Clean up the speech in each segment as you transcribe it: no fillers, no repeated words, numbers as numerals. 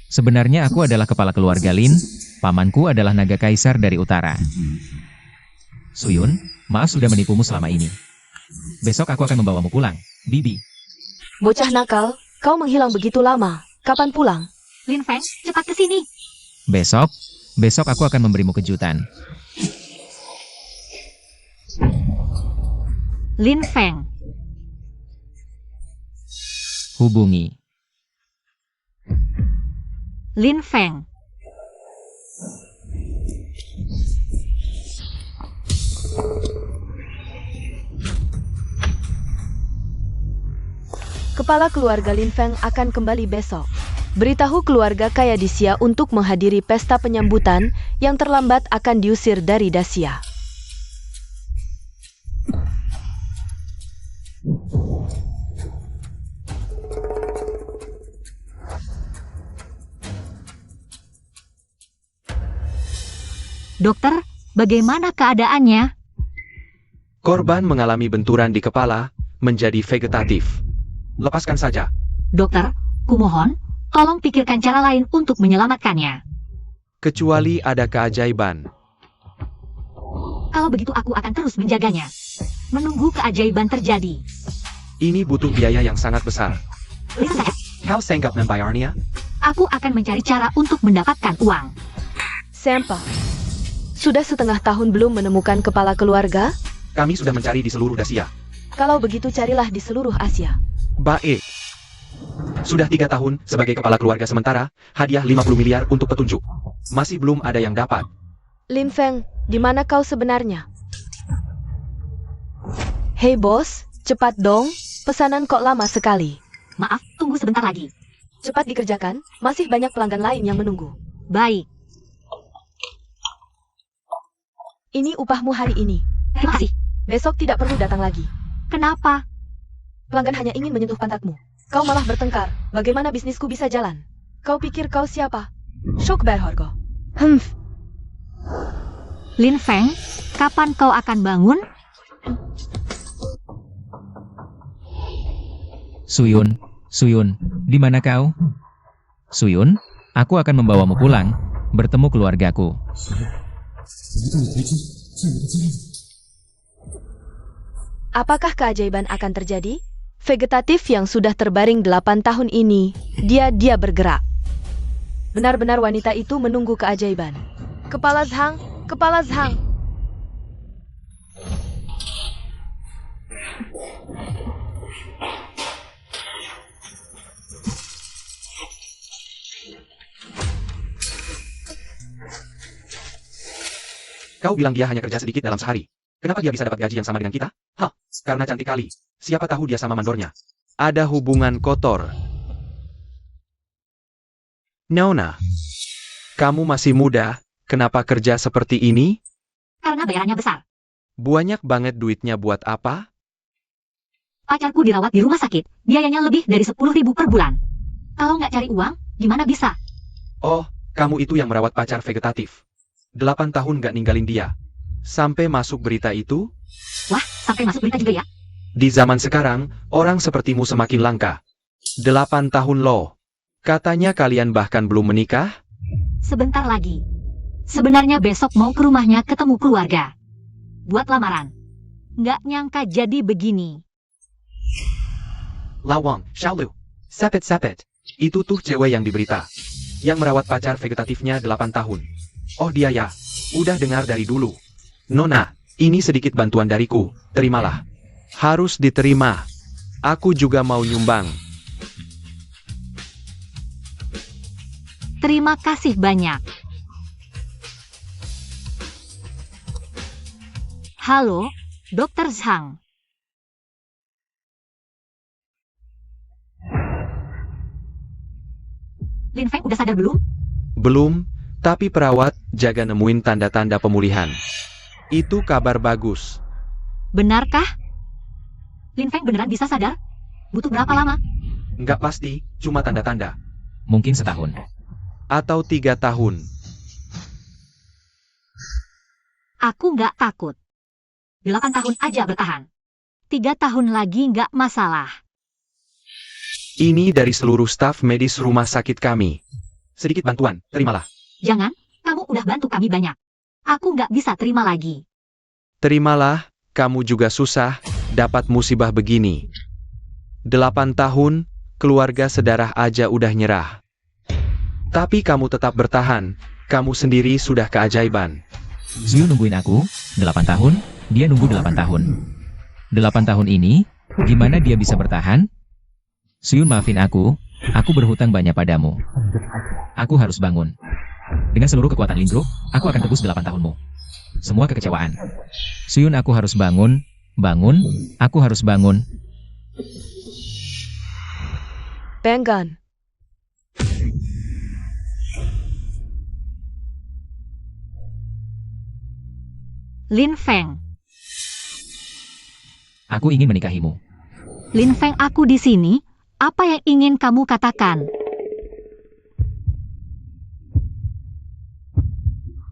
Sebenarnya aku adalah kepala keluarga Lin, pamanku adalah naga kaisar dari utara. Suyun, maaf sudah menipumu selama ini. Besok aku akan membawamu pulang, Bibi. Bocah nakal, kau menghilang begitu lama. Kapan pulang? Lin Feng, cepat ke sini. Besok aku akan memberimu kejutan. Lin Feng. Hubungi. Lin Feng. Kepala keluarga Lin Feng akan kembali besok. Beritahu keluarga kaya Dixia untuk menghadiri pesta penyambutan yang terlambat akan diusir dari Daxia. Dokter, bagaimana keadaannya? Korban mengalami benturan di kepala, menjadi vegetatif. Lepaskan saja. Dokter, kumohon, tolong pikirkan cara lain untuk menyelamatkannya. Kecuali ada keajaiban. Kalau begitu aku akan terus menjaganya. Menunggu keajaiban terjadi. Ini butuh biaya yang sangat besar. Lin Feng, Kau sanggup membayarnya? aku akan mencari cara untuk mendapatkan uang. Sempa, sudah setengah tahun belum menemukan kepala keluarga? Kami sudah mencari di seluruh Daxia. Kalau begitu carilah di seluruh Asia. Baik. Sudah 3 tahun sebagai kepala keluarga sementara, hadiah 50 miliar untuk petunjuk. Masih belum ada yang dapat. Lin Feng, di mana kau sebenarnya? Hei bos, cepat dong, pesanan kok lama sekali. Maaf, tunggu sebentar lagi. Cepat dikerjakan, masih banyak pelanggan lain yang menunggu. Baik, Ini upahmu hari ini. terima kasih. Besok tidak perlu datang lagi. Kenapa? Pelanggan hanya ingin menyentuh pantatmu. Kau malah bertengkar. Bagaimana bisnisku bisa jalan? Kau pikir kau siapa? Shock berharga. Lin Feng, kapan kau akan bangun? Suyun, di mana kau? Suyun, aku akan membawamu pulang, bertemu keluargaku. Apakah keajaiban akan terjadi? Vegetatif yang sudah terbaring 8 tahun ini, dia bergerak. Benar-benar wanita itu menunggu keajaiban. Kepala Zhang, Kepala Zhang. Kau bilang dia hanya kerja sedikit dalam sehari. Kenapa dia bisa dapat gaji yang sama dengan kita? Hah, karena cantik kali. Siapa tahu dia sama mandornya. Ada hubungan kotor. Nona, kamu masih muda, kenapa kerja seperti ini? Karena bayarannya besar. Banyak banget duitnya buat apa? Pacarku dirawat di rumah sakit, biayanya lebih dari 10.000 per bulan. Kalau nggak cari uang, gimana bisa? Oh, kamu itu yang merawat pacar vegetatif. 8 tahun nggak ninggalin dia. Sampai masuk berita itu? Wah, sampai masuk berita juga ya? Di zaman sekarang, orang sepertimu semakin langka. 8 tahun loh. Katanya kalian bahkan belum menikah? Sebentar lagi. Sebenarnya besok mau ke rumahnya ketemu keluarga. Buat lamaran. Nggak nyangka jadi begini. Lawang, Xiaolu, Sepet. Itu tuh cewek yang di berita. Yang merawat pacar vegetatifnya 8 tahun. Oh dia ya, udah dengar dari dulu. Nona, ini sedikit bantuan dariku, terimalah. Harus diterima. Aku juga mau nyumbang. Terima kasih banyak. Halo, Dr. Zhang. Lin Feng udah sadar belum? Belum, tapi perawat jaga nemuin tanda-tanda pemulihan. Itu kabar bagus. Benarkah? Lin Feng beneran bisa sadar? Butuh berapa lama? Nggak pasti, cuma tanda-tanda. Mungkin setahun. Atau 3 tahun. Aku nggak takut. 8 tahun aja bertahan. 3 tahun lagi nggak masalah. Ini dari seluruh staf medis rumah sakit kami. Sedikit bantuan, terimalah. Jangan, kamu udah bantu kami banyak. Aku nggak bisa terima lagi. Terimalah, kamu juga susah, dapat musibah begini. 8 tahun, keluarga sedarah aja udah nyerah. Tapi kamu tetap bertahan, kamu sendiri sudah keajaiban. Suyun nungguin aku, 8 tahun, dia nunggu 8 tahun. 8 tahun ini, gimana dia bisa bertahan? Suyun maafin aku berhutang banyak padamu. Aku harus bangun. Dengan seluruh kekuatan Lindro, aku akan tebus 8 tahunmu. Semua kekecewaan. Suyun, aku harus bangun, aku harus bangun. Benggan. Lin Feng. Aku ingin menikahimu. Lin Feng, aku di sini. Apa yang ingin kamu katakan?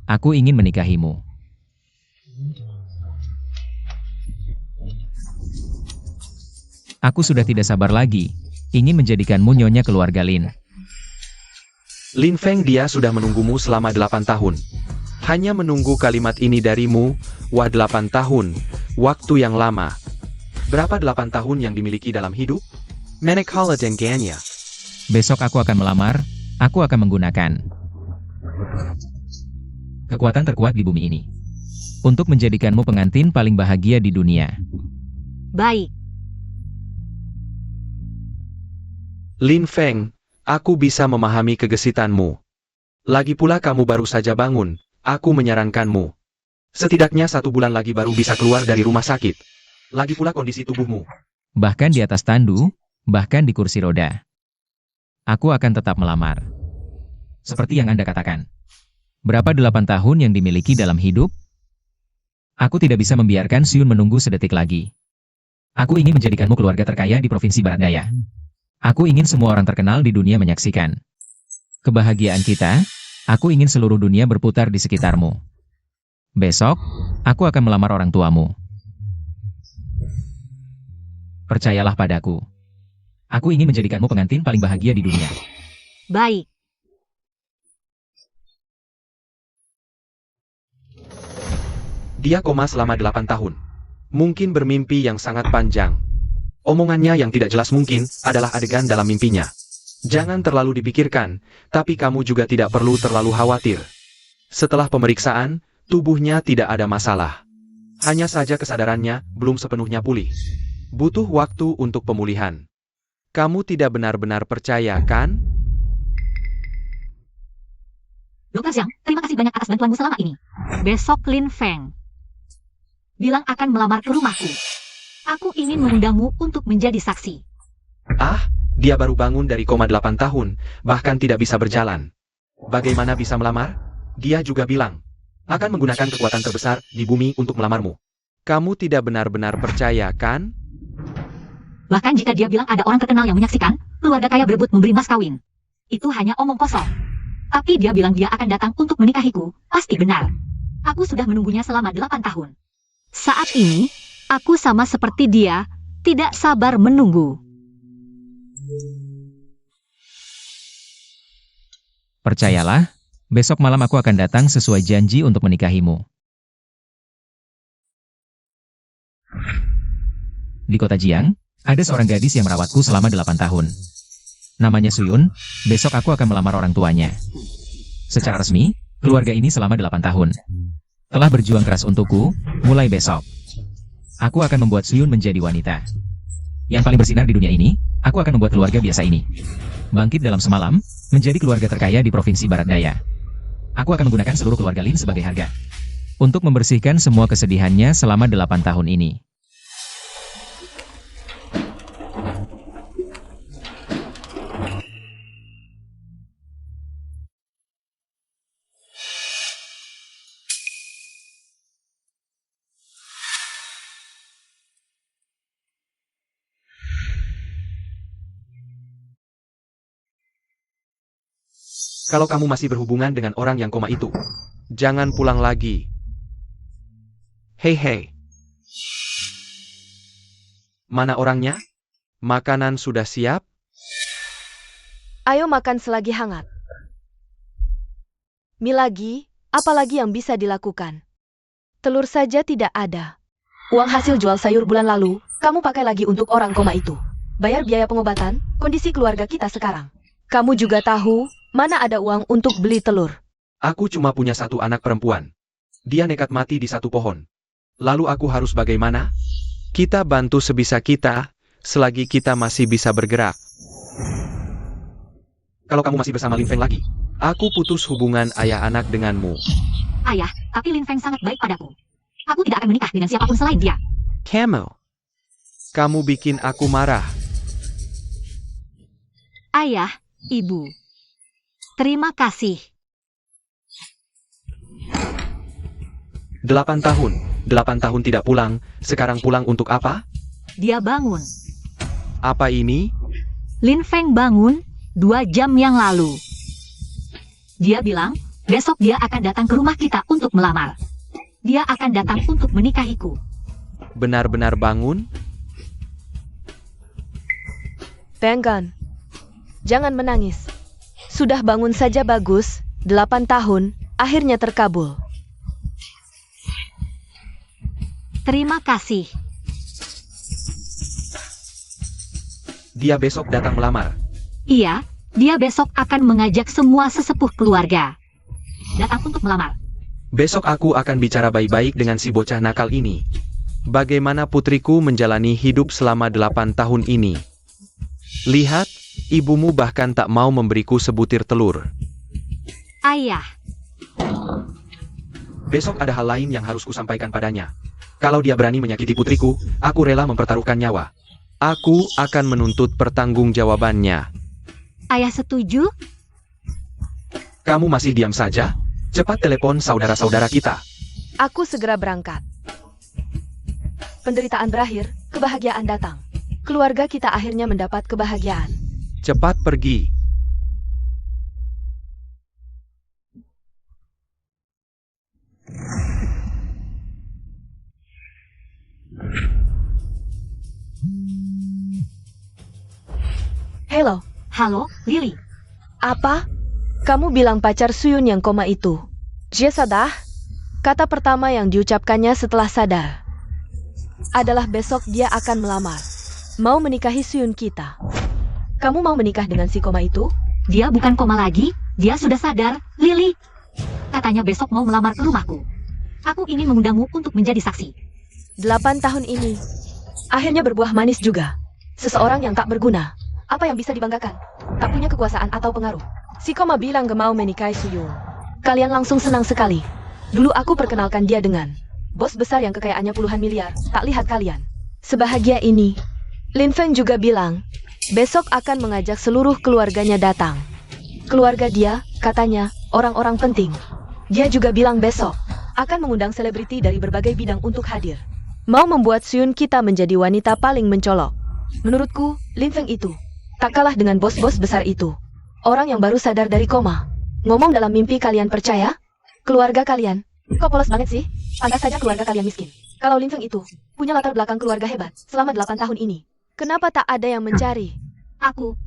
Aku ingin menikahimu. Aku sudah tidak sabar lagi, ingin menjadikanmu nyonya keluarga Lin. Lin Feng, dia sudah menunggumu selama 8 tahun. Hanya menunggu kalimat ini darimu, wah 8 tahun, waktu yang lama. Berapa 8 tahun yang dimiliki dalam hidup? Manakala dengannya. Besok aku akan melamar, aku akan menggunakan kekuatan terkuat di bumi ini. Untuk menjadikanmu pengantin paling bahagia di dunia. Baik. Lin Feng, aku bisa memahami kegesitanmu. Lagi pula kamu baru saja bangun, aku menyarankanmu. Setidaknya 1 bulan lagi baru bisa keluar dari rumah sakit. Lagi pula kondisi tubuhmu. Bahkan di atas tandu, bahkan di kursi roda. Aku akan tetap melamar. Seperti yang Anda katakan. Berapa 8 tahun yang dimiliki dalam hidup? Aku tidak bisa membiarkan Suyun menunggu sedetik lagi. Aku ingin menjadikanmu keluarga terkaya di Provinsi Barat Daya. Aku ingin semua orang terkenal di dunia menyaksikan kebahagiaan kita. Aku ingin seluruh dunia berputar di sekitarmu. Besok, aku akan melamar orang tuamu. Percayalah padaku. Aku ingin menjadikanmu pengantin paling bahagia di dunia. Baik. Dia koma selama 8 tahun. Mungkin bermimpi yang sangat panjang. Omongannya yang tidak jelas mungkin adalah adegan dalam mimpinya. Jangan terlalu dipikirkan, tapi kamu juga tidak perlu terlalu khawatir. Setelah pemeriksaan, tubuhnya tidak ada masalah. Hanya saja kesadarannya belum sepenuhnya pulih. Butuh waktu untuk pemulihan. Kamu tidak benar-benar percaya, kan? Dr. Zhang, terima kasih banyak atas bantuanmu selama ini. Besok Lin Feng bilang akan melamar ke rumahku. Aku ingin mengundangmu untuk menjadi saksi. Ah, dia baru bangun dari koma 8 tahun, bahkan tidak bisa berjalan. Bagaimana bisa melamar? Dia juga bilang, akan menggunakan kekuatan terbesar di bumi untuk melamarmu. Kamu tidak benar-benar percaya, kan? Bahkan jika dia bilang ada orang terkenal yang menyaksikan, keluarga kaya berebut memberi mas kawin. Itu hanya omong kosong. Tapi dia bilang dia akan datang untuk menikahiku, pasti benar. Aku sudah menunggunya selama 8 tahun. Saat ini, aku sama seperti dia, tidak sabar menunggu. Percayalah, besok malam aku akan datang sesuai janji untuk menikahimu. Di kota Jiang, ada seorang gadis yang merawatku selama 8 tahun. Namanya Suyun, besok aku akan melamar orang tuanya. Secara resmi, keluarga ini selama 8 tahun. Telah berjuang keras untukku, mulai besok. Aku akan membuat Suyun menjadi wanita yang paling bersinar di dunia ini. Aku akan membuat keluarga biasa ini bangkit dalam semalam, menjadi keluarga terkaya di Provinsi Barat Daya. Aku akan menggunakan seluruh keluarga Lin sebagai harga untuk membersihkan semua kesedihannya selama 8 tahun ini. Kalau kamu masih berhubungan dengan orang yang koma itu, jangan pulang lagi. Hei. Mana orangnya? Makanan sudah siap? Ayo makan selagi hangat. Milagi, apalagi yang bisa dilakukan? Telur saja tidak ada. Uang hasil jual sayur bulan lalu, kamu pakai lagi untuk orang koma itu. Bayar biaya pengobatan, kondisi keluarga kita sekarang. Kamu juga tahu, mana ada uang untuk beli telur. Aku cuma punya satu anak perempuan. Dia nekat mati di satu pohon. Lalu aku harus bagaimana? Kita bantu sebisa kita, selagi kita masih bisa bergerak. Kalau kamu masih bersama Lin Feng lagi, aku putus hubungan ayah anak denganmu. Ayah, tapi Lin Feng sangat baik padaku. Aku tidak akan menikah dengan siapapun selain dia. Camel, kamu bikin aku marah. Ayah, Ibu. Terima kasih. 8 tahun. 8 tahun tidak pulang, sekarang pulang untuk apa? Dia bangun. Apa ini? Lin Feng bangun 2 jam yang lalu. Dia bilang, besok dia akan datang ke rumah kita untuk melamar. Dia akan datang untuk menikahiku. Benar-benar bangun? Penggan, jangan menangis. Sudah bangun saja bagus, 8 tahun, akhirnya terkabul. Terima kasih. Dia besok datang melamar. Iya, dia besok akan mengajak semua sesepuh keluarga. Datang untuk melamar. Besok aku akan bicara baik-baik dengan si bocah nakal ini. Bagaimana putriku menjalani hidup selama 8 tahun ini. Lihat, ibumu bahkan tak mau memberiku sebutir telur. Ayah, Besok ada hal lain yang harus kusampaikan padanya. Kalau dia berani menyakiti putriku, aku rela mempertaruhkan nyawa. Aku akan menuntut pertanggungjawabannya. ayah setuju? Kamu masih diam saja? Cepat telepon saudara-saudara kita. Aku segera berangkat. Penderitaan berakhir, kebahagiaan datang. Keluarga kita akhirnya mendapat kebahagiaan. Cepat pergi. Halo, Halo, Lily. apa? Kamu bilang pacar Suyun yang koma itu. Dia sadar? Kata pertama yang diucapkannya setelah sadar adalah besok dia akan melamar. Mau menikahi Suyun kita. Kamu mau menikah dengan si koma itu? Dia bukan koma lagi, dia sudah sadar, Lily. Katanya besok mau melamar ke rumahku. Aku ingin mengundangmu untuk menjadi saksi. 8 tahun ini akhirnya berbuah manis juga. Seseorang yang tak berguna. Apa yang bisa dibanggakan? Tak punya kekuasaan atau pengaruh. Si koma bilang gak mau menikahi Suyun. Kalian langsung senang sekali. Dulu aku perkenalkan dia dengan bos besar yang kekayaannya puluhan miliar. Tak lihat kalian. Sebahagia ini, Lin Feng juga bilang, besok akan mengajak seluruh keluarganya datang. Keluarga dia, katanya, orang-orang penting. Dia juga bilang besok akan mengundang selebriti dari berbagai bidang untuk hadir. Mau membuat Suyun kita menjadi wanita paling mencolok. Menurutku, Lin Feng itu tak kalah dengan bos-bos besar itu. Orang yang baru sadar dari koma. Ngomong dalam mimpi kalian percaya? Keluarga kalian. Kok polos banget sih? Pantas saja keluarga kalian miskin. Kalau Lin Feng itu punya latar belakang keluarga hebat selama 8 tahun ini. Kenapa tak ada yang mencari? Aku.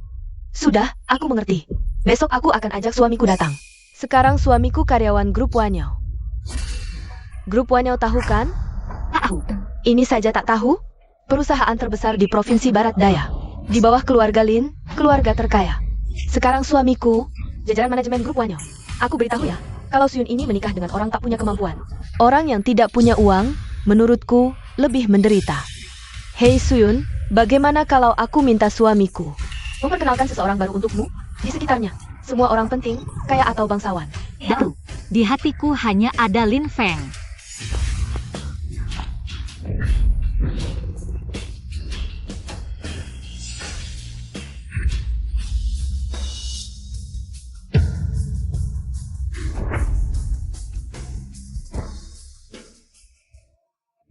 Sudah, aku mengerti. Besok aku akan ajak suamiku datang. Sekarang suamiku karyawan grup Wanyao. Grup Wanyao tahu kan? Tak tahu. Ini saja tak tahu? Perusahaan terbesar di Provinsi Barat Daya. Di bawah keluarga Lin, keluarga terkaya. Sekarang suamiku, jajaran manajemen grup Wanyao. Aku beritahu ya, kalau Suyun ini menikah dengan orang tak punya kemampuan. Orang yang tidak punya uang, menurutku, lebih menderita. Hei Suyun, bagaimana kalau aku minta suamiku memperkenalkan seseorang baru untukmu? Di sekitarnya, semua orang penting, kaya atau bangsawan. Daru. Di hatiku hanya ada Lin Feng.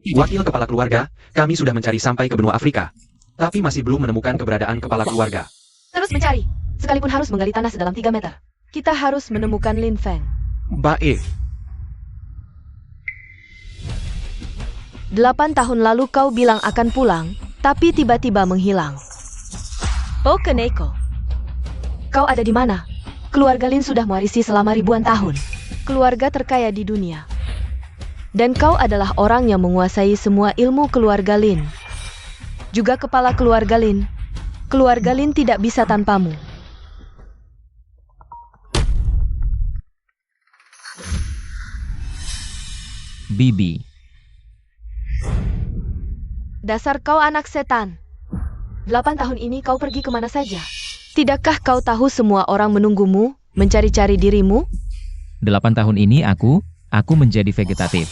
Wakil kepala keluarga, kami sudah mencari sampai ke benua Afrika. Tapi masih belum menemukan keberadaan kepala keluarga. Terus mencari, sekalipun harus menggali tanah sedalam 3 meter. Kita harus menemukan Lin Feng. Baik. 8 tahun lalu kau bilang akan pulang, tapi tiba-tiba menghilang. Oh Kaneko, kau ada di mana? Keluarga Lin sudah mewarisi selama ribuan tahun. keluarga terkaya di dunia. Dan kau adalah orang yang menguasai semua ilmu keluarga Lin. Juga kepala keluarga Lin. Keluarga Lin tidak bisa tanpamu. Bibi. Dasar kau anak setan. 8 tahun ini kau pergi kemana saja? Tidakkah kau tahu semua orang menunggumu, mencari-cari dirimu? 8 tahun ini aku menjadi vegetatif.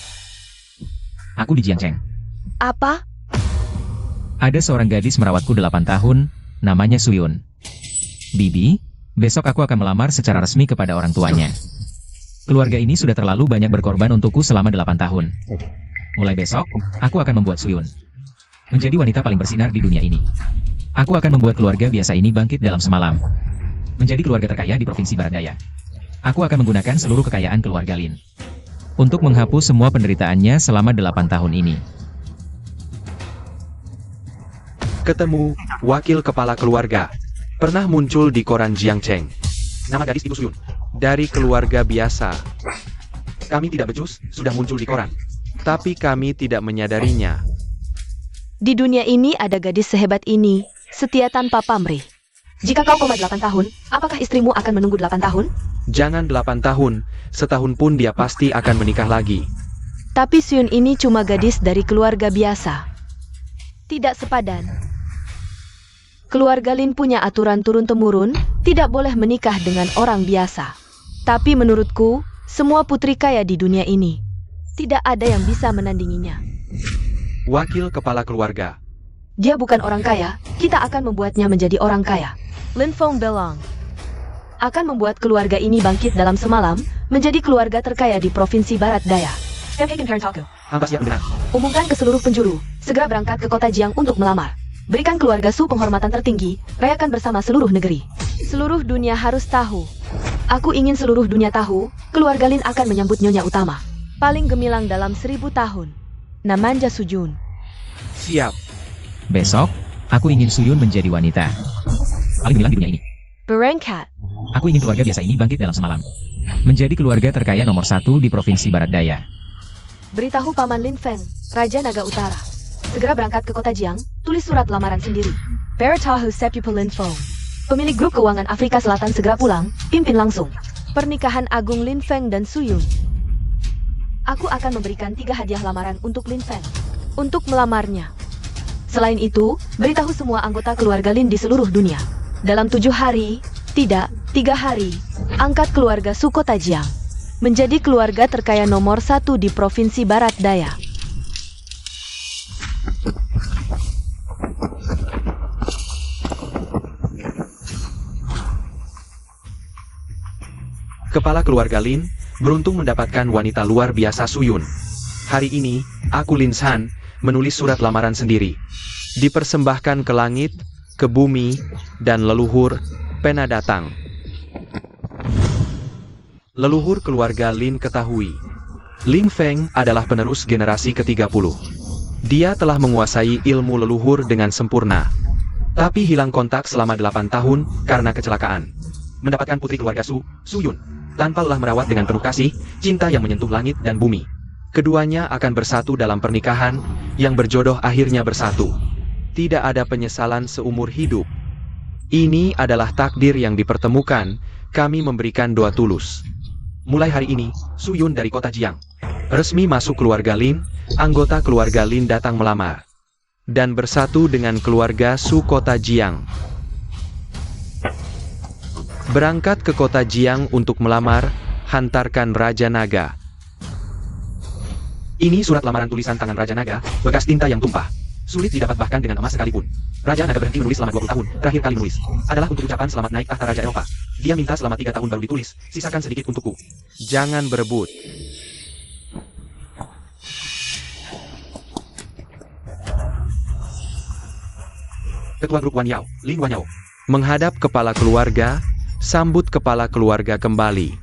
Aku di Jiangcheng. Apa? Ada seorang gadis merawatku 8 tahun, namanya Suyun. Bibi, besok aku akan melamar secara resmi kepada orang tuanya. Keluarga ini sudah terlalu banyak berkorban untukku selama 8 tahun. Mulai besok, aku akan membuat Suyun menjadi wanita paling bersinar di dunia ini. Aku akan membuat keluarga biasa ini bangkit dalam semalam. Menjadi keluarga terkaya di Provinsi Barat Daya. Aku akan menggunakan seluruh kekayaan keluarga Lin untuk menghapus semua penderitaannya selama 8 tahun ini. Ketemu, wakil kepala keluarga. Pernah muncul di koran Jiangcheng. Nama gadis itu Suyun. Dari keluarga biasa. Kami tidak becus, sudah muncul di koran. Tapi kami tidak menyadarinya. Di dunia ini ada gadis sehebat ini, setia tanpa pamrih. Jika kau koma 8 tahun, apakah istrimu akan menunggu 8 tahun? Jangan 8 tahun, setahun pun dia pasti akan menikah lagi. Tapi Suyun ini cuma gadis dari keluarga biasa. Tidak sepadan. Keluarga Lin punya aturan turun-temurun, tidak boleh menikah dengan orang biasa. Tapi menurutku, semua putri kaya di dunia ini, tidak ada yang bisa menandinginya. Wakil kepala keluarga. Dia bukan orang kaya, kita akan membuatnya menjadi orang kaya. Lin Feng bilang, akan membuat keluarga ini bangkit dalam semalam, menjadi keluarga terkaya di Provinsi Barat Daya. Hamba siap mendengar. Umumkan ke seluruh penjuru, segera berangkat ke kota Jiang untuk melamar. Berikan keluarga Su penghormatan tertinggi, rayakan bersama seluruh negeri. Seluruh dunia harus tahu. Aku ingin seluruh dunia tahu, keluarga Lin akan menyambut nyonya utama. Paling gemilang dalam 1000 tahun. Namanya Suyun. Siap. Besok, aku ingin Suyun menjadi wanita paling gemilang di dunia ini. Berangkat. Aku ingin keluarga biasa ini bangkit dalam semalam. Menjadi keluarga terkaya nomor 1 di Provinsi Barat Daya. Beritahu Paman Lin Feng, Raja Naga Utara. Segera berangkat ke kota Jiang, tulis surat lamaran sendiri. Beritahu Sepupu Lin Feng. Pemilik grup keuangan Afrika Selatan segera pulang, pimpin langsung. Pernikahan agung Lin Feng dan Suyun. Aku akan memberikan 3 hadiah lamaran untuk Lin Feng. Untuk melamarnya. Selain itu, beritahu semua anggota keluarga Lin di seluruh dunia. Dalam 7 hari, tidak, 3 hari, angkat keluarga Su kota Jiang. Menjadi keluarga terkaya nomor 1 di Provinsi Barat Daya. Kepala keluarga Lin beruntung mendapatkan wanita luar biasa Suyun. Hari ini, aku Lin San, menulis surat lamaran sendiri. Dipersembahkan ke langit, ke bumi, dan leluhur, pena datang. Leluhur keluarga Lin ketahui. Lin Feng adalah penerus generasi ke-30. Dia telah menguasai ilmu leluhur dengan sempurna. Tapi hilang kontak selama 8 tahun karena kecelakaan. Mendapatkan putri keluarga Suyun. Tanpa lelah merawat dengan penuh kasih, cinta yang menyentuh langit dan bumi. Keduanya akan bersatu dalam pernikahan, yang berjodoh akhirnya bersatu. Tidak ada penyesalan seumur hidup. Ini adalah takdir yang dipertemukan, kami memberikan doa tulus. Mulai hari ini, Suyun dari kota Jiang resmi masuk keluarga Lin, anggota keluarga Lin datang melamar. Dan bersatu dengan keluarga Su kota Jiang. Berangkat ke kota Jiang untuk melamar, hantarkan Raja Naga. Ini surat lamaran tulisan tangan Raja Naga, bekas tinta yang tumpah. Sulit didapat bahkan dengan emas sekalipun. Raja Naga berhenti menulis selama 20 tahun, terakhir kali menulis adalah untuk ucapan selamat naik tahta Raja Eropa. Dia minta selama 3 tahun baru ditulis, sisakan sedikit untukku. Jangan berebut. Ketua grup Wan Yao, Lin Wan Yao, menghadap kepala keluarga, sambut kepala keluarga kembali.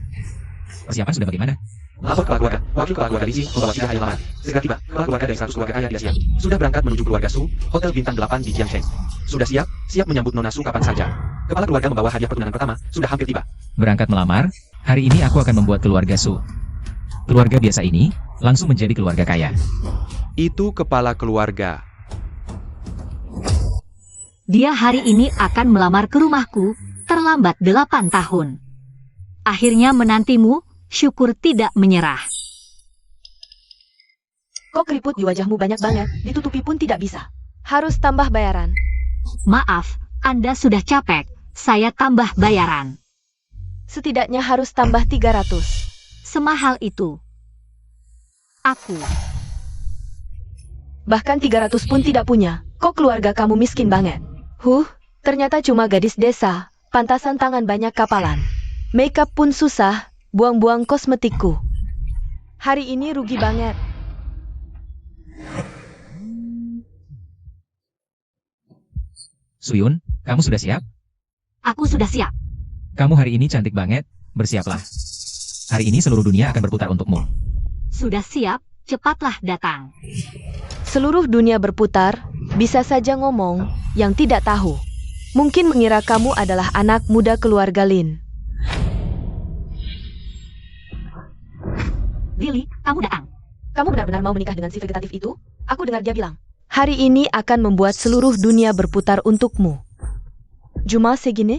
Persiapan sudah bagaimana? Lapor kepala keluarga, wakil kepala keluarga Lizzie, membawa 3 hadiah lamaran. Segera tiba, kepala keluarga dari 100 keluarga kaya di Asia. Sudah berangkat menuju keluarga Su, Hotel Bintang 8 di Jiangcheng. Sudah siap, siap menyambut Nona Su kapan saja. Kepala keluarga membawa hadiah pertunangan pertama, sudah hampir tiba. Berangkat melamar, hari ini aku akan membuat keluarga Su keluarga biasa ini langsung menjadi keluarga kaya. Itu kepala keluarga. Dia hari ini akan melamar ke rumahku, terlambat 8 tahun. Akhirnya menantimu, syukur tidak menyerah. Kok keriput di wajahmu banyak banget, ditutupi pun tidak bisa. Harus tambah bayaran. Maaf, Anda sudah capek, saya tambah bayaran. Setidaknya harus tambah 300. Semahal itu. Aku. Bahkan 300 pun tidak punya. Kok keluarga kamu miskin banget? Ternyata cuma gadis desa. Pantasan tangan banyak kapalan. Makeup pun susah, buang-buang kosmetikku. Hari ini rugi banget. Suyun, kamu sudah siap? Aku sudah siap. Kamu hari ini cantik banget, bersiaplah. Hari ini seluruh dunia akan berputar untukmu. Sudah siap, cepatlah datang. Seluruh dunia berputar, bisa saja ngomong, yang tidak tahu. Mungkin mengira kamu adalah anak muda keluarga Lin. Lily, kamu datang. Kamu benar-benar mau menikah dengan si vegetatif itu? Aku dengar dia bilang, hari ini akan membuat seluruh dunia berputar untukmu. Cuma segini?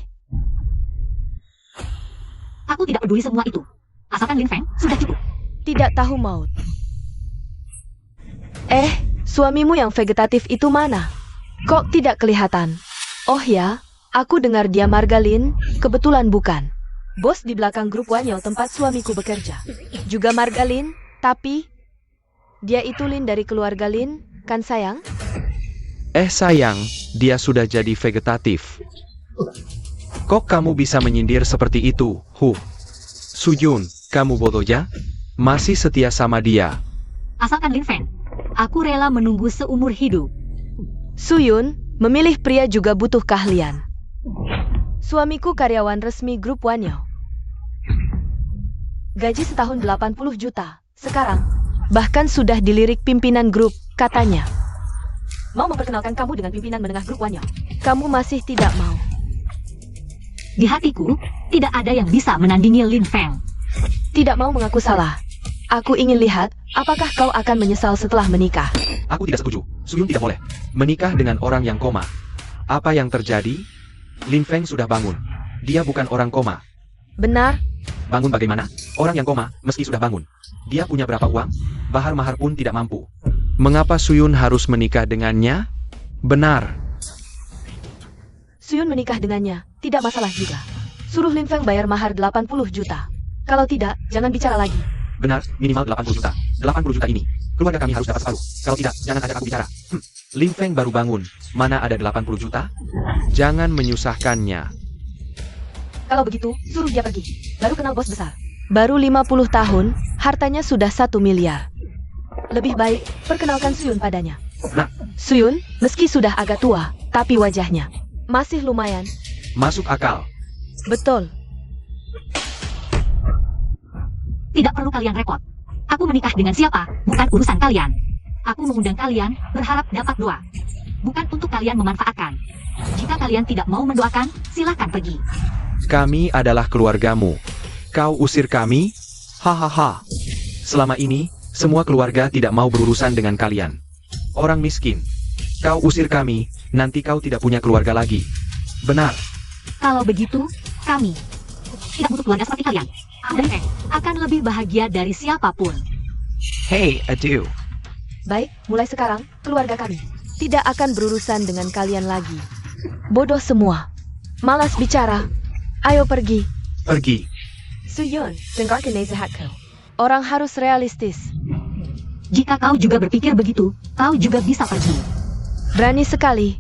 Aku tidak peduli semua itu. Asalkan Lin Feng sudah cukup. Tidak tahu maut. Suamimu yang vegetatif itu mana? Kok tidak kelihatan? Oh ya, aku dengar dia Margalin, kebetulan bukan. Bos di belakang grup Wanyo tempat suamiku bekerja. Juga Margalin, tapi dia itu Lin dari keluarga Lin, kan sayang? Sayang, dia sudah jadi vegetatif. Kok kamu bisa menyindir seperti itu, Suyun, kamu bodoh ya? Masih setia sama dia. Asalkan Lin Feng, aku rela menunggu seumur hidup. Suyun, memilih pria juga butuh keahlian. Suamiku karyawan resmi grup Wanyo. Gaji setahun 80 juta. Sekarang, bahkan sudah dilirik pimpinan grup, katanya. Mau memperkenalkan kamu dengan pimpinan menengah grup Wanyo. Kamu masih tidak mau. Di hatiku, tidak ada yang bisa menandingi Lin Feng. Tidak mau mengaku salah. Aku ingin lihat, apakah kau akan menyesal setelah menikah. Aku tidak setuju. Suyun tidak boleh menikah dengan orang yang koma. Apa yang terjadi? Lin Feng sudah bangun. Dia bukan orang koma. Benar? Bangun bagaimana? Orang yang koma, meski sudah bangun. Dia punya berapa uang? Bahar mahar pun tidak mampu. Mengapa Suyun harus menikah dengannya? Benar. Suyun menikah dengannya, tidak masalah juga. Suruh Lin Feng bayar mahar 80 juta. Kalau tidak, jangan bicara lagi. Benar, minimal 80 juta. 80 juta ini. Keluarga kami harus dapat separuh. Kalau tidak, jangan ajak aku bicara. Lin Feng baru bangun. Mana ada 80 juta? Jangan menyusahkannya. Kalau begitu, suruh dia pergi. Baru kenal bos besar. Baru 50 tahun, hartanya sudah 1 miliar. Lebih baik, perkenalkan Suyun padanya. Nah, Suyun, meski sudah agak tua, tapi wajahnya masih lumayan. masuk akal. Betul. Tidak perlu kalian repot. Aku menikah dengan siapa, bukan urusan kalian. Aku mengundang kalian, berharap dapat doa. Bukan untuk kalian memanfaatkan. Jika kalian tidak mau mendoakan, silakan pergi. Kami adalah keluargamu. Kau usir kami? Hahaha. Selama ini, semua keluarga tidak mau berurusan dengan kalian. Orang miskin. Kau usir kami, nanti kau tidak punya keluarga lagi. Benar. Kalau begitu, kami tidak butuh keluarga seperti kalian. Dan akan lebih bahagia dari siapapun. Hey, adieu. Baik, mulai sekarang, keluarga kami tidak akan berurusan dengan kalian lagi. Bodoh semua. Malas bicara. Ayo pergi. Pergi. Suyun, dengarkan nasihatku. Orang harus realistis. Jika kau juga berpikir begitu, kau juga bisa pergi. Berani sekali.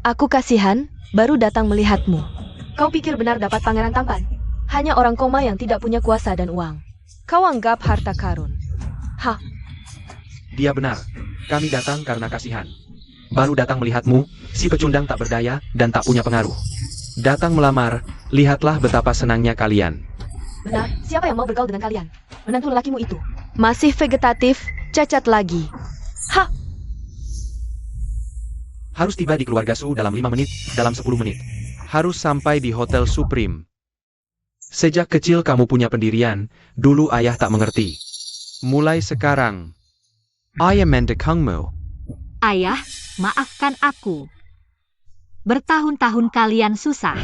Aku kasihan, baru datang melihatmu. Kau pikir benar dapat pangeran tampan? Hanya orang koma yang tidak punya kuasa dan uang. Kau anggap harta karun. Hah, Dia benar. Kami datang karena kasihan. Baru datang melihatmu, si pecundang tak berdaya dan tak punya pengaruh. Datang melamar, lihatlah betapa senangnya kalian. benar. Siapa yang mau bergaul dengan kalian? Menantu lelakimu itu. Masih vegetatif, cacat lagi. Hah, Harus tiba di keluarga Su dalam 5 menit, dalam 10 menit. Harus sampai di Hotel Supreme. Sejak kecil kamu punya pendirian, dulu ayah tak mengerti. Mulai sekarang, I am mendekangmu. Ayah, maafkan aku. Bertahun-tahun kalian susah.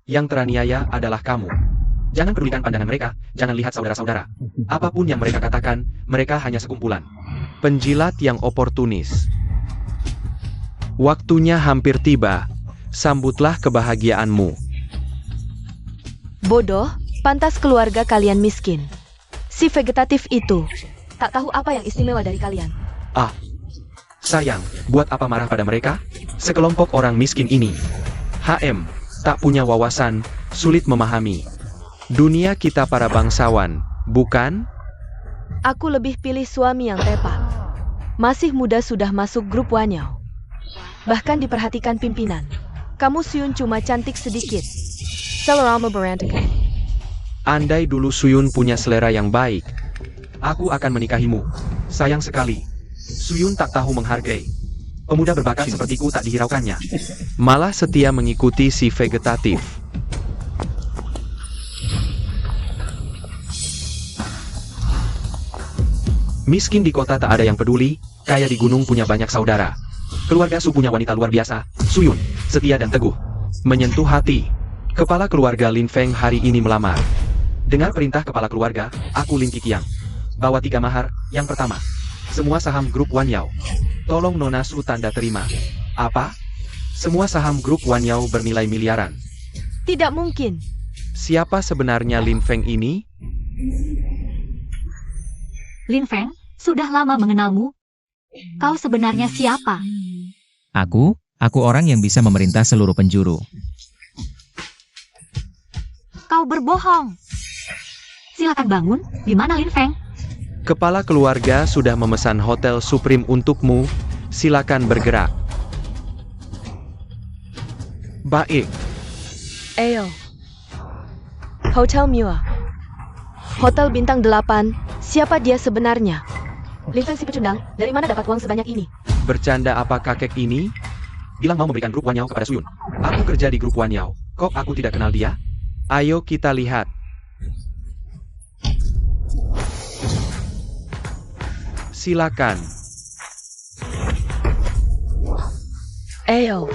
Yang teraniaya adalah kamu. Jangan pedulikan pandangan mereka, jangan lihat saudara-saudara. Apapun yang mereka katakan, mereka hanya sekumpulan penjilat yang oportunis. Waktunya hampir tiba. Sambutlah kebahagiaanmu. Bodoh, pantas keluarga kalian miskin. Si vegetatif itu tak tahu apa yang istimewa dari kalian. Ah, sayang, buat apa marah pada mereka? Sekelompok orang miskin ini. Tak punya wawasan, sulit memahami. Dunia kita para bangsawan, bukan? Aku lebih pilih suami yang tepat. Masih muda sudah masuk grup Wanyao. Bahkan diperhatikan pimpinan. Kamu Suyun cuma cantik sedikit. Selera berantakan. Andai dulu Suyun punya selera yang baik, aku akan menikahimu. Sayang sekali, Suyun tak tahu menghargai. Pemuda berbakat sepertiku tak dihiraukannya. Malah setia mengikuti si vegetatif. Miskin di kota tak ada yang peduli, kaya di gunung punya banyak saudara. Keluarga Su punya wanita luar biasa, Suyun, setia dan teguh. Menyentuh hati. Kepala keluarga Lin Feng hari ini melamar. Dengar perintah kepala keluarga, aku Lin Qiqiang. Bawa 3 mahar, yang pertama. Semua saham grup Wanyao. Tolong Nona Su tanda terima. Apa? Semua saham grup Wanyao bernilai miliaran. Tidak mungkin. Siapa sebenarnya Lin Feng ini? Lin Feng, sudah lama mengenalmu. Kau sebenarnya siapa? Aku orang yang bisa memerintah seluruh penjuru. Kau berbohong. Silakan bangun. Di mana Lin Feng? Kepala keluarga sudah memesan hotel Supreme untukmu. Silakan bergerak. Baik. Ayo. Hotel Mua. Hotel bintang 8. Siapa dia sebenarnya? Lin Feng si pecundang, dari mana dapat uang sebanyak ini? Bercanda apa kakek ini? Bilang mau memberikan grup Wanyao kepada Suyun. Aku kerja di grup Wanyao. Kok aku tidak kenal dia? Ayo kita lihat. Silakan. Ayo.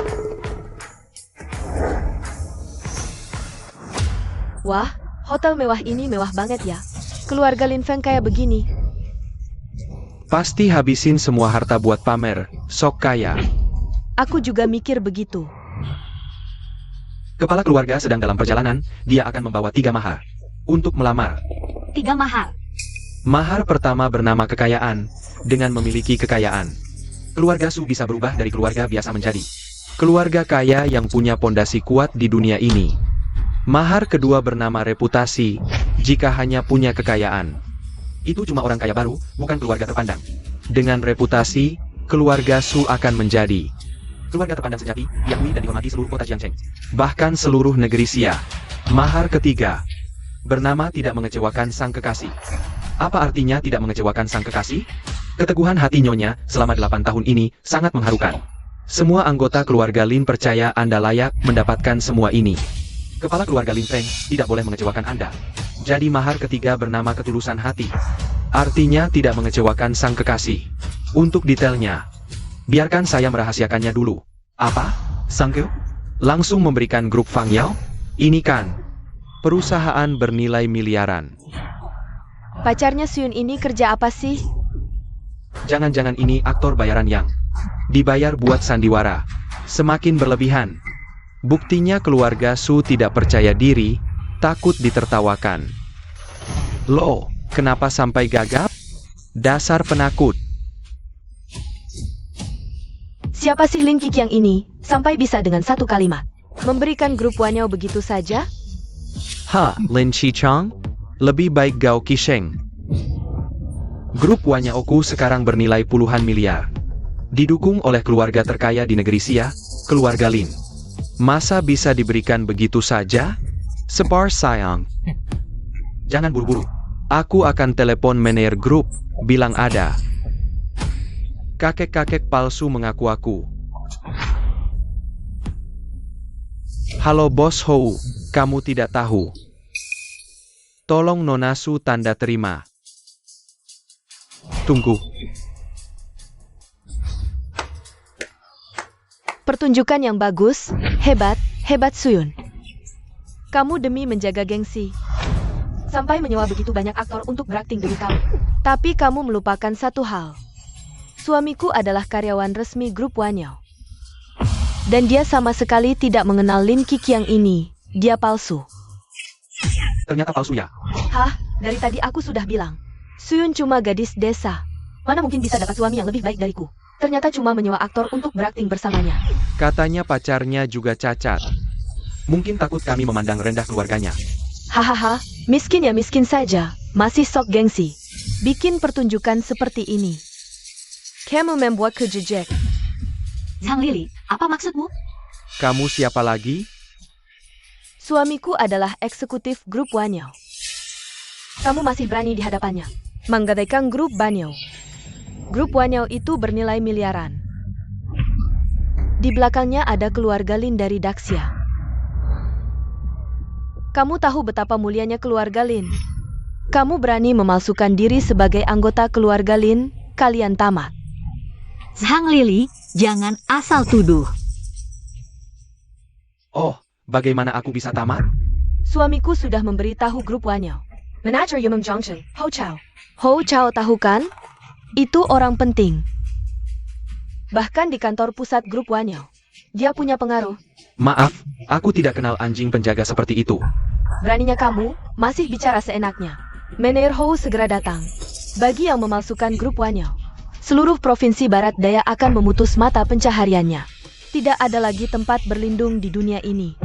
Wah, hotel mewah ini mewah banget ya. Keluarga Lin Feng kayak begini. Pasti habisin semua harta buat pamer, sok kaya. Aku juga mikir begitu. Kepala keluarga sedang dalam perjalanan, dia akan membawa 3 mahar. Untuk melamar. 3 mahar. Mahar pertama bernama kekayaan, dengan memiliki kekayaan. Keluarga Su bisa berubah dari keluarga biasa menjadi keluarga kaya yang punya pondasi kuat di dunia ini. Mahar kedua bernama reputasi, jika hanya punya kekayaan. Itu cuma orang kaya baru, bukan keluarga terpandang. Dengan reputasi, keluarga Su akan menjadi keluarga terpandang sejati, diakui dan dihormati seluruh kota Jiangcheng. Bahkan seluruh negeri Xia. Mahar ketiga bernama tidak mengecewakan sang kekasih. Apa artinya tidak mengecewakan sang kekasih? Keteguhan hati Nyonya selama 8 tahun ini sangat mengharukan. Semua anggota keluarga Lin percaya Anda layak mendapatkan semua ini. Kepala keluarga Lin Feng tidak boleh mengecewakan Anda. Jadi mahar ketiga bernama ketulusan hati. Artinya tidak mengecewakan sang kekasih. Untuk detailnya, biarkan saya merahasiakannya dulu. Apa? Sangkeu? Langsung memberikan grup Fang Yao? Ini kan perusahaan bernilai miliaran. Pacarnya Suyun ini kerja apa sih? Jangan-jangan ini aktor bayaran yang dibayar buat sandiwara. Semakin berlebihan. Buktinya keluarga Su tidak percaya diri, takut ditertawakan. Loh, kenapa sampai gagap? Dasar penakut. Siapa sih Lin Qiqiang ini, sampai bisa dengan satu kalimat memberikan grup Wanyao begitu saja? Lin Qiqiang? Lebih baik Gao Qisheng. Grup Wanyaoku sekarang bernilai puluhan miliar. Didukung oleh keluarga terkaya di negeri Xia, keluarga Lin. Masa bisa diberikan begitu saja? Separ sayang. Jangan buru-buru. Aku akan telepon manajer grup, bilang ada kakek-kakek palsu mengaku-aku. Halo Bos Hou, kamu tidak tahu. Tolong Nona Su tanda terima. Tunggu. Pertunjukan yang bagus, hebat, hebat Suyun. Kamu demi menjaga gengsi, sampai menyewa begitu banyak aktor untuk berakting demi kamu. Tapi kamu melupakan satu hal. Suamiku adalah karyawan resmi grup Wanyao. Dan dia sama sekali tidak mengenal Lin Qiqiang ini. Dia palsu. Ternyata palsu ya? Hah? Dari tadi aku sudah bilang. Suyun cuma gadis desa. Mana mungkin bisa dapat suami yang lebih baik dariku? Ternyata cuma menyewa aktor untuk berakting bersamanya. Katanya pacarnya juga cacat. Mungkin takut kami memandang rendah keluarganya. Hahaha, miskin ya miskin saja. Masih sok gengsi. Bikin pertunjukan seperti ini. Kamu membuatku jejek. Zhang Lili, apa maksudmu? Kamu siapa lagi? Suamiku adalah eksekutif grup Wanyao. Kamu masih berani di hadapannya menggadaikan grup Wanyao. Grup Wanyao itu bernilai miliaran. Di belakangnya ada keluarga Lin dari Daxia. Kamu tahu betapa mulianya keluarga Lin. Kamu berani memalsukan diri sebagai anggota keluarga Lin, kalian tamat. Zhang Lili, jangan asal tuduh. Oh, bagaimana aku bisa tamat? Suamiku sudah memberitahu grup Wanyao. Manajer Yumeng Zhongchen, Ho Chao. Ho Chao tahu kan? Itu orang penting. Bahkan di kantor pusat grup Wanyao. Dia punya pengaruh. Maaf, aku tidak kenal anjing penjaga seperti itu. Beraninya kamu masih bicara seenaknya. Manajer Ho segera datang. Bagi yang memalsukan grup Wanyao, seluruh provinsi Barat Daya akan memutus mata pencahariannya. Tidak ada lagi tempat berlindung di dunia ini.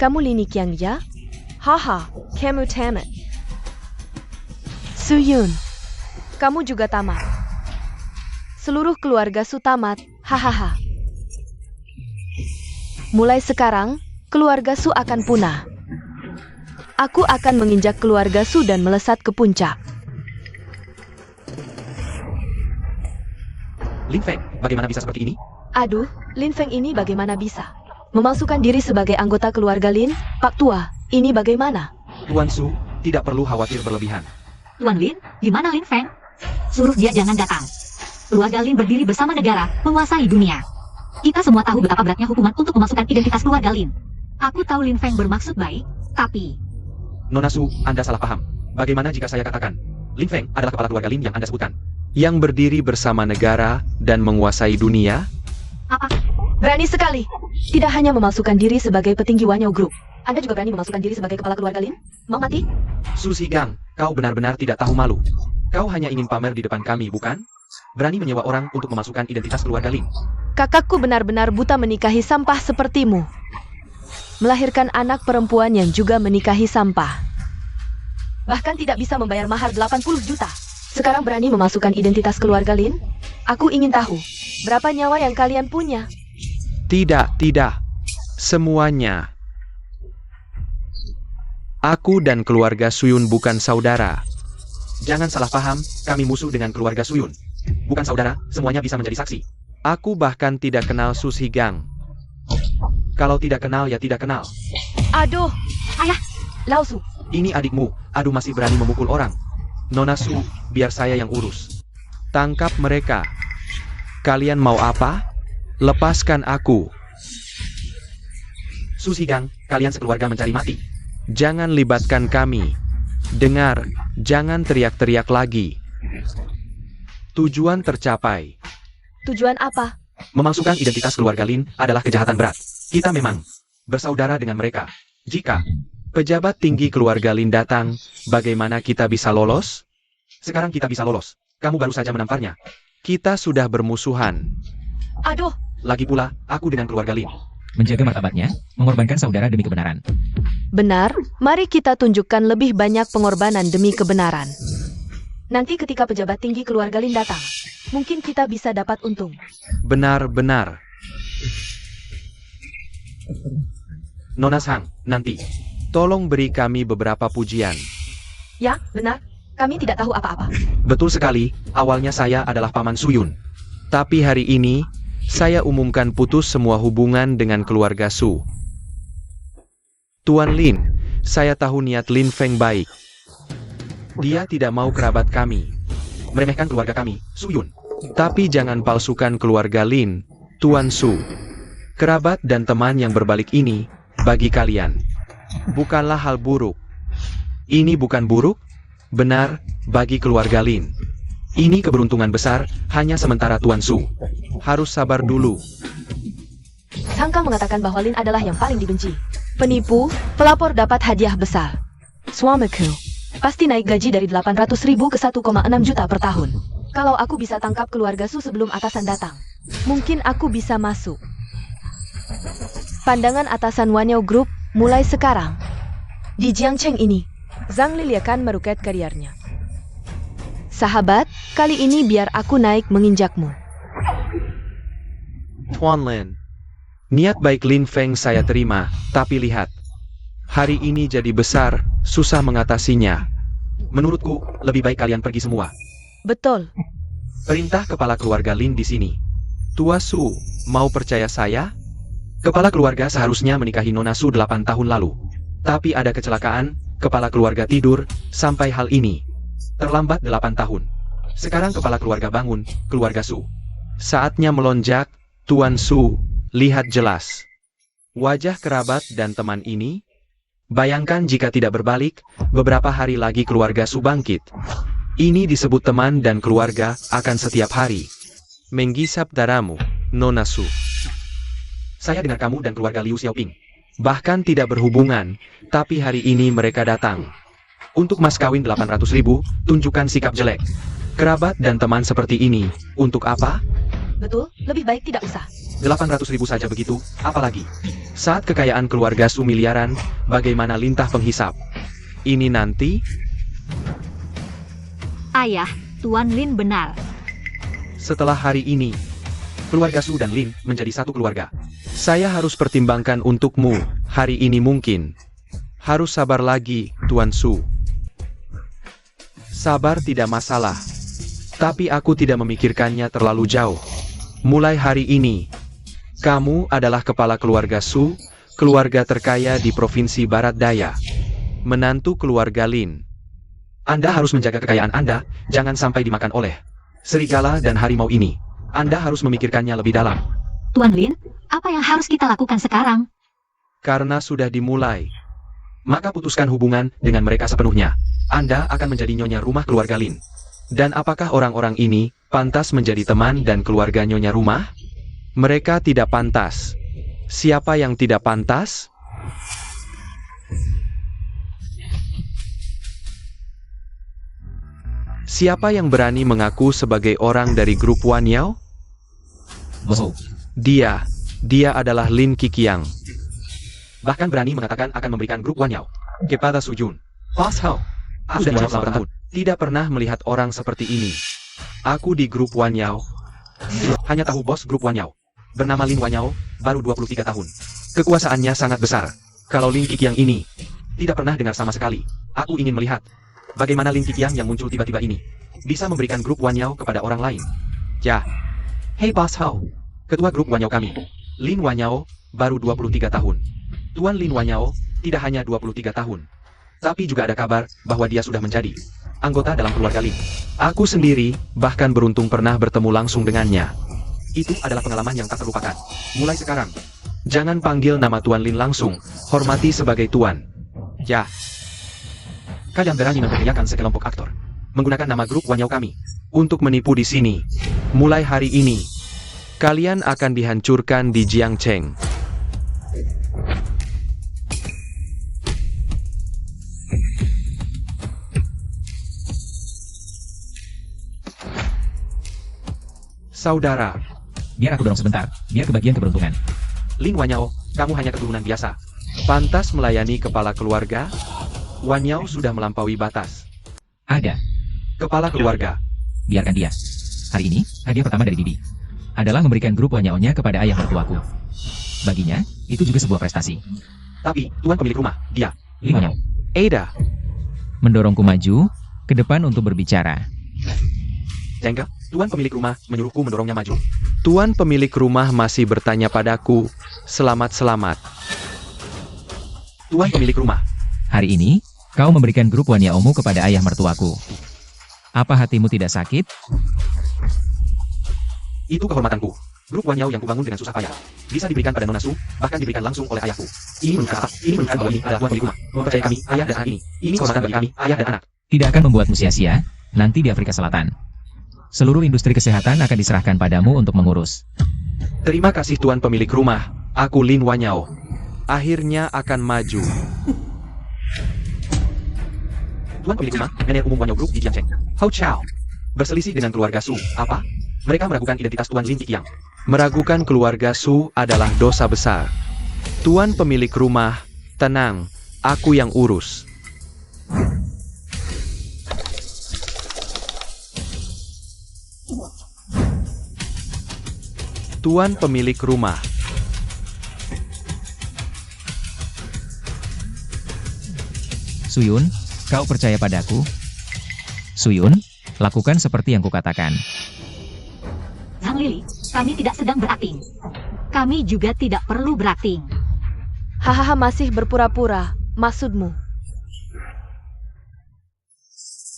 Kamu Lin Qiqiang ya? Haha, kamu tamat. Suyun, kamu juga tamat. Seluruh keluarga Su tamat, hahaha. Mulai sekarang, keluarga Su akan punah. Aku akan menginjak keluarga Su dan melesat ke puncak. Lin Feng, bagaimana bisa seperti ini? Aduh, Lin Feng ini bagaimana bisa? Memalsukan diri sebagai anggota keluarga Lin? Pak Tua, ini bagaimana? Tuan Su, tidak perlu khawatir berlebihan. Tuan Lin, di mana Lin Feng? Suruh dia jangan datang. Keluarga Lin berdiri bersama negara, menguasai dunia. Kita semua tahu betapa beratnya hukuman untuk memasukkan identitas keluarga Lin. Aku tahu Lin Feng bermaksud baik, tapi... Nona Su, Anda salah paham. Bagaimana jika saya katakan, Lin Feng adalah kepala keluarga Lin yang Anda sebutkan? Yang berdiri bersama negara dan menguasai dunia? Apa? Berani sekali. Tidak hanya memalsukan diri sebagai petinggi Wanyao Group. Anda juga berani memalsukan diri sebagai kepala keluarga Lin? Mau mati? Su Sigang, kau benar-benar tidak tahu malu. Kau hanya ingin pamer di depan kami, bukan? Berani menyewa orang untuk memasukkan identitas keluarga Lin. Kakakku benar-benar buta menikahi sampah sepertimu. Melahirkan anak perempuan yang juga menikahi sampah. Bahkan tidak bisa membayar mahar 80 juta. Sekarang berani memasukkan identitas keluarga Lin? Aku ingin tahu, berapa nyawa yang kalian punya? Tidak. Semuanya. Aku dan keluarga Suyun bukan saudara. Jangan salah paham, kami musuh dengan keluarga Suyun. Bukan saudara, semuanya bisa menjadi saksi. Aku bahkan tidak kenal Su Sigang. Kalau tidak kenal ya tidak kenal. Aduh, Ayah, Lao Su. Ini adikmu, aduh masih berani memukul orang. Nona Su, biar saya yang urus. Tangkap mereka. Kalian mau apa? Lepaskan aku. Su Sigang, kalian sekeluarga mencari mati. Jangan libatkan kami. Dengar, jangan teriak-teriak lagi. Tujuan tercapai. Tujuan apa? Memalsukan identitas keluarga Lin adalah kejahatan berat. Kita memang bersaudara dengan mereka. Jika pejabat tinggi keluarga Lin datang, bagaimana kita bisa lolos? Sekarang kita bisa lolos. Kamu baru saja menamparnya. Kita sudah bermusuhan. Aduh, Lagi pula, aku dengan keluarga Lin. Menjaga martabatnya, mengorbankan saudara demi kebenaran. benar. Mari kita tunjukkan lebih banyak pengorbanan demi kebenaran. Nanti ketika pejabat tinggi keluarga Lin datang, mungkin kita bisa dapat untung. Benar-benar. Nona Sang, nanti. Tolong beri kami beberapa pujian. Ya, benar. Kami tidak tahu apa-apa. Betul sekali, awalnya saya adalah Paman Suyun. Tapi hari ini, saya umumkan putus semua hubungan dengan keluarga Su. Tuan Lin, saya tahu niat Lin Feng baik. Dia tidak mau kerabat kami meremehkan keluarga kami, Suyun. Tapi jangan palsukan keluarga Lin, Tuan Su. Kerabat dan teman yang berbalik ini, bagi kalian, bukanlah hal buruk. Ini bukan buruk, benar, bagi keluarga Lin. Ini keberuntungan besar, hanya sementara Tuan Su. Harus sabar dulu. Sangka mengatakan bahwa Lin adalah yang paling dibenci. Penipu, pelapor dapat hadiah besar. Suamiku pasti naik gaji dari 800.000 ke 1,6 juta per tahun. Kalau aku bisa tangkap keluarga Su sebelum atasan datang, mungkin aku bisa masuk. Pandangan atasan Wanyao Group mulai sekarang. Di Jiangcheng ini, Zhang Li akan meroket kariernya. Sahabat, kali ini biar aku naik menginjakmu. Tuan Lin. Niat baik Lin Feng saya terima, tapi lihat. Hari ini jadi besar, susah mengatasinya. Menurutku, lebih baik kalian pergi semua. Betul. Perintah kepala keluarga Lin di sini. Tua Su, mau percaya saya? Kepala keluarga seharusnya menikahi Nona Su 8 tahun lalu. Tapi ada kecelakaan, kepala keluarga tidur, sampai hal ini. Terlambat 8 tahun. Sekarang kepala keluarga bangun, keluarga Su. Saatnya melonjak, Tuan Su, lihat jelas. Wajah kerabat dan teman ini. Bayangkan jika tidak berbalik, beberapa hari lagi keluarga Su bangkit. Ini disebut teman dan keluarga akan setiap hari menggisap darahmu, Nona Su. Saya dengar kamu dan keluarga Liu Xiaoping bahkan tidak berhubungan, tapi hari ini mereka datang. Untuk mas kawin 800.000, tunjukkan sikap jelek. Kerabat dan teman seperti ini, untuk apa? Betul, lebih baik tidak usah. 800.000 saja begitu, apalagi? Saat kekayaan keluarga Su miliaran, bagaimana lintah penghisap? Ini nanti? Ayah, Tuan Lin benar. Setelah hari ini, keluarga Su dan Lin menjadi satu keluarga. Saya harus pertimbangkan untukmu, hari ini mungkin. Harus sabar lagi, Tuan Su. Sabar tidak masalah. Tapi aku tidak memikirkannya terlalu jauh. Mulai hari ini, kamu adalah kepala keluarga Su, keluarga terkaya di Provinsi Barat Daya. Menantu keluarga Lin. Anda harus menjaga kekayaan Anda, jangan sampai dimakan oleh serigala dan harimau ini. Anda harus memikirkannya lebih dalam. Tuan Lin, apa yang harus kita lakukan sekarang? Karena sudah dimulai, maka putuskan hubungan dengan mereka sepenuhnya. Anda akan menjadi nyonya rumah keluarga Lin. Dan apakah orang-orang ini pantas menjadi teman dan keluarga nyonya rumah? Mereka tidak pantas. Siapa yang tidak pantas? Siapa yang berani mengaku sebagai orang dari grup Wanyao? Bosou. Dia adalah Lin Qiqiang. Bahkan berani mengatakan akan memberikan grup Wanyao kepada Sujun. Pas Hao, aku sudah selama bertahun tidak pernah melihat orang seperti ini. Aku di grup Wanyao hanya tahu bos grup Wanyao bernama Lin Wanyao, baru 23 tahun. Kekuasaannya sangat besar. Kalau Lin Qiqiang ini tidak pernah dengar sama sekali. Aku ingin melihat bagaimana Lin Qiqiang yang muncul tiba-tiba ini bisa memberikan grup Wanyao kepada orang lain. Ya. Hei Pas Hao, ketua grup Wanyao kami, Lin Wanyao, baru 23 tahun. Tuan Lin Wanyao tidak hanya 23 tahun, tapi juga ada kabar bahwa dia sudah menjadi anggota dalam keluarga Lin. Aku sendiri bahkan beruntung pernah bertemu langsung dengannya. Itu adalah pengalaman yang tak terlupakan. Mulai sekarang, jangan panggil nama Tuan Lin langsung, hormati sebagai Tuan. Ya. Kalian berani memperlihatkan sekelompok aktor menggunakan nama grup Wanyao kami untuk menipu di sini. Mulai hari ini, kalian akan dihancurkan di Jiangcheng. Saudara, Biar aku dorong sebentar, biar kebagian keberuntungan. Lin Wanyao, kamu hanya keturunan biasa. Pantas melayani kepala keluarga? Wanyao sudah melampaui batas. Ada. Kepala keluarga. Biarkan dia. Hari ini, hadiah pertama dari Bibi adalah memberikan grup Wanyao-nya kepada ayah mertuaku. Baginya, itu juga sebuah prestasi. Tapi, Tuan pemilik rumah, dia. Lin Wanyao Ada. mendorongku maju ke depan untuk berbicara. Jengkel, Tuan pemilik rumah menyuruhku mendorongnya maju. Tuan pemilik rumah masih bertanya padaku, selamat-selamat. Tuan pemilik rumah. Hari ini, Kau memberikan grup Wan Yaomu kepada ayah mertuaku. Apa hatimu tidak sakit? Itu kehormatanku. Grup Wan Yao yang kubangun dengan susah payah. Bisa diberikan pada Nona Su, bahkan diberikan langsung oleh ayahku. Ini menunjukkan apa? Ini menunjukkan bahwa ini adalah tuan pemilik rumah. Mempercayai kami, ayah dan anak ini. Ini kehormatan bagi kami, ayah dan anak. Tidak akan membuatmu sia-sia, nanti di Afrika Selatan. Seluruh industri kesehatan akan diserahkan padamu untuk mengurus. Terima kasih tuan pemilik rumah. Aku Lin Wan Yao. Akhirnya akan maju. Tuan pemilik rumah, manajer umum Wan Yao Group di Jiangcheng. Hao Chao. Berselisih dengan keluarga Su. Apa? Mereka meragukan identitas Tuan Lin Qiqiang. Meragukan keluarga Su adalah dosa besar. Tuan pemilik rumah, tenang. Aku yang urus. Tuan pemilik rumah. Suyun, kau percaya padaku? Suyun, lakukan seperti yang kukatakan. Zhang Lili, kami tidak sedang berakting. Kami juga tidak perlu berakting. Hahaha, masih berpura-pura. Maksudmu?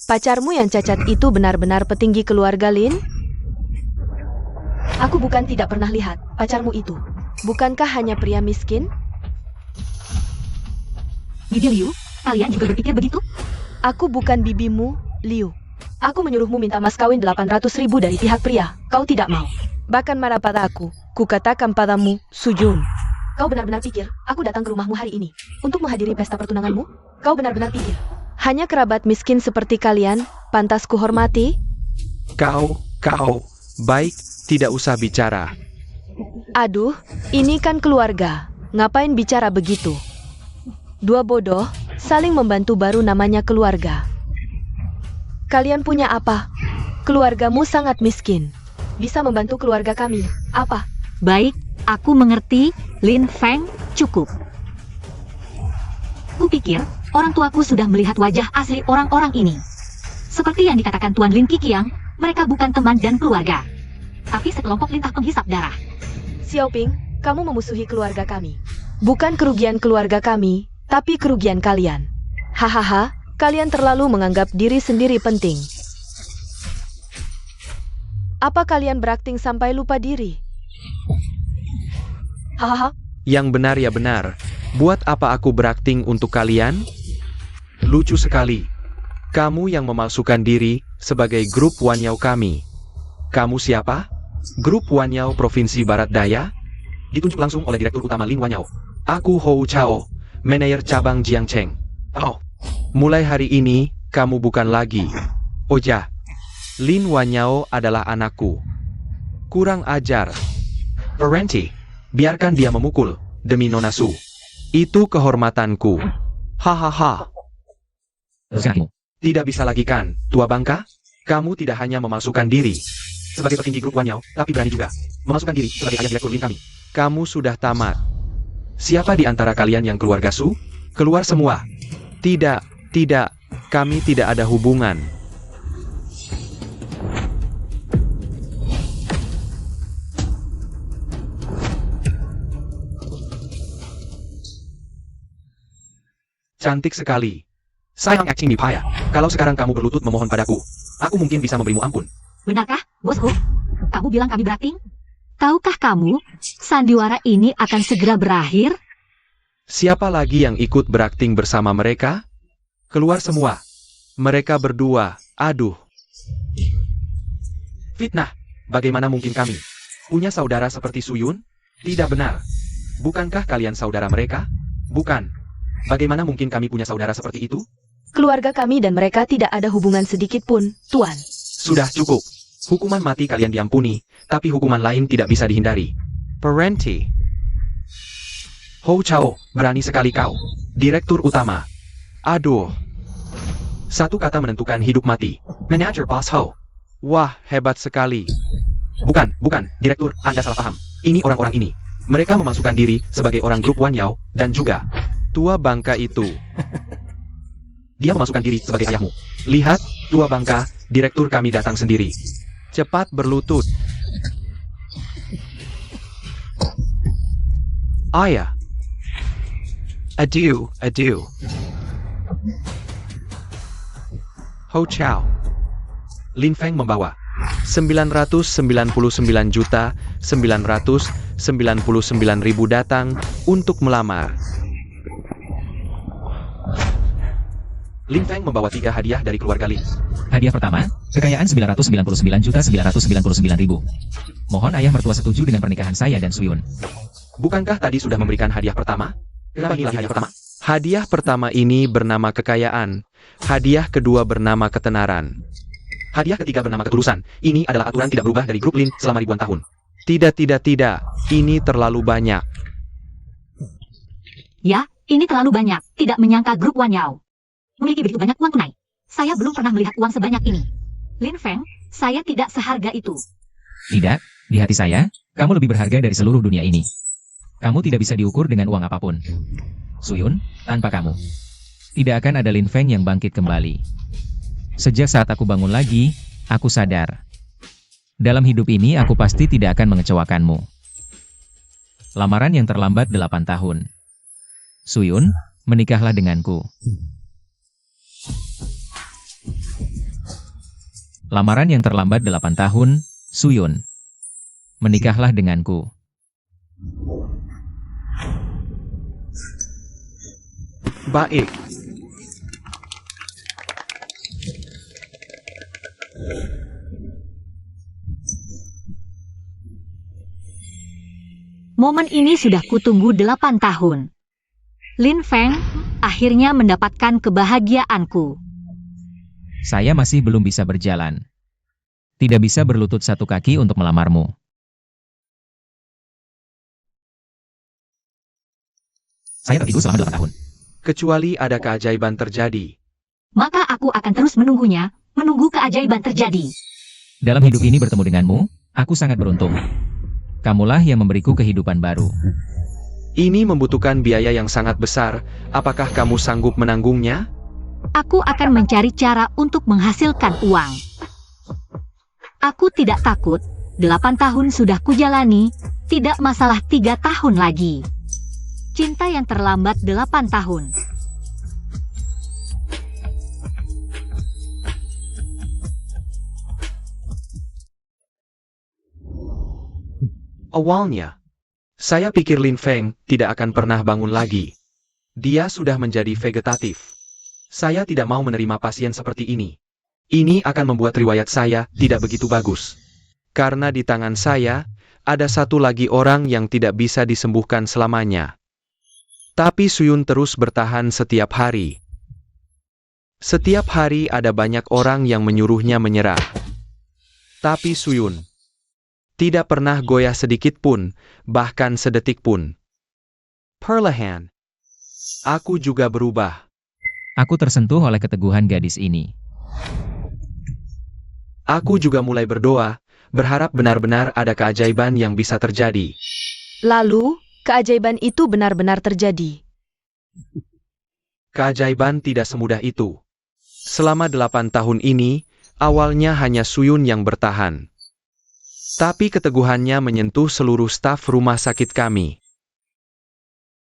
Pacarmu yang cacat itu benar-benar petinggi keluarga Lin? Aku bukan tidak pernah lihat pacarmu itu. Bukankah hanya pria miskin? Bibi Liu, kalian juga berpikir begitu? Aku bukan bibimu, Liu. Aku menyuruhmu minta mas kawin 800.000 dari pihak pria. Kau tidak mau. Bahkan marah pada aku. Kukatakan padamu, Sujun. Kau benar-benar pikir aku datang ke rumahmu hari ini untuk menghadiri pesta pertunanganmu? Kau benar-benar pikir hanya kerabat miskin seperti kalian pantas kuhormati? Kau, baik, tidak usah bicara. Aduh, ini kan keluarga. Ngapain bicara begitu? Dua bodoh, saling membantu baru namanya keluarga. Kalian punya apa? Keluargamu sangat miskin. Bisa membantu keluarga kami. Apa? Baik, aku mengerti. Lin Feng, cukup. Kupikir, orang tuaku sudah melihat wajah asli orang-orang ini. Seperti yang dikatakan Tuan Lin Qiqiang, mereka bukan teman dan keluarga, tapi sekelompok lintah penghisap darah. Xiaoping, kamu memusuhi keluarga kami. Bukan kerugian keluarga kami, tapi kerugian kalian. Hahaha, kalian terlalu menganggap diri sendiri penting. Apa kalian berakting sampai lupa diri? Hahaha. Yang benar ya benar. Buat apa aku berakting untuk kalian? Lucu sekali. Kamu yang memalsukan diri sebagai grup Wan Yao kami. Kamu siapa? Grup Wan Yao Provinsi Barat Daya? Ditunjuk langsung oleh Direktur Utama Lin Wan Yao. Aku Hou Chao, manajer cabang Jiangcheng. Oh, mulai hari ini, kamu bukan lagi Oja. Lin Wan Yao adalah anakku. Kurang ajar. Parenti, biarkan dia memukul, demi Nona Su. Itu kehormatanku. Hahaha. Tidak bisa lagi kan, tua bangka? Kamu tidak hanya memalsukan diri sebagai petinggi grup Wan Yao, tapi berani juga memalsukan diri sebagai ayah direktur Lin kami. Kamu sudah tamat. Siapa di antara kalian yang keluarga Su? Keluar semua. Tidak, kami tidak ada hubungan. Cantik sekali. Sayang acting di payah. Kalau sekarang kamu berlutut memohon padaku, aku mungkin bisa memberimu ampun. Benarkah, bosku? Kamu bilang kami berakting? Tahukah kamu, sandiwara ini akan segera berakhir? Siapa lagi yang ikut berakting bersama mereka? Keluar semua. Mereka berdua, aduh. Fitnah. Bagaimana mungkin kami punya saudara seperti Suyun? Tidak benar. Bukankah kalian saudara mereka? Bukan. Bagaimana mungkin kami punya saudara seperti itu? Keluarga kami dan mereka tidak ada hubungan sedikit pun, Tuan. Sudah cukup. Hukuman mati kalian diampuni, tapi hukuman lain tidak bisa dihindari. Parenti. Hou Chao, berani sekali kau. Direktur utama. Aduh. Satu kata menentukan hidup mati. Manager Boss Hou. Wah, hebat sekali. Bukan, Direktur, Anda salah paham. Ini orang-orang ini. Mereka memasukkan diri sebagai orang grup Wan Yao, dan juga tua bangka itu. Dia memasukkan diri sebagai ayahmu. Lihat, tua bangka, direktur kami datang sendiri. Cepat berlutut. Ayah. Adieu. Ho Chao. Lin Feng membawa 999.999.000 datang untuk melamar. Lin Feng membawa 3 hadiah dari keluarga Lin. Hadiah pertama, kekayaan 999.999.000. Mohon ayah mertua setuju dengan pernikahan saya dan Suyun. Bukankah tadi sudah memberikan hadiah pertama? Kenapa ini lagi hadiah pertama? Hadiah pertama ini bernama kekayaan. Hadiah kedua bernama ketenaran. Hadiah ketiga bernama ketulusan. Ini adalah aturan tidak berubah dari grup Lin selama ribuan tahun. Tidak. Ini terlalu banyak. Ya, ini terlalu banyak. Tidak menyangka grup Wan Yao memiliki begitu banyak uang tunai. Saya belum pernah melihat uang sebanyak ini. Lin Feng, saya tidak seharga itu. Tidak, di hati saya, kamu lebih berharga dari seluruh dunia ini. Kamu tidak bisa diukur dengan uang apapun. Suyun, tanpa kamu, tidak akan ada Lin Feng yang bangkit kembali. Sejak saat aku bangun lagi, aku sadar. Dalam hidup ini aku pasti tidak akan mengecewakanmu. Lamaran yang terlambat 8 tahun. Suyun, menikahlah denganku. Lamaran yang terlambat 8 tahun, Suyun. Menikahlah denganku. Baik. Momen ini sudah kutunggu 8 tahun. Lin Feng akhirnya mendapatkan kebahagiaanku. Saya masih belum bisa berjalan. Tidak bisa berlutut satu kaki untuk melamarmu. Saya tertidur selama 8 tahun. Kecuali ada keajaiban terjadi. Maka aku akan terus menunggunya, menunggu keajaiban terjadi. Dalam hidup ini bertemu denganmu, aku sangat beruntung. Kamulah yang memberiku kehidupan baru. Ini membutuhkan biaya yang sangat besar. Apakah kamu sanggup menanggungnya? Aku akan mencari cara untuk menghasilkan uang. Aku tidak takut, 8 tahun sudah kujalani, tidak masalah 3 tahun lagi. Cinta yang terlambat 8 tahun. Awalnya, saya pikir Lin Feng tidak akan pernah bangun lagi. Dia sudah menjadi vegetatif. Saya tidak mau menerima pasien seperti ini. Ini akan membuat riwayat saya tidak begitu bagus. Karena di tangan saya, ada satu lagi orang yang tidak bisa disembuhkan selamanya. Tapi Suyun terus bertahan setiap hari. Setiap hari ada banyak orang yang menyuruhnya menyerah. Tapi Suyun tidak pernah goyah sedikit pun, bahkan sedetik pun. Perlahan, aku juga berubah. Aku tersentuh oleh keteguhan gadis ini. Aku juga mulai berdoa, berharap benar-benar ada keajaiban yang bisa terjadi. Lalu, keajaiban itu benar-benar terjadi. Keajaiban tidak semudah itu. Selama 8 tahun ini, awalnya hanya Suyun yang bertahan. Tapi keteguhannya menyentuh seluruh staf rumah sakit kami.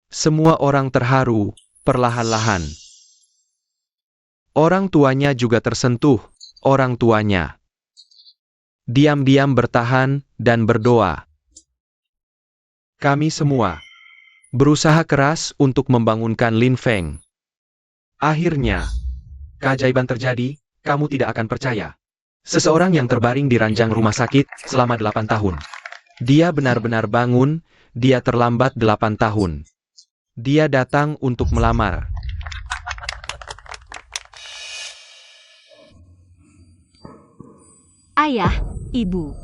Semua orang terharu, perlahan-lahan. Orang tuanya juga tersentuh, orang tuanya. Diam-diam bertahan dan berdoa. Kami semua berusaha keras untuk membangunkan Lin Feng. Akhirnya, keajaiban terjadi, kamu tidak akan percaya. Seseorang yang terbaring di ranjang rumah sakit selama 8 tahun. Dia benar-benar bangun, dia terlambat 8 tahun. Dia datang untuk melamar. Ayah, ibu.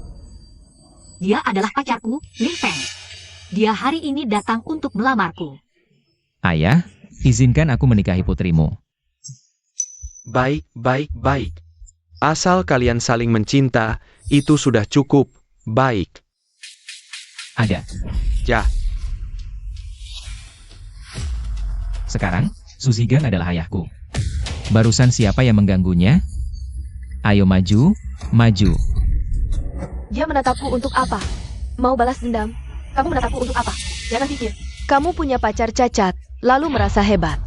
Dia adalah pacarku, Lin Feng. Dia hari ini datang untuk melamarku. Ayah, izinkan aku menikahi putrimu. Baik. Asal kalian saling mencinta, itu sudah cukup. Baik. Ada. Ya. Sekarang, Suzigang adalah ayahku. Barusan siapa yang mengganggunya? Ayo maju, maju. Dia menatapku untuk apa? Mau balas dendam? Kamu menatapku untuk apa? Jangan pikir. Kamu punya pacar cacat, lalu merasa hebat.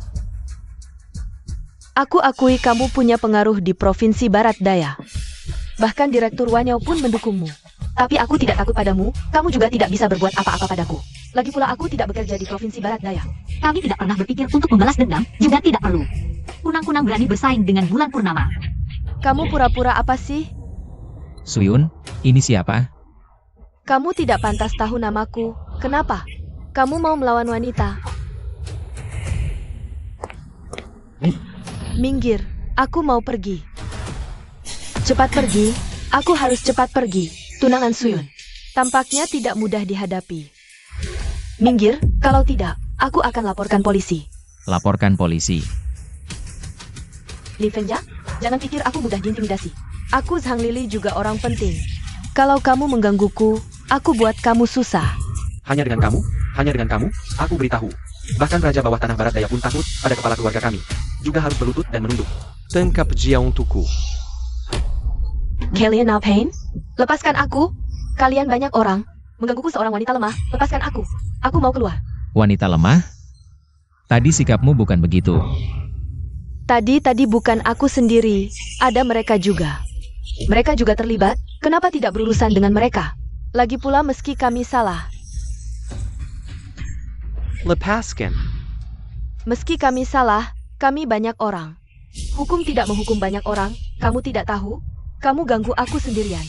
Aku akui kamu punya pengaruh di Provinsi Barat Daya. Bahkan Direktur Wanyao pun mendukungmu. Tapi aku tidak takut padamu, kamu juga tidak bisa berbuat apa-apa padaku. Lagi pula aku tidak bekerja di Provinsi Barat Daya. Kami tidak pernah berpikir untuk membalas dendam, juga tidak perlu. Kunang-kunang berani bersaing dengan bulan purnama. Kamu pura-pura apa sih? Suyun, ini siapa? Kamu tidak pantas tahu namaku. Kenapa? Kamu mau melawan wanita? Minggir, aku mau pergi. Cepat pergi, aku harus cepat pergi. Tunangan Suyun. Tampaknya tidak mudah dihadapi. Minggir, kalau tidak, aku akan laporkan polisi. Laporkan polisi. Li Fengja, jangan pikir aku mudah diintimidasi. Aku Zhang Lili juga orang penting. Kalau kamu menggangguku, aku buat kamu susah. Hanya dengan kamu, aku beritahu. Bahkan Raja Bawah Tanah Barat Daya pun takut pada kepala keluarga kami. Juga harus berlutut dan menunduk. Tengkap dia untukku. Kalian ngapain? Lepaskan aku. Kalian banyak orang. Menggangguku seorang wanita lemah. Lepaskan aku. Aku mau keluar. Wanita lemah? Tadi sikapmu bukan begitu. Tadi bukan aku sendiri. Ada mereka juga. Mereka juga terlibat. Kenapa tidak berurusan dengan mereka? Lagi pula meski kami salah. Lepaskan. Meski kami salah, kami banyak orang. Hukum tidak menghukum banyak orang. Kamu tidak tahu? Kamu ganggu aku sendirian.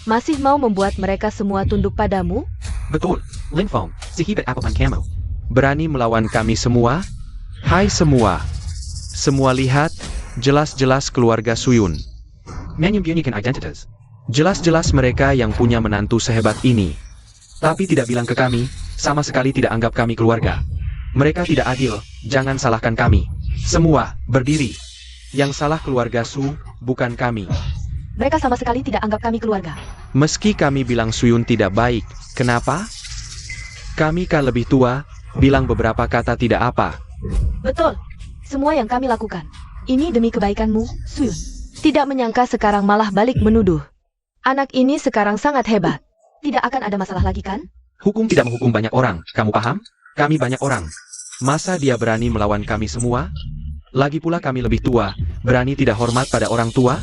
Masih mau membuat mereka semua tunduk padamu? Betul, Lin Feng, si hibit apapun kamu. Berani melawan kami semua? Hai semua. Semua lihat, jelas-jelas keluarga Suyun. Menyembunyikan identitas. Jelas-jelas mereka yang punya menantu sehebat ini. Tapi tidak bilang ke kami, sama sekali tidak anggap kami keluarga. Mereka tidak adil, jangan salahkan kami. Semua, berdiri. Yang salah keluarga Su, bukan kami. Mereka sama sekali tidak anggap kami keluarga. Meski kami bilang Suyun tidak baik, kenapa? Kami kan lebih tua, bilang beberapa kata tidak apa. Betul. Semua yang kami lakukan. Ini demi kebaikanmu, Suyun. Tidak menyangka sekarang malah balik menuduh. Anak ini sekarang sangat hebat. Tidak akan ada masalah lagi kan? Hukum tidak menghukum banyak orang, kamu paham? Kami banyak orang. Masa dia berani melawan kami semua? Lagi pula kami lebih tua, berani tidak hormat pada orang tua?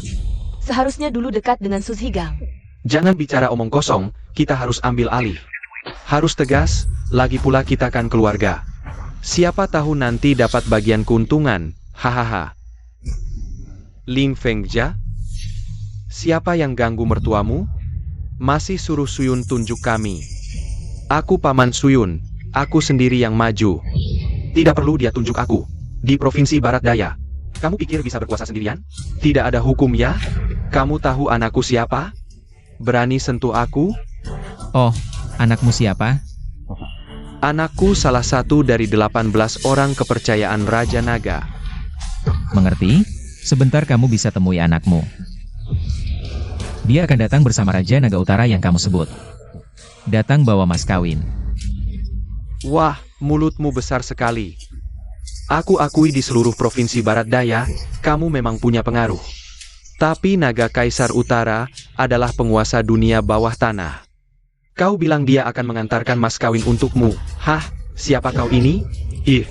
Seharusnya dulu dekat dengan Suzigang. Jangan bicara omong kosong, kita harus ambil alih. Harus tegas, lagi pula kita kan keluarga. Siapa tahu nanti dapat bagian keuntungan, hahaha. Lin Fengja? Siapa yang ganggu mertuamu? Masih suruh Suyun tunjuk kami. Aku paman Suyun, aku sendiri yang maju. Tidak perlu dia tunjuk aku. Di Provinsi Barat Daya. Kamu pikir bisa berkuasa sendirian? Tidak ada hukum ya? Kamu tahu anakku siapa? Berani sentuh aku? Oh, anakmu siapa? Anakku salah satu dari 18 orang kepercayaan Raja Naga. Mengerti? Sebentar kamu bisa temui anakmu. Dia akan datang bersama Raja Naga Utara yang kamu sebut. Datang bawa mas kawin. Wah, mulutmu besar sekali. Aku akui di seluruh Provinsi Barat Daya, kamu memang punya pengaruh. Tapi Naga Kaisar Utara adalah penguasa dunia bawah tanah. Kau bilang dia akan mengantarkan mas kawin untukmu. Hah, siapa kau ini? Ih,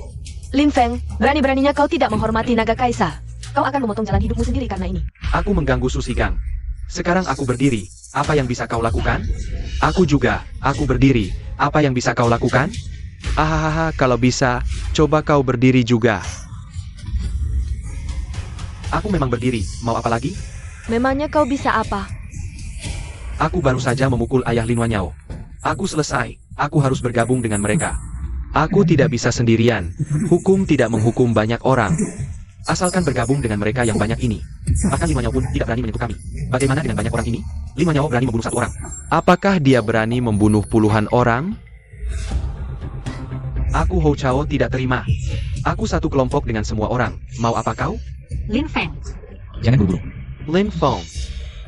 Lin Feng, berani-beraninya kau tidak menghormati Naga Kaisar. Kau akan memotong jalan hidupmu sendiri karena ini. aku mengganggu Susigang. Sekarang aku berdiri, apa yang bisa kau lakukan? Aku juga, aku berdiri, apa yang bisa kau lakukan? Ahahaha, kalau bisa, coba kau berdiri juga. Aku memang berdiri, mau apa lagi? Memangnya kau bisa apa? Aku baru saja memukul ayah Lin Wanyao. Aku selesai, aku harus bergabung dengan mereka. Aku tidak bisa sendirian, hukum tidak menghukum banyak orang. Asalkan bergabung dengan mereka yang banyak ini. Bahkan Lin Wanyao pun tidak berani menyentuh kami. Bagaimana dengan banyak orang ini? Lin Wanyao berani membunuh satu orang. Apakah dia berani membunuh puluhan orang? Aku Hou Chao tidak terima. Aku satu kelompok dengan semua orang. Mau apa kau? Lin Feng. Jangan buru-buru. Lin Feng.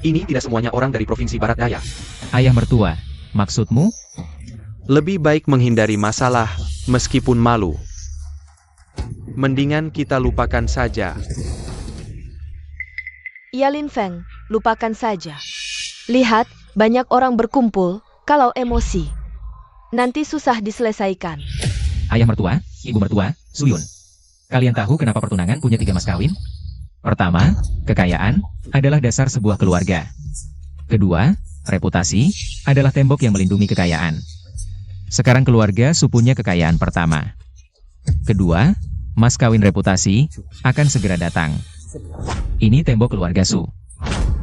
Ini tidak semuanya orang dari Provinsi Barat Daya. Ayah mertua, maksudmu? Lebih baik menghindari masalah, meskipun malu. Mendingan kita lupakan saja. Ya Lin Feng, lupakan saja. Lihat, banyak orang berkumpul, kalau emosi. Nanti susah diselesaikan. Ayah mertua, ibu mertua, Suyun. Kalian tahu kenapa pertunangan punya 3 mas kawin? Pertama, kekayaan adalah dasar sebuah keluarga. Kedua, reputasi adalah tembok yang melindungi kekayaan. Sekarang keluarga Su punya kekayaan pertama. Kedua, mas kawin reputasi akan segera datang. Ini tembok keluarga Su.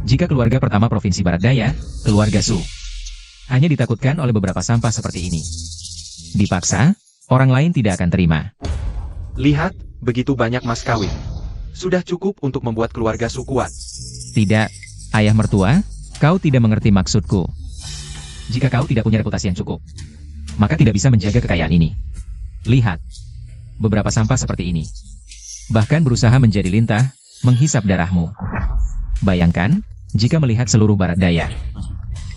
Jika keluarga pertama Provinsi Barat Daya, keluarga Su, hanya ditakutkan oleh beberapa sampah seperti ini. Dipaksa, orang lain tidak akan terima. Lihat, begitu banyak mas kawin. Sudah cukup untuk membuat keluarga Su kuat. Tidak, ayah mertua, kau tidak mengerti maksudku. Jika kau tidak punya reputasi yang cukup, maka tidak bisa menjaga kekayaan ini. Lihat, beberapa sampah seperti ini. Bahkan berusaha menjadi lintah, menghisap darahmu. Bayangkan, jika melihat seluruh Barat Daya.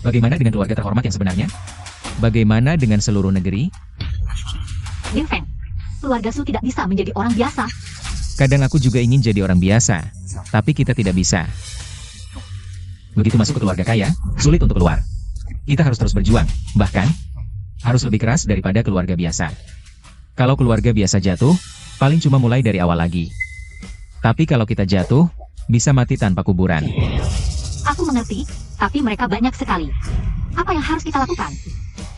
Bagaimana dengan keluarga terhormat yang sebenarnya? Bagaimana dengan seluruh negeri? Lin Feng, keluarga Su tidak bisa menjadi orang biasa. Kadang aku juga ingin jadi orang biasa, tapi kita tidak bisa. Begitu masuk ke keluarga kaya, sulit untuk keluar. Kita harus terus berjuang, bahkan harus lebih keras daripada keluarga biasa. Kalau keluarga biasa jatuh, paling cuma mulai dari awal lagi. Tapi kalau kita jatuh, bisa mati tanpa kuburan. Aku mengerti, tapi mereka banyak sekali. Apa yang harus kita lakukan?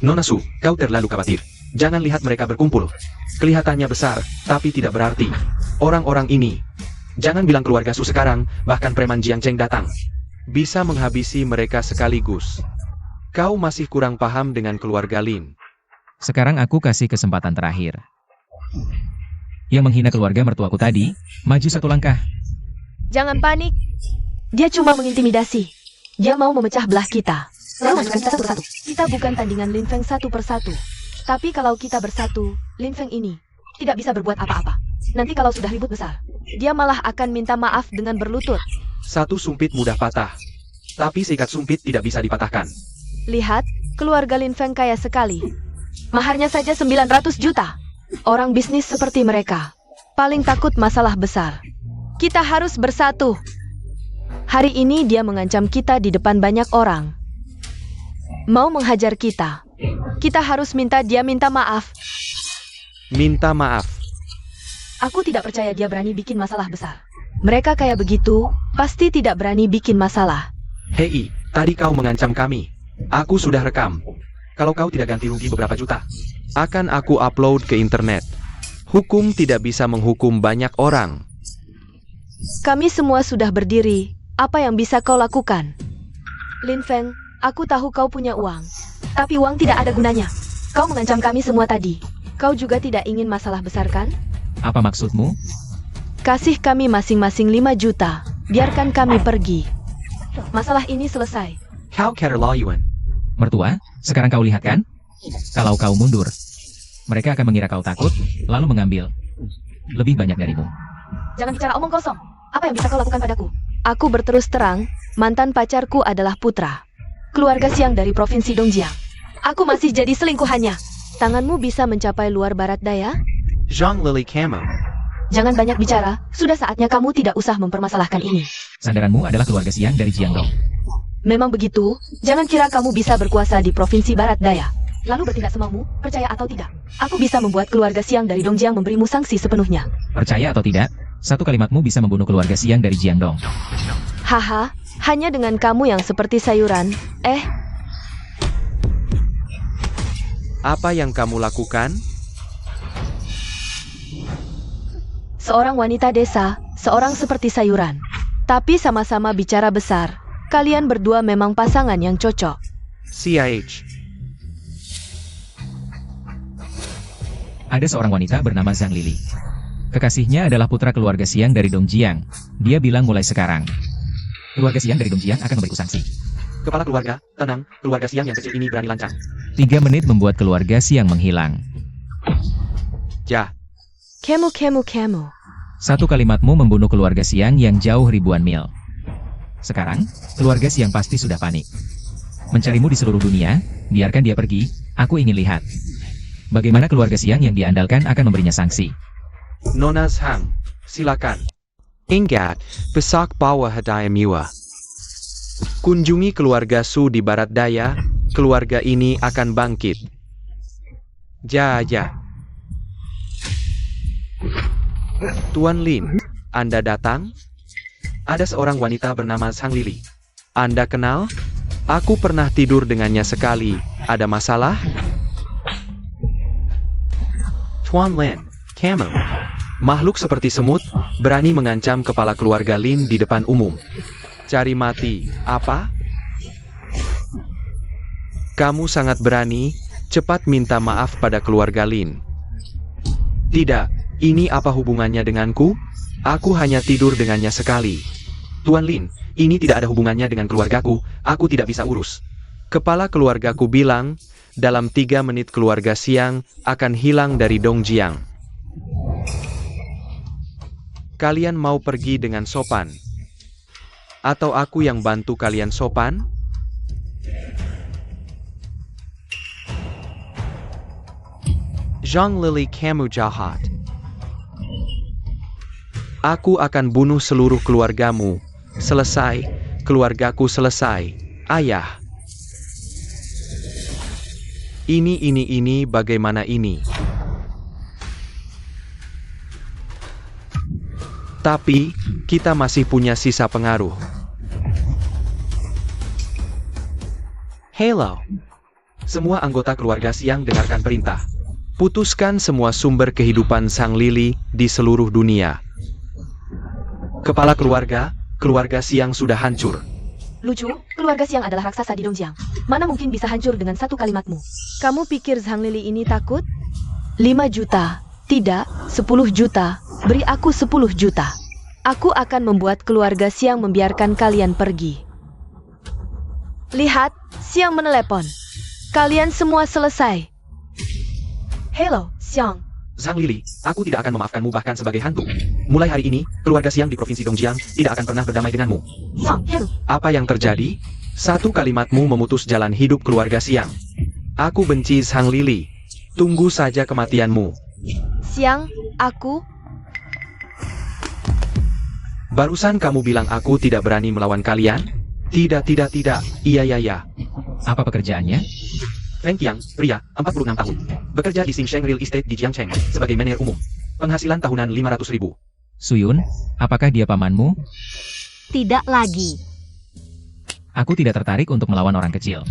Nona Su, kau terlalu khawatir. Jangan lihat mereka berkumpul. Kelihatannya besar, tapi tidak berarti. Orang-orang ini, jangan bilang keluarga Su sekarang, bahkan preman Jiang Cheng datang. Bisa menghabisi mereka sekaligus. Kau masih kurang paham dengan keluarga Lin. Sekarang aku kasih kesempatan terakhir. Yang menghina keluarga mertuaku tadi, maju satu langkah. Jangan panik. Dia cuma mengintimidasi. Dia mau memecah belah kita. Lalu masukkan kita satu-satu. Kita bukan tandingan Lin Feng satu persatu. Tapi kalau kita bersatu, Lin Feng ini tidak bisa berbuat apa-apa. Nanti kalau sudah ribut besar, dia malah akan minta maaf dengan berlutut. Satu sumpit mudah patah, tapi seikat sumpit tidak bisa dipatahkan. Lihat, keluarga Lin Feng kaya sekali. Maharnya saja 900 juta. Orang bisnis seperti mereka paling takut masalah besar. Kita harus bersatu. Hari ini dia mengancam kita di depan banyak orang. Mau menghajar kita. Kita harus minta dia minta maaf. Minta maaf. Aku tidak percaya dia berani bikin masalah besar. Mereka kayak begitu, pasti tidak berani bikin masalah. Hei, tadi kau mengancam kami. Aku sudah rekam. Kalau kau tidak ganti rugi beberapa juta, akan aku upload ke internet. Hukum tidak bisa menghukum banyak orang. Kami semua sudah berdiri. Apa yang bisa kau lakukan? Lin Feng, aku tahu kau punya uang. Tapi uang tidak ada gunanya. Kau mengancam kami semua tadi. Kau juga tidak ingin masalah besar kan? Apa maksudmu? Kasih kami masing-masing 5 juta. Biarkan kami pergi. Masalah ini selesai. Kau keterlaluan. Mertua, sekarang kau lihat kan? Kalau kau mundur, mereka akan mengira kau takut, lalu mengambil lebih banyak darimu. Jangan bicara omong kosong. Apa yang bisa kau lakukan padaku? Aku berterus terang, mantan pacarku adalah putra keluarga Siang dari Provinsi Dongjiang. Aku masih jadi selingkuhannya. Tanganmu bisa mencapai luar Barat Daya? Zhang Lily Camo. Jangan banyak bicara, sudah saatnya kamu tidak usah mempermasalahkan ini. Sandaranmu adalah keluarga Siang dari Jiangdong. Memang begitu, jangan kira kamu bisa berkuasa di Provinsi Barat Daya. Lalu bertindak semaumu, percaya atau tidak. Aku bisa membuat keluarga Siang dari Dongjiang memberimu sanksi sepenuhnya. Percaya atau tidak, satu kalimatmu bisa membunuh keluarga Siang dari Jiangdong. Haha, hanya dengan kamu yang seperti sayuran. Apa yang kamu lakukan? Seorang wanita desa, seorang seperti sayuran. Tapi sama-sama bicara besar. Kalian berdua memang pasangan yang cocok. CIH. Ada seorang wanita bernama Zhang Lili. Kekasihnya adalah putra keluarga Siang dari Dongjiang. Dia bilang mulai sekarang, keluarga Siang dari Dongjiang akan memberiku sanksi. Kepala keluarga, tenang, keluarga Siang yang kecil ini berani lancang. 3 menit membuat keluarga Siang menghilang. Ja. Kemu. Satu kalimatmu membunuh keluarga Siang yang jauh ribuan mil. Sekarang, keluarga Siang pasti sudah panik. Mencarimu di seluruh dunia, biarkan dia pergi, aku ingin lihat. Bagaimana keluarga Siang yang diandalkan akan memberinya sanksi. Nona Zhang, silakan. Ingat, besak bawah hadiah mewah. Kunjungi keluarga Su di Barat Daya, keluarga ini akan bangkit. Ja. Tuan Lin, Anda datang? Ada seorang wanita bernama Sang Lili. Anda kenal? Aku pernah tidur dengannya sekali. Ada masalah? Tuan Lin, kamu. Makhluk seperti semut, berani mengancam kepala keluarga Lin di depan umum. Cari mati, apa? Kamu sangat berani, cepat minta maaf pada keluarga Lin. Tidak, ini apa hubungannya denganku? Aku hanya tidur dengannya sekali. Tuan Lin, ini tidak ada hubungannya dengan keluargaku, aku tidak bisa urus. Kepala keluargaku bilang, dalam 3 menit keluarga Siang akan hilang dari Dongjiang. Kalian mau pergi dengan sopan? Atau aku yang bantu kalian sopan? Zhang Lili, kamu jahat. Aku akan bunuh seluruh keluargamu. Selesai, keluargaku selesai. Ayah. Ini, bagaimana ini? Tapi, kita masih punya sisa pengaruh. Hello. Semua anggota keluarga Siang dengarkan perintah. Putuskan semua sumber kehidupan Sang Lili di seluruh dunia. Kepala keluarga Siang sudah hancur. Lucu, keluarga Siang adalah raksasa di Dongjiang. Mana mungkin bisa hancur dengan satu kalimatmu? Kamu pikir Zhang Lili ini takut? 5 juta. Tidak, 10 juta. Beri aku 10 juta. Aku akan membuat keluarga Siang membiarkan kalian pergi. Lihat, Siang menelepon. Kalian semua selesai. Hello, Siang. Zhang Lili, aku tidak akan memaafkanmu bahkan sebagai hantu. Mulai hari ini, keluarga Siang di Provinsi Dongjiang tidak akan pernah berdamai denganmu. Siang, hello. Apa yang terjadi? Satu kalimatmu memutus jalan hidup keluarga Siang. Aku benci Zhang Lili. Tunggu saja kematianmu. Siang, aku... Barusan kamu bilang aku tidak berani melawan kalian? Tidak. Iya. Apa pekerjaannya? Feng Qiang, pria, 46 tahun. Bekerja di Xingsheng Real Estate di Jiangcheng, sebagai manajer umum. Penghasilan tahunan 500.000. Suyun, apakah dia pamanmu? Tidak lagi. Aku tidak tertarik untuk melawan orang kecil.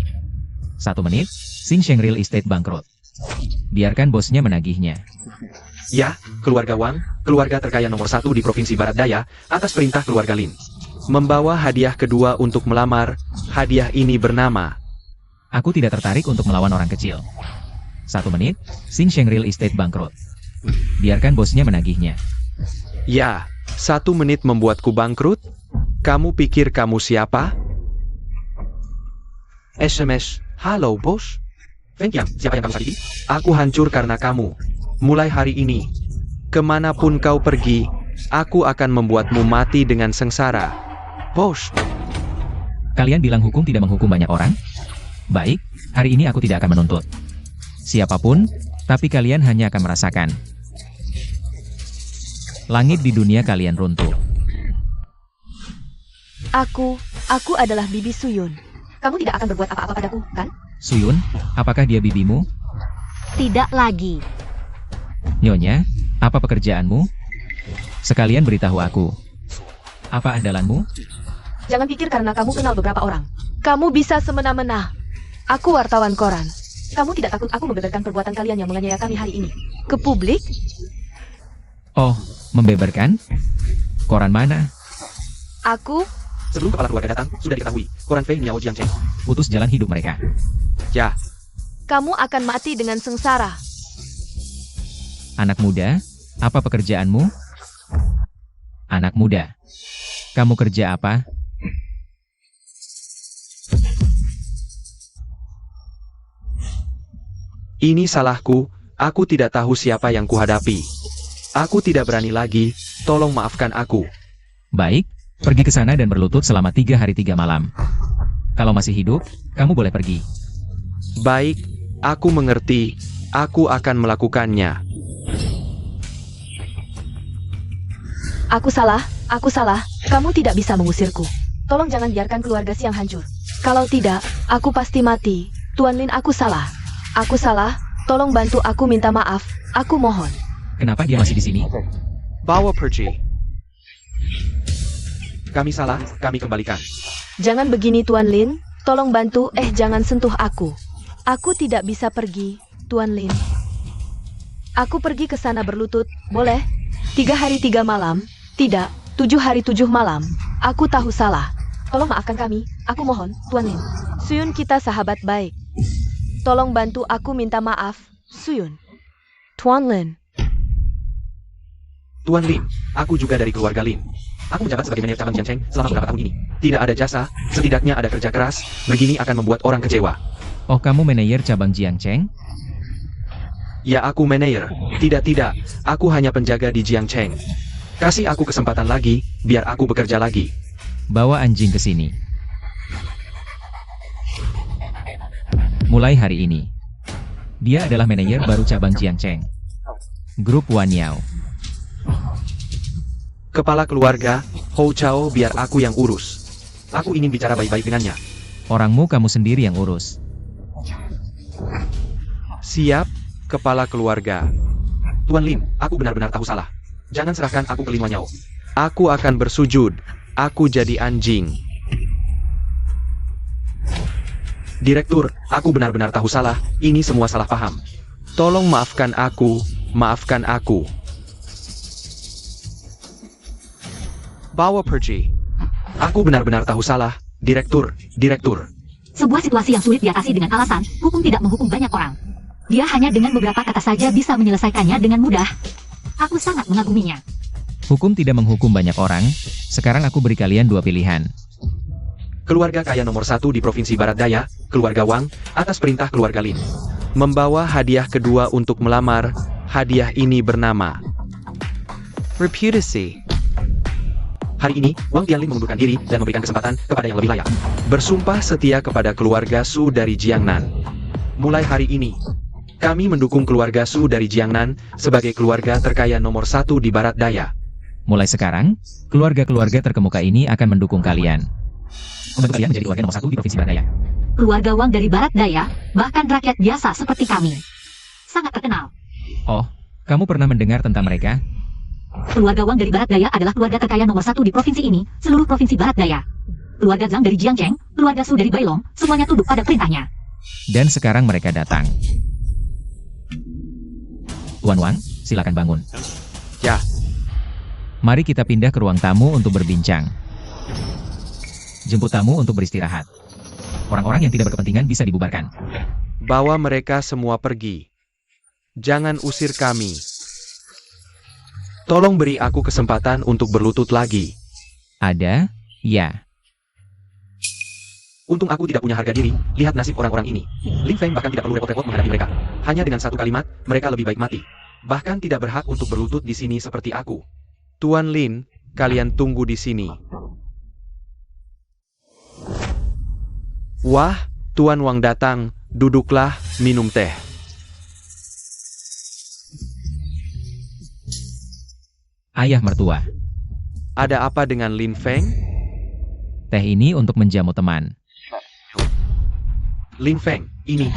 1 menit, Xingsheng Real Estate bangkrut. Biarkan bosnya menagihnya. Ya, keluarga Wang, keluarga terkaya nomor 1 di Provinsi Barat Daya, atas perintah keluarga Lin. Membawa hadiah kedua untuk melamar, hadiah ini bernama... Aku tidak tertarik untuk melawan orang kecil. 1 menit, Xingsheng Real Estate bangkrut. Biarkan bosnya menagihnya. Ya, 1 menit membuatku bangkrut? Kamu pikir kamu siapa? SMS, halo bos. Feng Qiang, siapa yang kamu sakiti? Aku hancur karena kamu. Mulai hari ini, kemanapun kau pergi, aku akan membuatmu mati dengan sengsara. Bos. Kalian bilang hukum tidak menghukum banyak orang? Baik, hari ini aku tidak akan menuntut siapapun, tapi kalian hanya akan merasakan langit di dunia kalian runtuh. Aku adalah bibi Suyun. Kamu tidak akan berbuat apa-apa padaku, kan? Suyun, apakah dia bibimu? Tidak lagi. Nyonya, apa pekerjaanmu? Sekalian beritahu aku. Apa andalanmu? Jangan pikir karena kamu kenal beberapa orang. Kamu bisa semena-mena. Aku wartawan koran. Kamu tidak takut aku membeberkan perbuatan kalian yang menganiaya kami hari ini ke publik? Oh, membeberkan? Koran mana? Aku... Sebelum kepala keluarga datang, sudah diketahui. Koran Fei Miao Jiangcheng. Putus jalan hidup mereka. Ya, Kamu akan mati dengan sengsara. Anak muda, apa pekerjaanmu? Anak muda. Kamu kerja apa? ini salahku, aku tidak tahu siapa yang kuhadapi. Aku tidak berani lagi, tolong maafkan aku. Baik, pergi ke sana dan berlutut selama 3 hari 3 malam. Kalau masih hidup, kamu boleh pergi. Baik, aku mengerti, aku akan melakukannya. Aku salah, kamu tidak bisa mengusirku. Tolong jangan biarkan keluarga Siang hancur. Kalau tidak, aku pasti mati. Tuan Lin, aku salah, tolong bantu aku minta maaf, aku mohon. Kenapa dia masih di sini? Bawa pergi. Kami salah, kami kembalikan. Jangan begini Tuan Lin, tolong bantu, jangan sentuh aku. Aku tidak bisa pergi, Tuan Lin. Aku pergi ke sana berlutut, boleh? 3 hari 3 malam, tidak, 7 hari 7 malam. Aku tahu salah. Tolong maafkan kami, aku mohon, Tuan Lin. Suyun, kita sahabat baik. Tolong bantu aku minta maaf, Suyun. Tuan Lin. Tuan Lin, aku juga dari keluarga Lin. Aku menjabat sebagai manajer cabang Jiangcheng selama beberapa tahun ini. Tidak ada jasa, setidaknya ada kerja keras, begini akan membuat orang kecewa. Oh, kamu manajer cabang Jiangcheng? Ya, aku manajer. Tidak, aku hanya penjaga di Jiangcheng. Kasih aku kesempatan lagi, biar aku bekerja lagi. Bawa anjing ke sini. Mulai hari ini, dia adalah manajer baru cabang Jiangcheng. Grup Wan Yao. Kepala keluarga, Hou Chao, biar aku yang urus. Aku ingin bicara baik-baik dengannya. Orangmu kamu sendiri yang urus. Siap, kepala keluarga. Tuan Lin, aku benar-benar tahu salah. Jangan serahkan aku ke Lin Wan Yao. Aku akan bersujud. Aku jadi anjing. Direktur, aku benar-benar tahu salah. Ini semua salah paham. Tolong maafkan aku, maafkan aku. Bawa pergi. Aku benar-benar tahu salah. Direktur. Sebuah situasi yang sulit diatasi dengan alasan, hukum tidak menghukum banyak orang. Dia hanya dengan beberapa kata saja bisa menyelesaikannya dengan mudah. Aku sangat mengaguminya. Hukum tidak menghukum banyak orang. Sekarang aku beri kalian 2 pilihan. Keluarga kaya nomor 1 di Provinsi Barat Daya, keluarga Wang, atas perintah keluarga Lin. Membawa hadiah kedua untuk melamar. Hadiah ini bernama Reputation. Hari ini, Wang Tianlin mengundurkan diri dan memberikan kesempatan kepada yang lebih layak. Bersumpah setia kepada keluarga Su dari Jiangnan. Mulai hari ini, kami mendukung keluarga Su dari Jiangnan sebagai keluarga terkaya nomor 1 di Barat Daya. Mulai sekarang, keluarga-keluarga terkemuka ini akan mendukung kalian. Membantu kalian menjadi keluarga nomor 1 di Provinsi Barat Daya. Keluarga Wang dari Barat Daya, bahkan rakyat biasa seperti kami. Sangat terkenal. Oh, kamu pernah mendengar tentang mereka? Keluarga Wang dari Barat Daya adalah keluarga terkaya nomor 1 di provinsi ini, seluruh provinsi Barat Daya. Keluarga Zhang dari Jiangcheng, keluarga Su dari Bailong, semuanya tunduk pada perintahnya. Dan sekarang mereka datang. Tuan Wang, silakan bangun. Ya, Mari kita pindah ke ruang tamu untuk berbincang. Jemput tamu untuk beristirahat. Orang-orang yang tidak berkepentingan bisa dibubarkan. bawa mereka semua pergi. Jangan usir kami. Tolong beri aku kesempatan untuk berlutut lagi. Ada? Ya. Untung aku tidak punya harga diri, lihat nasib orang-orang ini. Lin Feng bahkan tidak perlu repot-repot menghadapi mereka. Hanya dengan satu kalimat, mereka lebih baik mati. Bahkan tidak berhak untuk berlutut di sini seperti aku. Tuan Lin, kalian tunggu di sini. Wah, Tuan Wang datang, duduklah, minum teh. Ayah mertua. Ada apa dengan Lin Feng? Teh ini untuk menjamu teman. Lin Feng, ini.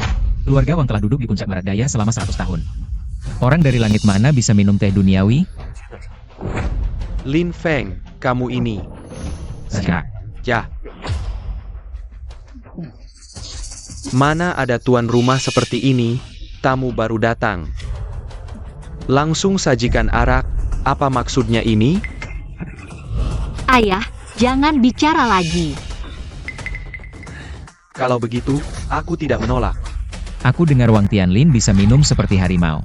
Keluarga Wang telah duduk di puncak barat daya selama 100 tahun. Orang dari langit mana bisa minum teh duniawi? Lin Feng, kamu ini. Segera. Ya. Mana ada tuan rumah seperti ini, tamu baru datang. Langsung sajikan arak, apa maksudnya ini? Ayah, jangan bicara lagi. Kalau begitu, aku tidak menolak. Aku dengar Wang Tianlin bisa minum seperti harimau.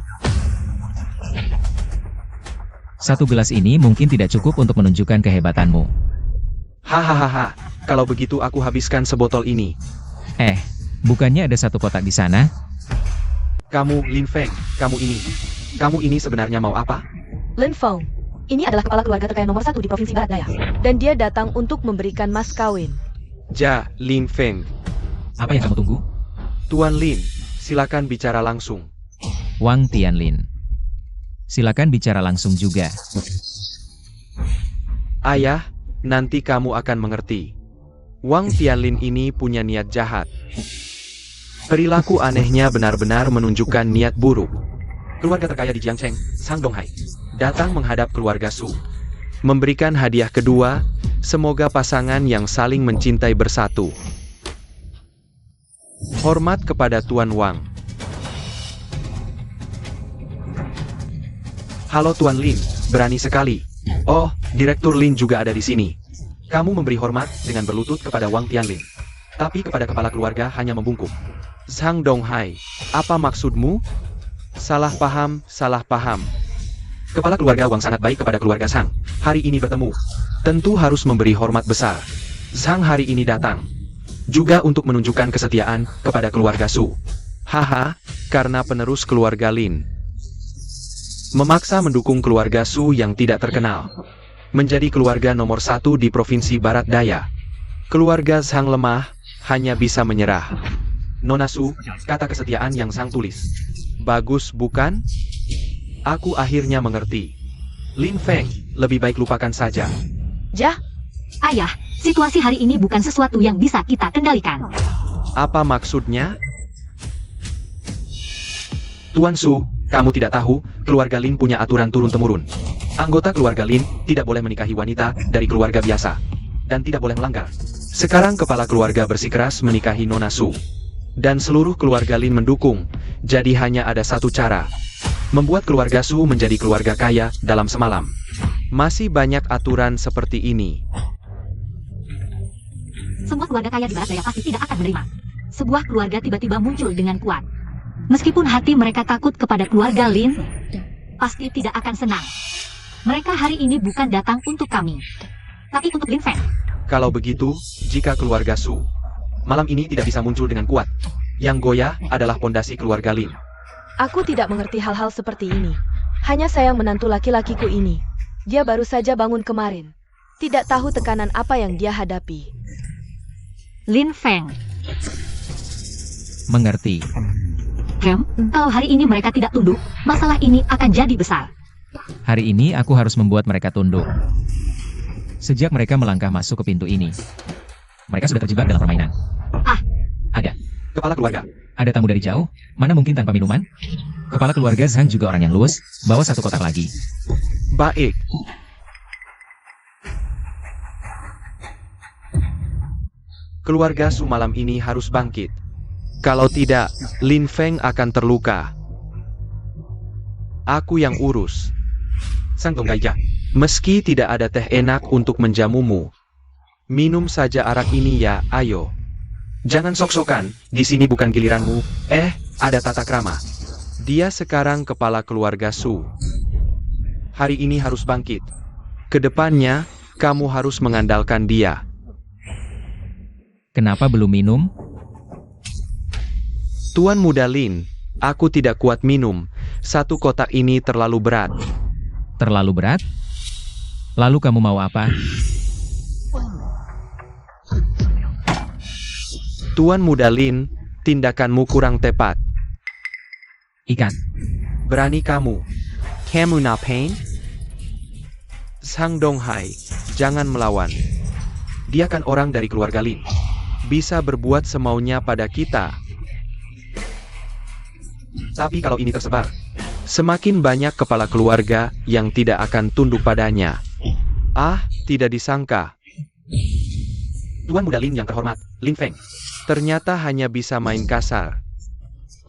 Satu gelas ini mungkin tidak cukup untuk menunjukkan kehebatanmu. Hahaha, kalau begitu aku habiskan sebotol ini. Bukannya ada satu kotak di sana? Kamu, Lin Feng, kamu ini sebenarnya mau apa? Lin Feng, ini adalah kepala keluarga terkaya nomor 1 di Provinsi Barat Daya. Dan dia datang untuk memberikan mas kawin. Ja, Lin Feng. Apa yang kamu tunggu? Tuan Lin, silakan bicara langsung. Wang Tianlin. Silakan bicara langsung juga. Ayah, nanti kamu akan mengerti. Wang Tianlin ini punya niat jahat. Perilaku anehnya benar-benar menunjukkan niat buruk. Keluarga terkaya di Jiangcheng, Sang Donghai, datang menghadap keluarga Su. Memberikan hadiah kedua, Semoga pasangan yang saling mencintai bersatu. Hormat kepada Tuan Wang. Halo Tuan Lin, berani sekali. Oh, Direktur Lin juga ada di sini. Kamu memberi hormat dengan berlutut kepada Wang Tianlin. Tapi kepada kepala keluarga hanya membungkuk. Zhang Donghai, apa maksudmu? Salah paham, salah paham. Kepala keluarga Wang sangat baik kepada keluarga Zhang. Hari ini bertemu. Tentu harus memberi hormat besar. Zhang hari ini datang. Juga untuk menunjukkan kesetiaan kepada keluarga Su. Haha, karena penerus keluarga Lin. Memaksa mendukung keluarga Su yang tidak terkenal. Menjadi keluarga nomor 1 di Provinsi Barat Daya. Keluarga Zhang lemah, hanya bisa menyerah. Nona Su, kata kesetiaan yang Zhang tulis. Bagus bukan? Aku akhirnya mengerti. Lin Feng, lebih baik lupakan saja. Jah, Ayah, situasi hari ini bukan sesuatu yang bisa kita kendalikan. Apa maksudnya? Tuan Su, kamu tidak tahu, keluarga Lin punya aturan turun-temurun. Anggota keluarga Lin tidak boleh menikahi wanita dari keluarga biasa. Dan tidak boleh melanggar. Sekarang kepala keluarga bersikeras menikahi Nona Su. Dan seluruh keluarga Lin mendukung. Jadi hanya ada satu cara. Membuat keluarga Su menjadi keluarga kaya dalam semalam. Masih banyak aturan seperti ini. Semua keluarga kaya di Barat Daya pasti tidak akan menerima. Sebuah keluarga tiba-tiba muncul dengan kuat. Meskipun hati mereka takut kepada keluarga Lin, pasti tidak akan senang. Mereka hari ini bukan datang untuk kami, tapi untuk Lin Feng. Kalau begitu, jika keluarga Su malam ini tidak bisa muncul dengan kuat, yang goyah adalah pondasi keluarga Lin. aku tidak mengerti hal-hal seperti ini. Hanya sayang menantu laki-lakiku ini. Dia baru saja bangun kemarin. Tidak tahu tekanan apa yang dia hadapi. Lin Feng. Mengerti. Kalau hari ini mereka tidak tunduk, masalah ini akan jadi besar. Hari ini aku harus membuat mereka tunduk. Sejak mereka melangkah masuk ke pintu ini, mereka sudah terjebak dalam permainan. Ada. Kepala keluarga. Ada tamu dari jauh, mana mungkin tanpa minuman? Kepala keluarga Zhang juga orang yang luwes, bawa satu kotak lagi. Baik. Keluarga Su malam ini harus bangkit. Kalau tidak, Lin Feng akan terluka. Aku yang urus. Sang Tonggaija, meski tidak ada teh enak untuk menjamumu, minum saja arak ini ya, ayo. Jangan sok-sokan, di sini bukan giliranmu. Ada tata krama. Dia sekarang kepala keluarga Su. Hari ini harus bangkit. Kedepannya, kamu harus mengandalkan dia. Kenapa belum minum? Tuan Muda Lin, aku tidak kuat minum. Satu kotak ini terlalu berat. Terlalu berat? Lalu kamu mau apa? Tuan Muda Lin, tindakanmu kurang tepat. Ikat. Berani kamu. Kamu ngapain? Zhang Donghai, jangan melawan. Dia kan orang dari keluarga Lin. Bisa berbuat semaunya pada kita. Tapi kalau ini tersebar, semakin banyak kepala keluarga yang tidak akan tunduk padanya. Tidak disangka. Tuan Muda Lin yang terhormat, Lin Feng, ternyata hanya bisa main kasar.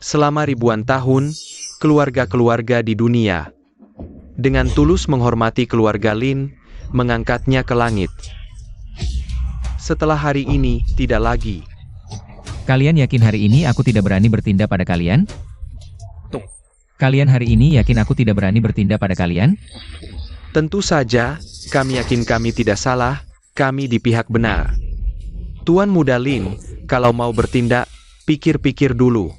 Selama ribuan tahun, keluarga-keluarga di dunia, dengan tulus menghormati keluarga Lin, mengangkatnya ke langit. Setelah hari ini, tidak lagi. Kalian yakin hari ini aku tidak berani bertindak pada kalian? Kalian hari ini yakin aku tidak berani bertindak pada kalian? Tentu saja, kami yakin kami tidak salah, kami di pihak benar. Tuan Muda Lin, kalau mau bertindak, pikir-pikir dulu.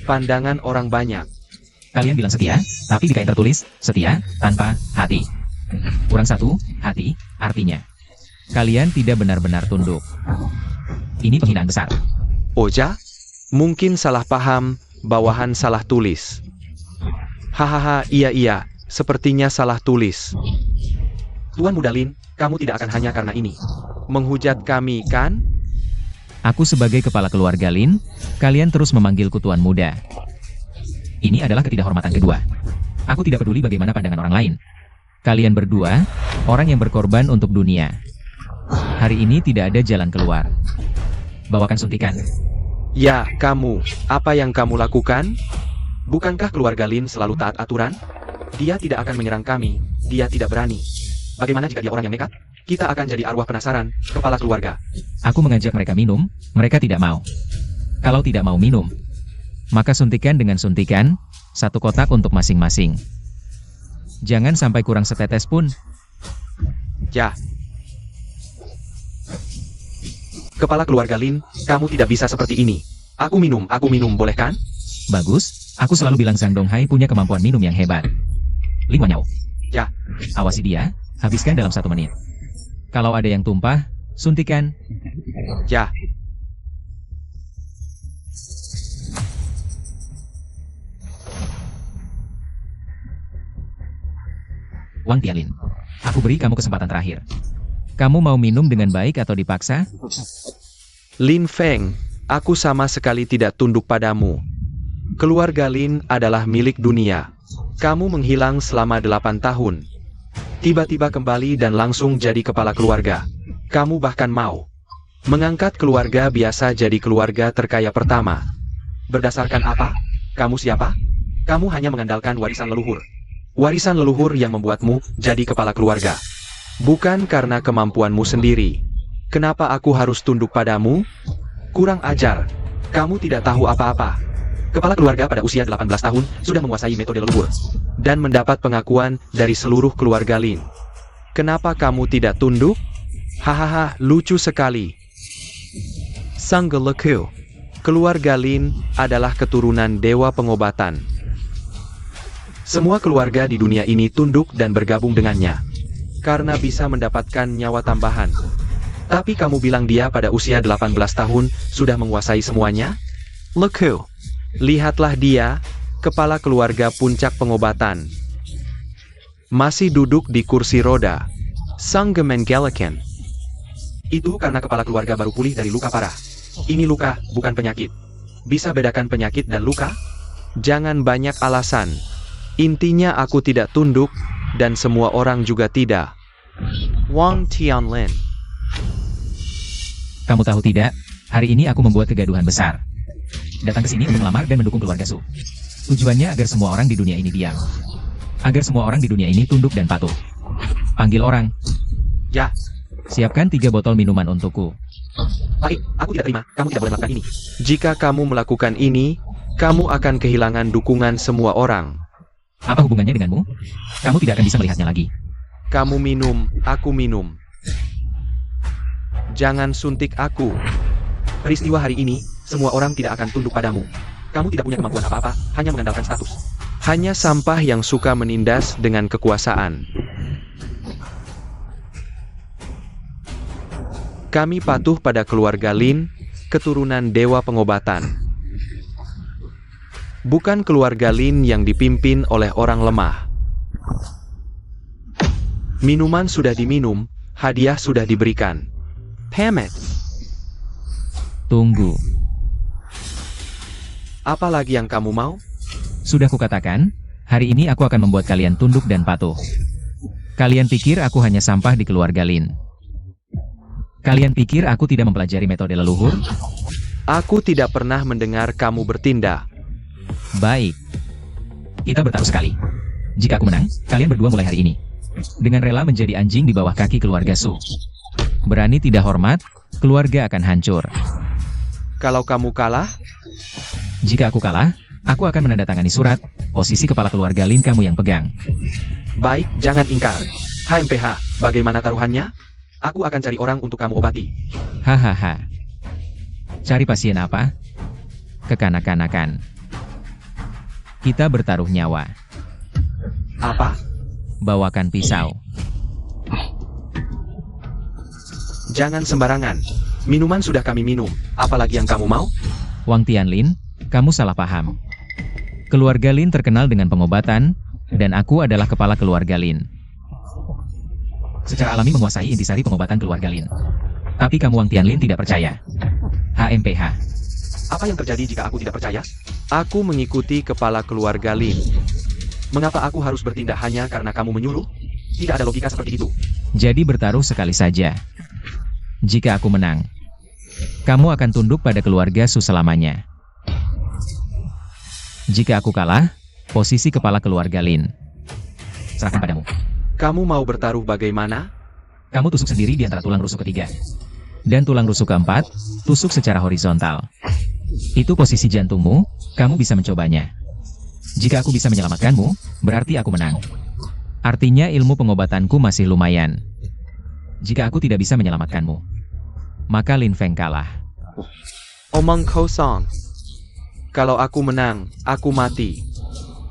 Pandangan orang banyak. Kalian bilang setia, tapi di kain tertulis, setia, tanpa hati. Kurang satu, hati, artinya. Kalian tidak benar-benar tunduk. Ini penghinaan besar. Oja? Mungkin salah paham, bawahan salah tulis. Hahaha, iya, sepertinya salah tulis. Tuan Muda Lin, kamu tidak akan hanya karena ini menghujat kami, kan? Aku sebagai kepala keluarga Lin, kalian terus memanggilku Tuan Muda. Ini adalah ketidakhormatan kedua. Aku tidak peduli bagaimana pandangan orang lain. Kalian berdua, orang yang berkorban untuk dunia. Hari ini tidak ada jalan keluar. Bawakan suntikan. Ya, kamu. Apa yang kamu lakukan? Bukankah keluarga Lin selalu taat aturan? Dia tidak akan menyerang kami. Dia tidak berani. Bagaimana jika dia orang yang nekat? Kita akan jadi arwah penasaran, kepala keluarga. Aku mengajak mereka minum, mereka tidak mau. Kalau tidak mau minum, maka suntikan dengan suntikan, 1 kotak untuk masing-masing. Jangan sampai kurang setetes pun. Ya. Kepala keluarga Lin, kamu tidak bisa seperti ini. Aku minum, boleh kan? Bagus, aku selalu bilang Zhang Donghai punya kemampuan minum yang hebat. Ling Wanyao. Ya. Awasi dia, habiskan dalam 1 menit. Kalau ada yang tumpah, suntikan. Ya. Wang Tianlin, aku beri kamu kesempatan terakhir. Kamu mau minum dengan baik atau dipaksa? Lin Feng, aku sama sekali tidak tunduk padamu. Keluarga Lin adalah milik dunia. Kamu menghilang selama 8 tahun. Tiba-tiba kembali dan langsung jadi kepala keluarga. Kamu bahkan mau mengangkat keluarga biasa jadi keluarga terkaya pertama. Berdasarkan apa? Kamu siapa? Kamu hanya mengandalkan warisan leluhur. Warisan leluhur yang membuatmu jadi kepala keluarga. Bukan karena kemampuanmu sendiri. Kenapa aku harus tunduk padamu? Kurang ajar. Kamu tidak tahu apa-apa. Kepala keluarga pada usia 18 tahun sudah menguasai metode leluhur dan mendapat pengakuan dari seluruh keluarga Lin. Kenapa kamu tidak tunduk? Hahaha, lucu sekali. Sang Geleku. Keluarga Lin adalah keturunan dewa pengobatan. Semua keluarga di dunia ini tunduk dan bergabung dengannya karena bisa mendapatkan nyawa tambahan. Tapi kamu bilang dia pada usia 18 tahun sudah menguasai semuanya? Leku. Lihatlah dia, kepala keluarga puncak pengobatan. Masih duduk di kursi roda. Sang Gemenggeleken. Itu karena kepala keluarga baru pulih dari luka parah. Ini luka, bukan penyakit. Bisa bedakan penyakit dan luka? Jangan banyak alasan. Intinya aku tidak tunduk, dan semua orang juga tidak. Wang Tianlin. Kamu tahu tidak, hari ini aku membuat kegaduhan besar. Datang ke sini untuk melamar dan mendukung keluarga Su. Tujuannya agar semua orang di dunia ini diam. Agar semua orang di dunia ini tunduk dan patuh. Panggil orang. Ya. Siapkan 3 botol minuman untukku. Baik, aku tidak terima. Kamu tidak boleh melakukan ini. Jika kamu melakukan ini, kamu akan kehilangan dukungan semua orang. Apa hubungannya denganmu? Kamu tidak akan bisa melihatnya lagi. Kamu minum, aku minum. Jangan suntik aku. Peristiwa hari ini, semua orang tidak akan tunduk padamu. Kamu tidak punya kemampuan apa-apa, hanya mengandalkan status. Hanya sampah yang suka menindas dengan kekuasaan. Kami patuh pada keluarga Lin, keturunan dewa pengobatan. Bukan keluarga Lin yang dipimpin oleh orang lemah. Minuman sudah diminum, hadiah sudah diberikan. Pamit. Tunggu. Apa lagi yang kamu mau? Sudah kukatakan, hari ini aku akan membuat kalian tunduk dan patuh. Kalian pikir aku hanya sampah di keluarga Lin? Kalian pikir aku tidak mempelajari metode leluhur? Aku tidak pernah mendengar kamu bertindak. Baik. Kita bertaruh sekali. Jika aku menang, kalian berdua mulai hari ini dengan rela menjadi anjing di bawah kaki keluarga Su. Berani tidak hormat, keluarga akan hancur. Kalau kamu kalah? Jika aku kalah, aku akan menandatangani surat, posisi kepala keluarga Lin kamu yang pegang. Baik, jangan ingkar. HMPH, bagaimana taruhannya? Aku akan cari orang untuk kamu obati. Hahaha. Cari pasien apa? Kekanak-kanakan. Kita bertaruh nyawa. Apa? Bawakan pisau. Jangan sembarangan. Minuman sudah kami minum. Apalagi yang kamu mau? Wang Tianlin, kamu salah paham. Keluarga Lin terkenal dengan pengobatan, dan aku adalah kepala keluarga Lin. Secara alami menguasai intisari pengobatan keluarga Lin. Tapi kamu Wang Tianlin tidak percaya. HMPH. Apa yang terjadi jika aku tidak percaya? Aku mengikuti kepala keluarga Lin. Mengapa aku harus bertindak hanya karena kamu menyuruh? Tidak ada logika seperti itu. Jadi bertaruh sekali saja. Jika aku menang, kamu akan tunduk pada keluarga Su selamanya. Jika aku kalah, posisi kepala keluarga Lin serahkan padamu. Kamu mau bertaruh bagaimana? Kamu tusuk sendiri di antara tulang rusuk ketiga. Dan tulang rusuk keempat, tusuk secara horizontal. Itu posisi jantungmu, kamu bisa mencobanya. Jika aku bisa menyelamatkanmu, berarti aku menang. Artinya ilmu pengobatanku masih lumayan. Jika aku tidak bisa menyelamatkanmu, maka Lin Feng kalah. Omong kosong. Kalau aku menang, aku mati.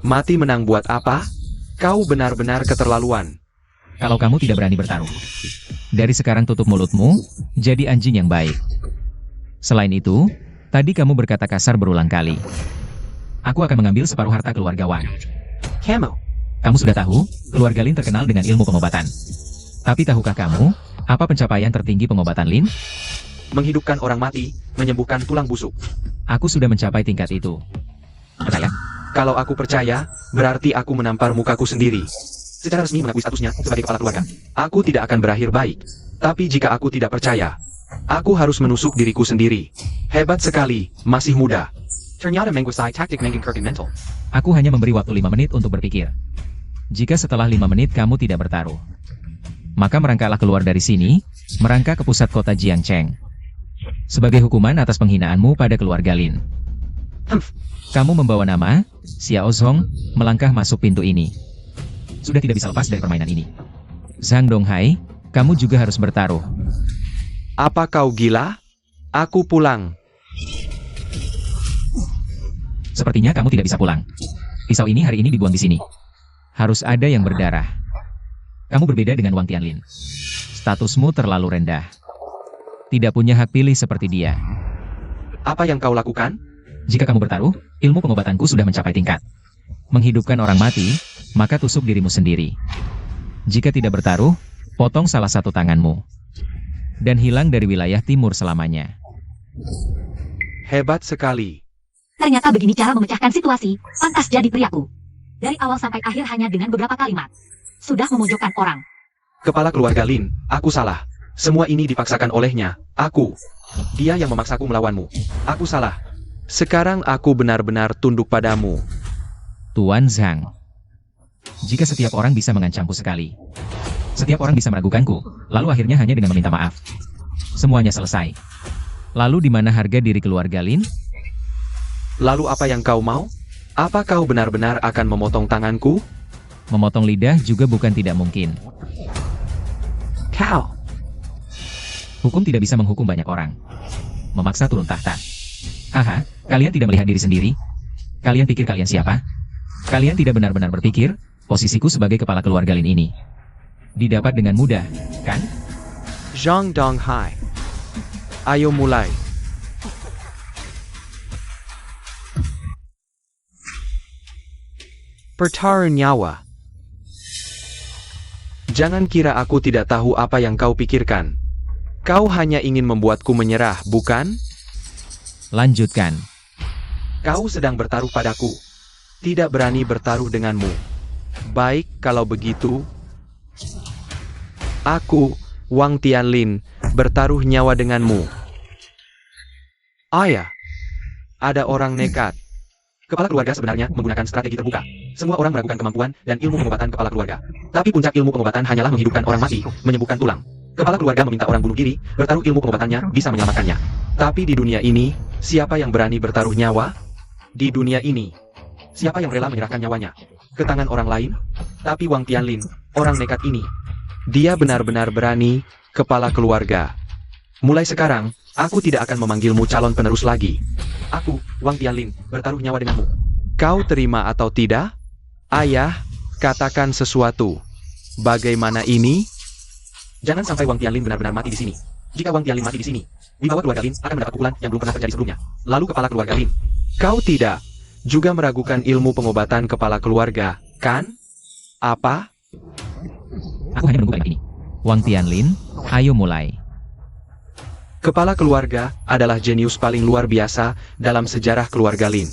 Mati menang buat apa? Kau benar-benar keterlaluan. Kalau kamu tidak berani bertaruh, dari sekarang tutup mulutmu, jadi anjing yang baik. Selain itu, tadi kamu berkata kasar berulang kali. Aku akan mengambil separuh harta keluarga Wang. Kamu sudah tahu, keluarga Lin terkenal dengan ilmu pengobatan. Tapi tahukah kamu, apa pencapaian tertinggi pengobatan Lin? Menghidupkan orang mati, menyembuhkan tulang busuk. Aku sudah mencapai tingkat itu. Percaya? Kalau aku percaya, berarti aku menampar mukaku sendiri. Secara resmi mengakui statusnya sebagai kepala keluarga. Aku tidak akan berakhir baik. Tapi jika aku tidak percaya, aku harus menusuk diriku sendiri. Hebat sekali, masih muda. Ternyata menguasai taktik mengganggu mental. Aku hanya memberi waktu 5 menit untuk berpikir. Jika setelah 5 menit kamu tidak bertaruh, maka merangkaklah keluar dari sini, merangkak ke pusat kota Jiangcheng. Sebagai hukuman atas penghinaanmu pada keluarga Lin. Kamu membawa nama, Xiao Zhong, melangkah masuk pintu ini. Sudah tidak bisa lepas dari permainan ini. Zhang Donghai, kamu juga harus bertaruh. Apa kau gila? Aku pulang. Sepertinya kamu tidak bisa pulang. Pisau ini hari ini dibuang di sini. Harus ada yang berdarah. Kamu berbeda dengan Wang Tianlin. Statusmu terlalu rendah. Tidak punya hak pilih seperti dia. Apa yang kau lakukan? Jika kamu bertaruh, ilmu pengobatanku sudah mencapai tingkat menghidupkan orang mati, maka tusuk dirimu sendiri. Jika tidak bertaruh, potong salah satu tanganmu. Dan hilang dari wilayah timur selamanya. Hebat sekali. Ternyata begini cara memecahkan situasi, pantas jadi priaku. Dari awal sampai akhir hanya dengan beberapa kalimat. Sudah memojokkan orang. Kepala keluarga Lin, aku salah. Semua ini dipaksakan olehnya, aku. Dia yang memaksaku melawanmu. Aku salah. Sekarang aku benar-benar tunduk padamu. Tuan Zhang. Jika setiap orang bisa mengancamku sekali, setiap orang bisa meragukanku, lalu akhirnya hanya dengan meminta maaf, semuanya selesai. Lalu di mana harga diri keluarga Lin? Lalu apa yang kau mau? Apa kau benar-benar akan memotong tanganku? Memotong lidah juga bukan tidak mungkin. Kau. Hukum tidak bisa menghukum banyak orang. Memaksa turun tahta. Haha, kalian tidak melihat diri sendiri? Kalian pikir kalian siapa? Kalian tidak benar-benar berpikir, posisiku sebagai kepala keluarga Lin ini didapat dengan mudah, kan? Zhang Donghai. Ayo mulai. Pertaruhan nyawa. Jangan kira aku tidak tahu apa yang kau pikirkan. Kau hanya ingin membuatku menyerah, bukan? Lanjutkan. Kau sedang bertaruh padaku. Tidak berani bertaruh denganmu. Baik, kalau begitu. Aku, Wang Tianlin, bertaruh nyawa denganmu. Ayah, ada orang nekat. Kepala keluarga sebenarnya menggunakan strategi terbuka. Semua orang meragukan kemampuan dan ilmu pengobatan kepala keluarga. Tapi puncak ilmu pengobatan hanyalah menghidupkan orang mati, menyembuhkan tulang. Kepala keluarga meminta orang bunuh diri, bertaruh ilmu pengobatannya bisa menyelamatkannya. Tapi di dunia ini, siapa yang berani bertaruh nyawa? Di dunia ini, siapa yang rela menyerahkan nyawanya ke tangan orang lain? Tapi Wang Tianlin, orang nekat ini, dia benar-benar berani, kepala keluarga. Mulai sekarang, aku tidak akan memanggilmu calon penerus lagi. Aku, Wang Tianlin, bertaruh nyawa denganmu. Kau terima atau tidak? Ayah, katakan sesuatu. Bagaimana ini? Jangan sampai Wang Tianlin benar-benar mati di sini. Jika Wang Tianlin mati di sini, wibawa keluarga Lin akan mendapat pukulan yang belum pernah terjadi sebelumnya. Lalu kepala keluarga Lin. Kau tidak juga meragukan ilmu pengobatan kepala keluarga, kan? Apa? Aku hanya menunggu kalimat ini. Wang Tianlin, ayo mulai. Kepala keluarga adalah jenius paling luar biasa dalam sejarah keluarga Lin.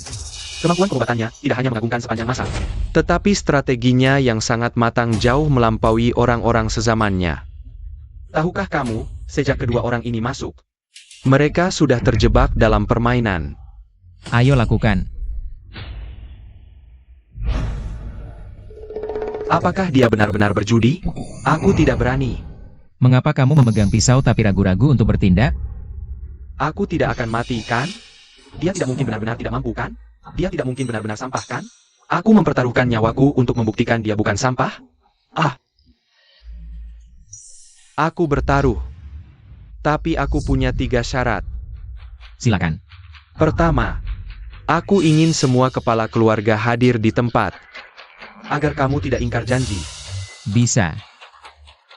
Kemampuan pengobatannya tidak hanya mengagumkan sepanjang masa, tetapi strateginya yang sangat matang jauh melampaui orang-orang sezamannya. Tahukah kamu, Sejak kedua orang ini masuk, mereka sudah terjebak dalam permainan. Ayo lakukan. Apakah dia benar-benar berjudi? Aku tidak berani. Mengapa kamu memegang pisau tapi ragu-ragu untuk bertindak? Aku tidak akan mati, kan? Dia tidak mungkin benar-benar tidak mampu, kan? Dia tidak mungkin benar-benar sampah, kan? Aku mempertaruhkan nyawaku untuk membuktikan dia bukan sampah? Ah! Aku bertaruh. Tapi aku punya 3 syarat. Silakan. Pertama, aku ingin semua kepala keluarga hadir di tempat. Agar kamu tidak ingkar janji. Bisa.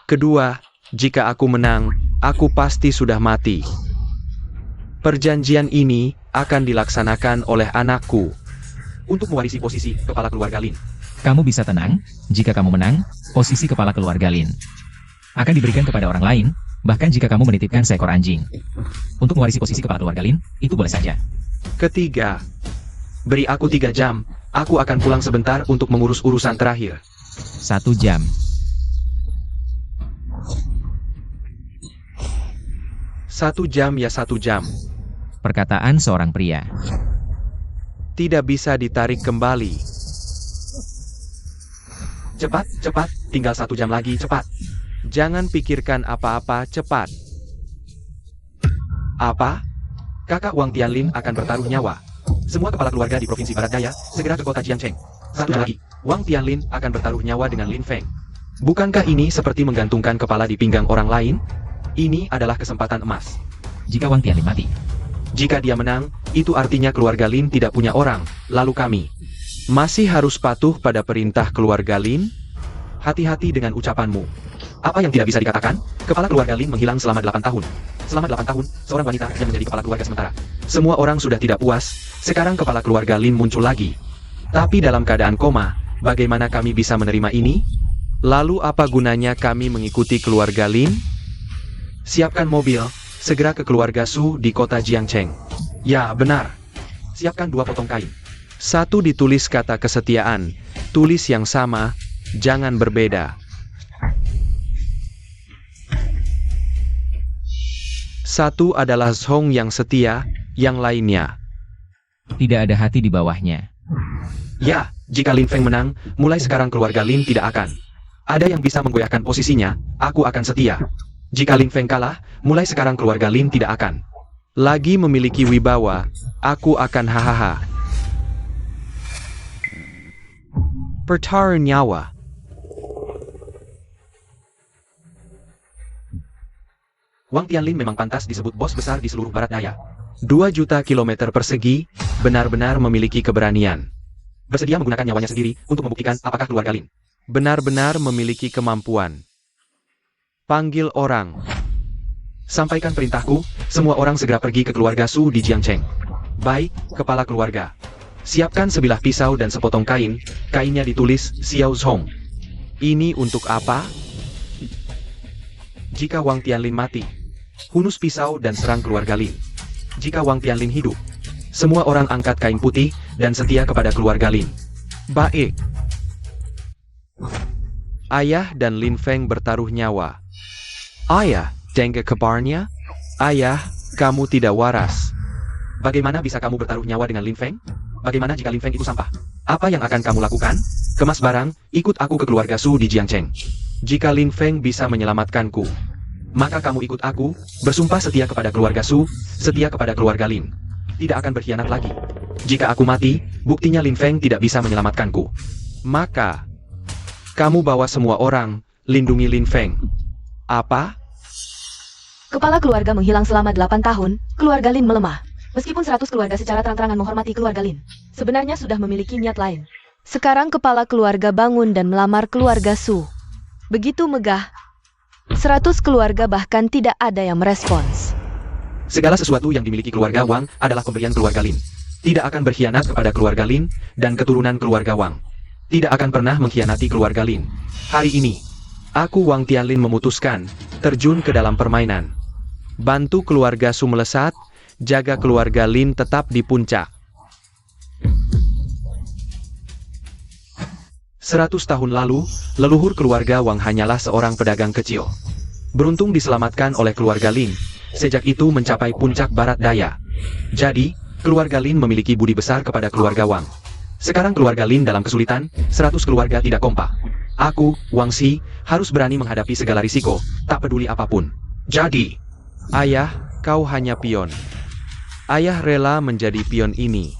Kedua, jika aku menang, aku pasti sudah mati. Perjanjian ini akan dilaksanakan oleh anakku untuk mewarisi posisi kepala keluarga Lin. Kamu bisa tenang, jika kamu menang, posisi kepala keluarga Lin akan diberikan kepada orang lain, bahkan jika kamu menitipkan seekor anjing. Untuk mewarisi posisi kepala keluarga Lin, itu boleh saja. Ketiga, beri aku 3 jam, aku akan pulang sebentar untuk mengurus urusan terakhir. 1 jam. 1 jam ya 1 jam. Perkataan seorang pria. Tidak bisa ditarik kembali. Cepat, cepat, tinggal 1 jam lagi, cepat. Jangan pikirkan apa-apa, cepat. Apa? Kakak Wang Tianlin akan bertaruh nyawa. Semua kepala keluarga di Provinsi Barat Daya, segera ke kota Jiangcheng. 1 jam lagi, Wang Tianlin akan bertaruh nyawa dengan Lin Feng. Bukankah ini seperti menggantungkan kepala di pinggang orang lain? Ini adalah kesempatan emas. Jika Wang Tianlin mati, Jika dia menang, itu artinya keluarga Lin tidak punya orang, lalu kami masih harus patuh pada perintah keluarga Lin? Hati-hati dengan ucapanmu. Apa yang tidak bisa dikatakan? Kepala keluarga Lin menghilang selama 8 tahun. Selama 8 tahun, seorang wanita yang menjadi kepala keluarga sementara. Semua orang sudah tidak puas, sekarang kepala keluarga Lin muncul lagi. Tapi dalam keadaan koma, bagaimana kami bisa menerima ini? Lalu apa gunanya kami mengikuti keluarga Lin? Siapkan mobil, segera ke keluarga Su di kota Jiangcheng. Ya, benar. Siapkan 2 potong kain. 1 ditulis kata kesetiaan, tulis yang sama, jangan berbeda. 1 adalah Zhong yang setia, yang lainnya. tidak ada hati di bawahnya. Ya, jika Lin Feng menang, mulai sekarang keluarga Lin tidak akan ada yang bisa menggoyahkan posisinya, aku akan setia. Jika Lin Feng kalah, mulai sekarang keluarga Lin tidak akan lagi memiliki wibawa, aku akan hahaha. Pertaruh nyawa. Wang Tianlin memang pantas disebut bos besar di seluruh Barat Daya. 2 juta kilometer persegi, benar-benar memiliki keberanian. Bersedia menggunakan nyawanya sendiri untuk membuktikan apakah keluarga Lin benar-benar memiliki kemampuan. Panggil orang. Sampaikan perintahku, semua orang segera pergi ke keluarga Su di Jiangcheng. Baik, kepala keluarga. Siapkan sebilah pisau dan sepotong kain, kainnya ditulis Xiao Zhong. Ini untuk apa? Jika Wang Tianlin mati, hunus pisau dan serang keluarga Lin. Jika Wang Tianlin hidup, semua orang angkat kain putih dan setia kepada keluarga Lin. Baik. Ayah dan Lin Feng bertaruh nyawa. Ayah, dengar kabarnya? Ayah, kamu tidak waras. Bagaimana bisa kamu bertaruh nyawa dengan Lin Feng? Bagaimana jika Lin Feng itu sampah? Apa yang akan kamu lakukan? Kemas barang, ikut aku ke keluarga Su di Jiangcheng. Jika Lin Feng bisa menyelamatkanku, maka kamu ikut aku, bersumpah setia kepada keluarga Su, setia kepada keluarga Lin. Tidak akan berkhianat lagi. Jika aku mati, buktinya Lin Feng tidak bisa menyelamatkanku. Maka, kamu bawa semua orang, lindungi Lin Feng. Apa? Kepala keluarga menghilang selama 8 tahun, keluarga Lin melemah. Meskipun 100 keluarga secara terang-terangan menghormati keluarga Lin, sebenarnya sudah memiliki niat lain. Sekarang kepala keluarga bangun dan melamar keluarga Su. Begitu megah. 100 keluarga bahkan tidak ada yang merespons. Segala sesuatu yang dimiliki keluarga Wang adalah pemberian keluarga Lin. Tidak akan berkhianat kepada keluarga Lin dan keturunan keluarga Wang. Tidak akan pernah mengkhianati keluarga Lin. Hari ini, aku Wang Tianlin memutuskan terjun ke dalam permainan. Bantu keluarga Su melesat, jaga keluarga Lin tetap di puncak. 100 tahun lalu, leluhur keluarga Wang hanyalah seorang pedagang kecil. Beruntung diselamatkan oleh keluarga Lin, sejak itu mencapai puncak barat daya. Jadi, keluarga Lin memiliki budi besar kepada keluarga Wang. Sekarang keluarga Lin dalam kesulitan, 100 keluarga tidak kompak. Aku, Wang Xi, harus berani menghadapi segala risiko, tak peduli apapun. Jadi, ayah, kau hanya pion. Ayah rela menjadi pion ini.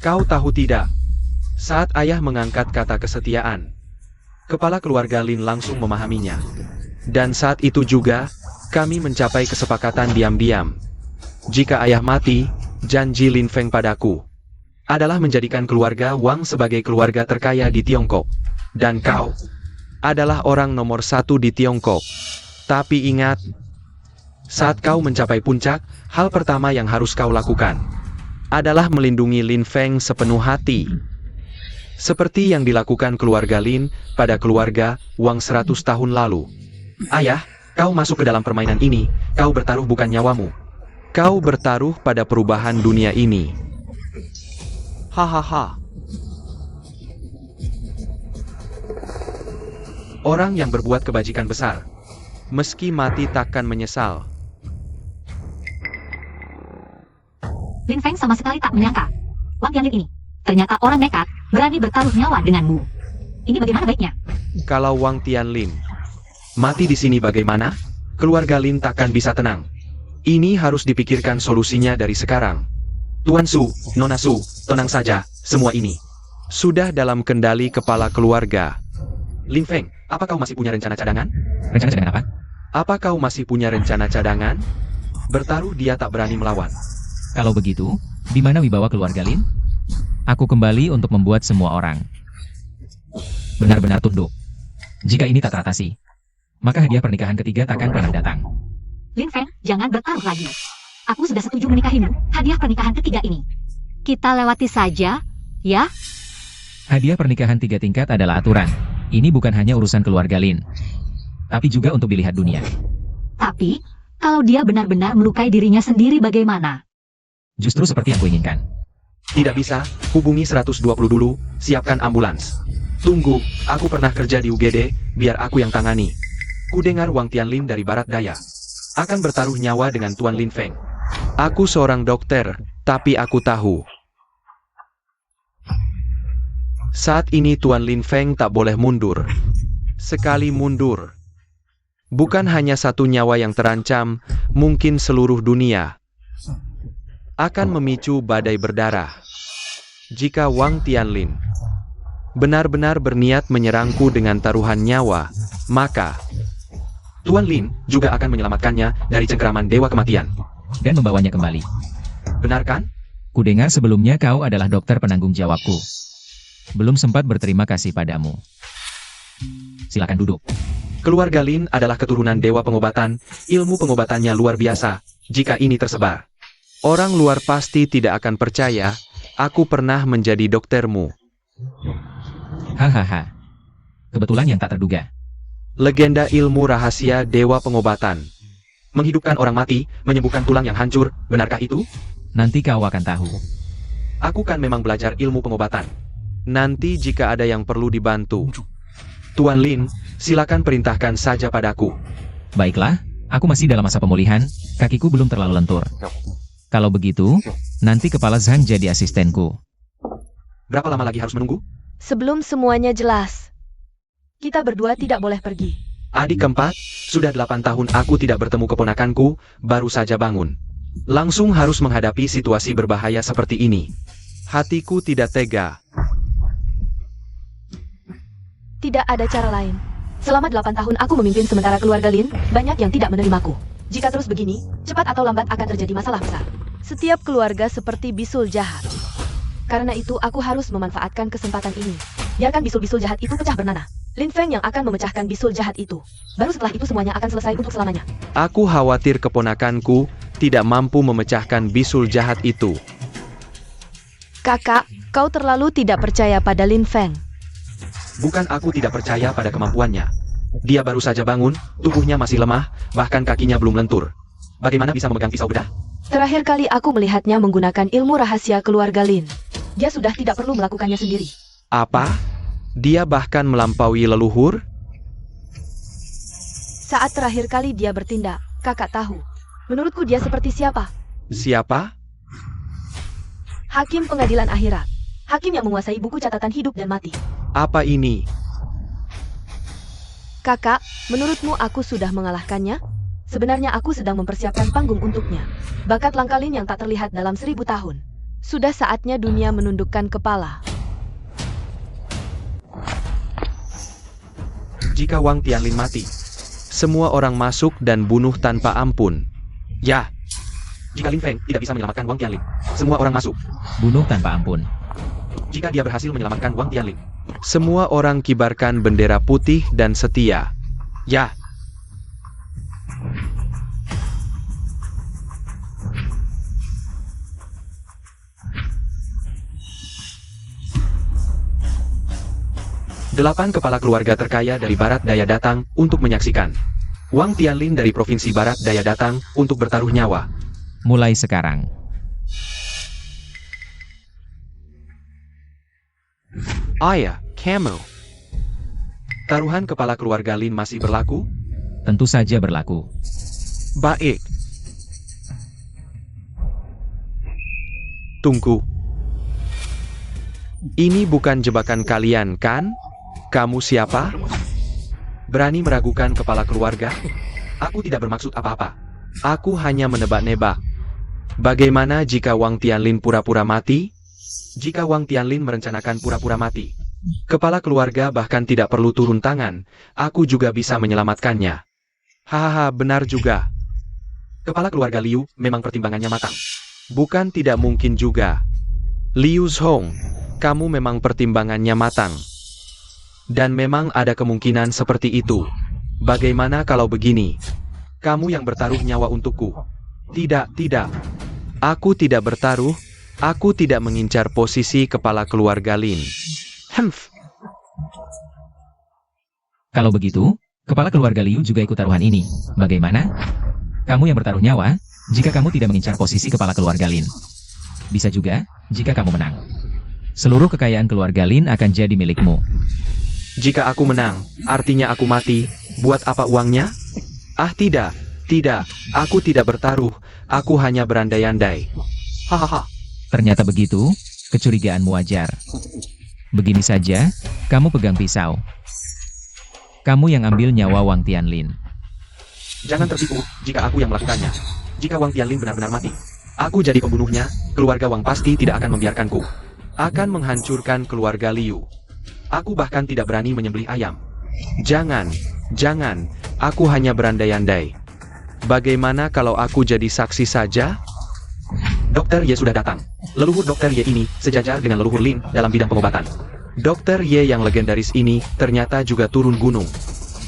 Kau tahu tidak? Saat ayah mengangkat kata kesetiaan, kepala keluarga Lin langsung memahaminya. Dan saat itu juga, kami mencapai kesepakatan diam-diam. Jika ayah mati, janji Lin Feng padaku adalah menjadikan keluarga Wang sebagai keluarga terkaya di Tiongkok. Dan kau adalah orang nomor 1 di Tiongkok. Tapi ingat, saat kau mencapai puncak, hal pertama yang harus kau lakukan adalah melindungi Lin Feng sepenuh hati. Seperti yang dilakukan keluarga Lin pada keluarga Wang 100 tahun lalu. Ayah, kau masuk ke dalam permainan ini, kau bertaruh bukan nyawamu. Kau bertaruh pada perubahan dunia ini. Hahaha. Orang yang berbuat kebajikan besar, meski mati takkan menyesal. Lin Feng sama sekali tak menyangka. Wang Tianlin ini ternyata orang nekat, berani bertaruh nyawa denganmu. Ini bagaimana baiknya? Kalau Wang Tianlin mati di sini bagaimana? Keluarga Lin takkan bisa tenang. Ini harus dipikirkan solusinya dari sekarang. Tuan Su, Nona Su, tenang saja, semua ini sudah dalam kendali kepala keluarga. Lin Feng, apa kau masih punya rencana cadangan? Rencana cadangan apa? Apa kau masih punya rencana cadangan? Bertaruh dia tak berani melawan. Kalau begitu, di mana wibawa keluarga Lin? Aku kembali untuk membuat semua orang benar-benar tunduk. Jika ini tak teratasi, maka hadiah pernikahan ketiga takkan pernah datang. Lin Feng, jangan bertaruh lagi. Aku sudah setuju menikahimu, hadiah pernikahan ketiga ini. Kita lewati saja, ya? Hadiah pernikahan 3 tingkat adalah aturan. Ini bukan hanya urusan keluarga Lin, tapi juga untuk dilihat dunia. Tapi, kalau dia benar-benar melukai dirinya sendiri bagaimana? Justru seperti yang kuinginkan. Tidak bisa, hubungi 120 dulu, siapkan ambulans. Tunggu, aku pernah kerja di UGD, biar aku yang tangani. Kudengar Wang Tianlin dari barat daya akan bertaruh nyawa dengan Tuan Lin Feng. Aku seorang dokter, tapi aku tahu. Saat ini Tuan Lin Feng tak boleh mundur. Sekali mundur, bukan hanya satu nyawa yang terancam, mungkin seluruh dunia akan memicu badai berdarah. Jika Wang Tianlin benar-benar berniat menyerangku dengan taruhan nyawa, maka Tuan Lin juga akan menyelamatkannya dari cengkeraman Dewa Kematian. Dan membawanya kembali. Benar kan? Kudengar sebelumnya kau adalah dokter penanggung jawabku. Belum sempat berterima kasih padamu. Silakan duduk. Keluarga Lin adalah keturunan Dewa Pengobatan, ilmu pengobatannya luar biasa. Jika ini tersebar, orang luar pasti tidak akan percaya, aku pernah menjadi doktermu. Hahaha. Kebetulan yang tak terduga. Legenda ilmu rahasia Dewa Pengobatan. Menghidupkan orang mati, menyembuhkan tulang yang hancur, benarkah itu? Nanti kau akan tahu. Aku kan memang belajar ilmu pengobatan. Nanti jika ada yang perlu dibantu. Tuan Lin, silakan perintahkan saja padaku. Baiklah, aku masih dalam masa pemulihan, kakiku belum terlalu lentur. Kalau begitu, nanti Kepala Zhang jadi asistenku. Berapa lama lagi harus menunggu? Sebelum semuanya jelas, kita berdua tidak boleh pergi. Adik keempat, sudah 8 tahun aku tidak bertemu keponakanku, baru saja bangun. Langsung harus menghadapi situasi berbahaya seperti ini. Hatiku tidak tega. Tidak ada cara lain. Selama 8 tahun aku memimpin sementara keluarga Lin, banyak yang tidak menerimaku. Jika terus begini, cepat atau lambat akan terjadi masalah besar. Setiap keluarga seperti bisul jahat. Karena itu aku harus memanfaatkan kesempatan ini. Biarkan bisul-bisul jahat itu pecah bernanah. Lin Feng yang akan memecahkan bisul jahat itu. Baru setelah itu semuanya akan selesai untuk selamanya. Aku khawatir keponakanku tidak mampu memecahkan bisul jahat itu. Kakak, kau terlalu tidak percaya pada Lin Feng. Bukan aku tidak percaya pada kemampuannya. Dia baru saja bangun, tubuhnya masih lemah, bahkan kakinya belum lentur. Bagaimana bisa memegang pisau bedah? Terakhir kali aku melihatnya menggunakan ilmu rahasia keluarga Lin. Dia sudah tidak perlu melakukannya sendiri. Apa? Dia bahkan melampaui leluhur? Saat terakhir kali dia bertindak, kakak tahu. Menurutku dia seperti siapa? Siapa? Hakim pengadilan akhirat. Hakim yang menguasai buku catatan hidup dan mati. Apa ini? Kakak, menurutmu aku sudah mengalahkannya? Sebenarnya aku sedang mempersiapkan panggung untuknya. Bakat langka Lin yang tak terlihat dalam 1000 tahun. Sudah saatnya dunia menundukkan kepala. Jika Wang Tianlin mati, semua orang masuk dan bunuh tanpa ampun. Ya. Jika Lin Feng tidak bisa menyelamatkan Wang Tianlin, semua orang masuk. Bunuh tanpa ampun. Jika dia berhasil menyelamatkan Wang Tianlin, semua orang kibarkan bendera putih dan setia. Ya. Delapan kepala keluarga terkaya dari Barat Daya datang untuk menyaksikan. Wang Tianlin dari Provinsi Barat Daya datang untuk bertaruh nyawa. Mulai sekarang. Ayah, kamu. Taruhan kepala keluarga Lin masih berlaku? Tentu saja berlaku. Baik. Tunggu. Ini bukan jebakan kalian, kan? Kamu siapa? Berani meragukan kepala keluarga? Aku tidak bermaksud apa-apa. Aku hanya menebak-nebak. Bagaimana jika Wang Tianlin pura-pura mati? Jika Wang Tianlin merencanakan pura-pura mati, kepala keluarga bahkan tidak perlu turun tangan, aku juga bisa menyelamatkannya. Hahaha, benar juga. Kepala keluarga Liu memang pertimbangannya matang. Bukan tidak mungkin juga. Liu Zhong, kamu memang pertimbangannya matang. Dan memang ada kemungkinan seperti itu. Bagaimana kalau begini? Kamu yang bertaruh nyawa untukku. Tidak, tidak. Aku tidak bertaruh. Aku tidak mengincar posisi kepala keluarga Lin. Humph. Kalau begitu, kepala keluarga Liu juga ikut taruhan ini. Bagaimana? Kamu yang bertaruh nyawa, jika kamu tidak mengincar posisi kepala keluarga Lin. Bisa juga, jika kamu menang. Seluruh kekayaan keluarga Lin akan jadi milikmu. Jika aku menang, artinya aku mati. Buat apa uangnya? Ah tidak, tidak. Aku tidak bertaruh. Aku hanya berandai-andai. Hahaha. Ternyata begitu, kecurigaanmu wajar. Begini saja, kamu pegang pisau. Kamu yang ambil nyawa Wang Tianlin. Jangan tertipu jika aku yang melakukannya. Jika Wang Tianlin benar-benar mati, aku jadi pembunuhnya, keluarga Wang pasti tidak akan membiarkanku. Akan menghancurkan keluarga Liu. Aku bahkan tidak berani menyembelih ayam. Jangan, jangan, aku hanya berandai-andai. Bagaimana kalau aku jadi saksi saja? Dokter Ye sudah datang. Leluhur Dokter Ye ini sejajar dengan leluhur Lin dalam bidang pengobatan. Dokter Ye yang legendaris ini ternyata juga turun gunung.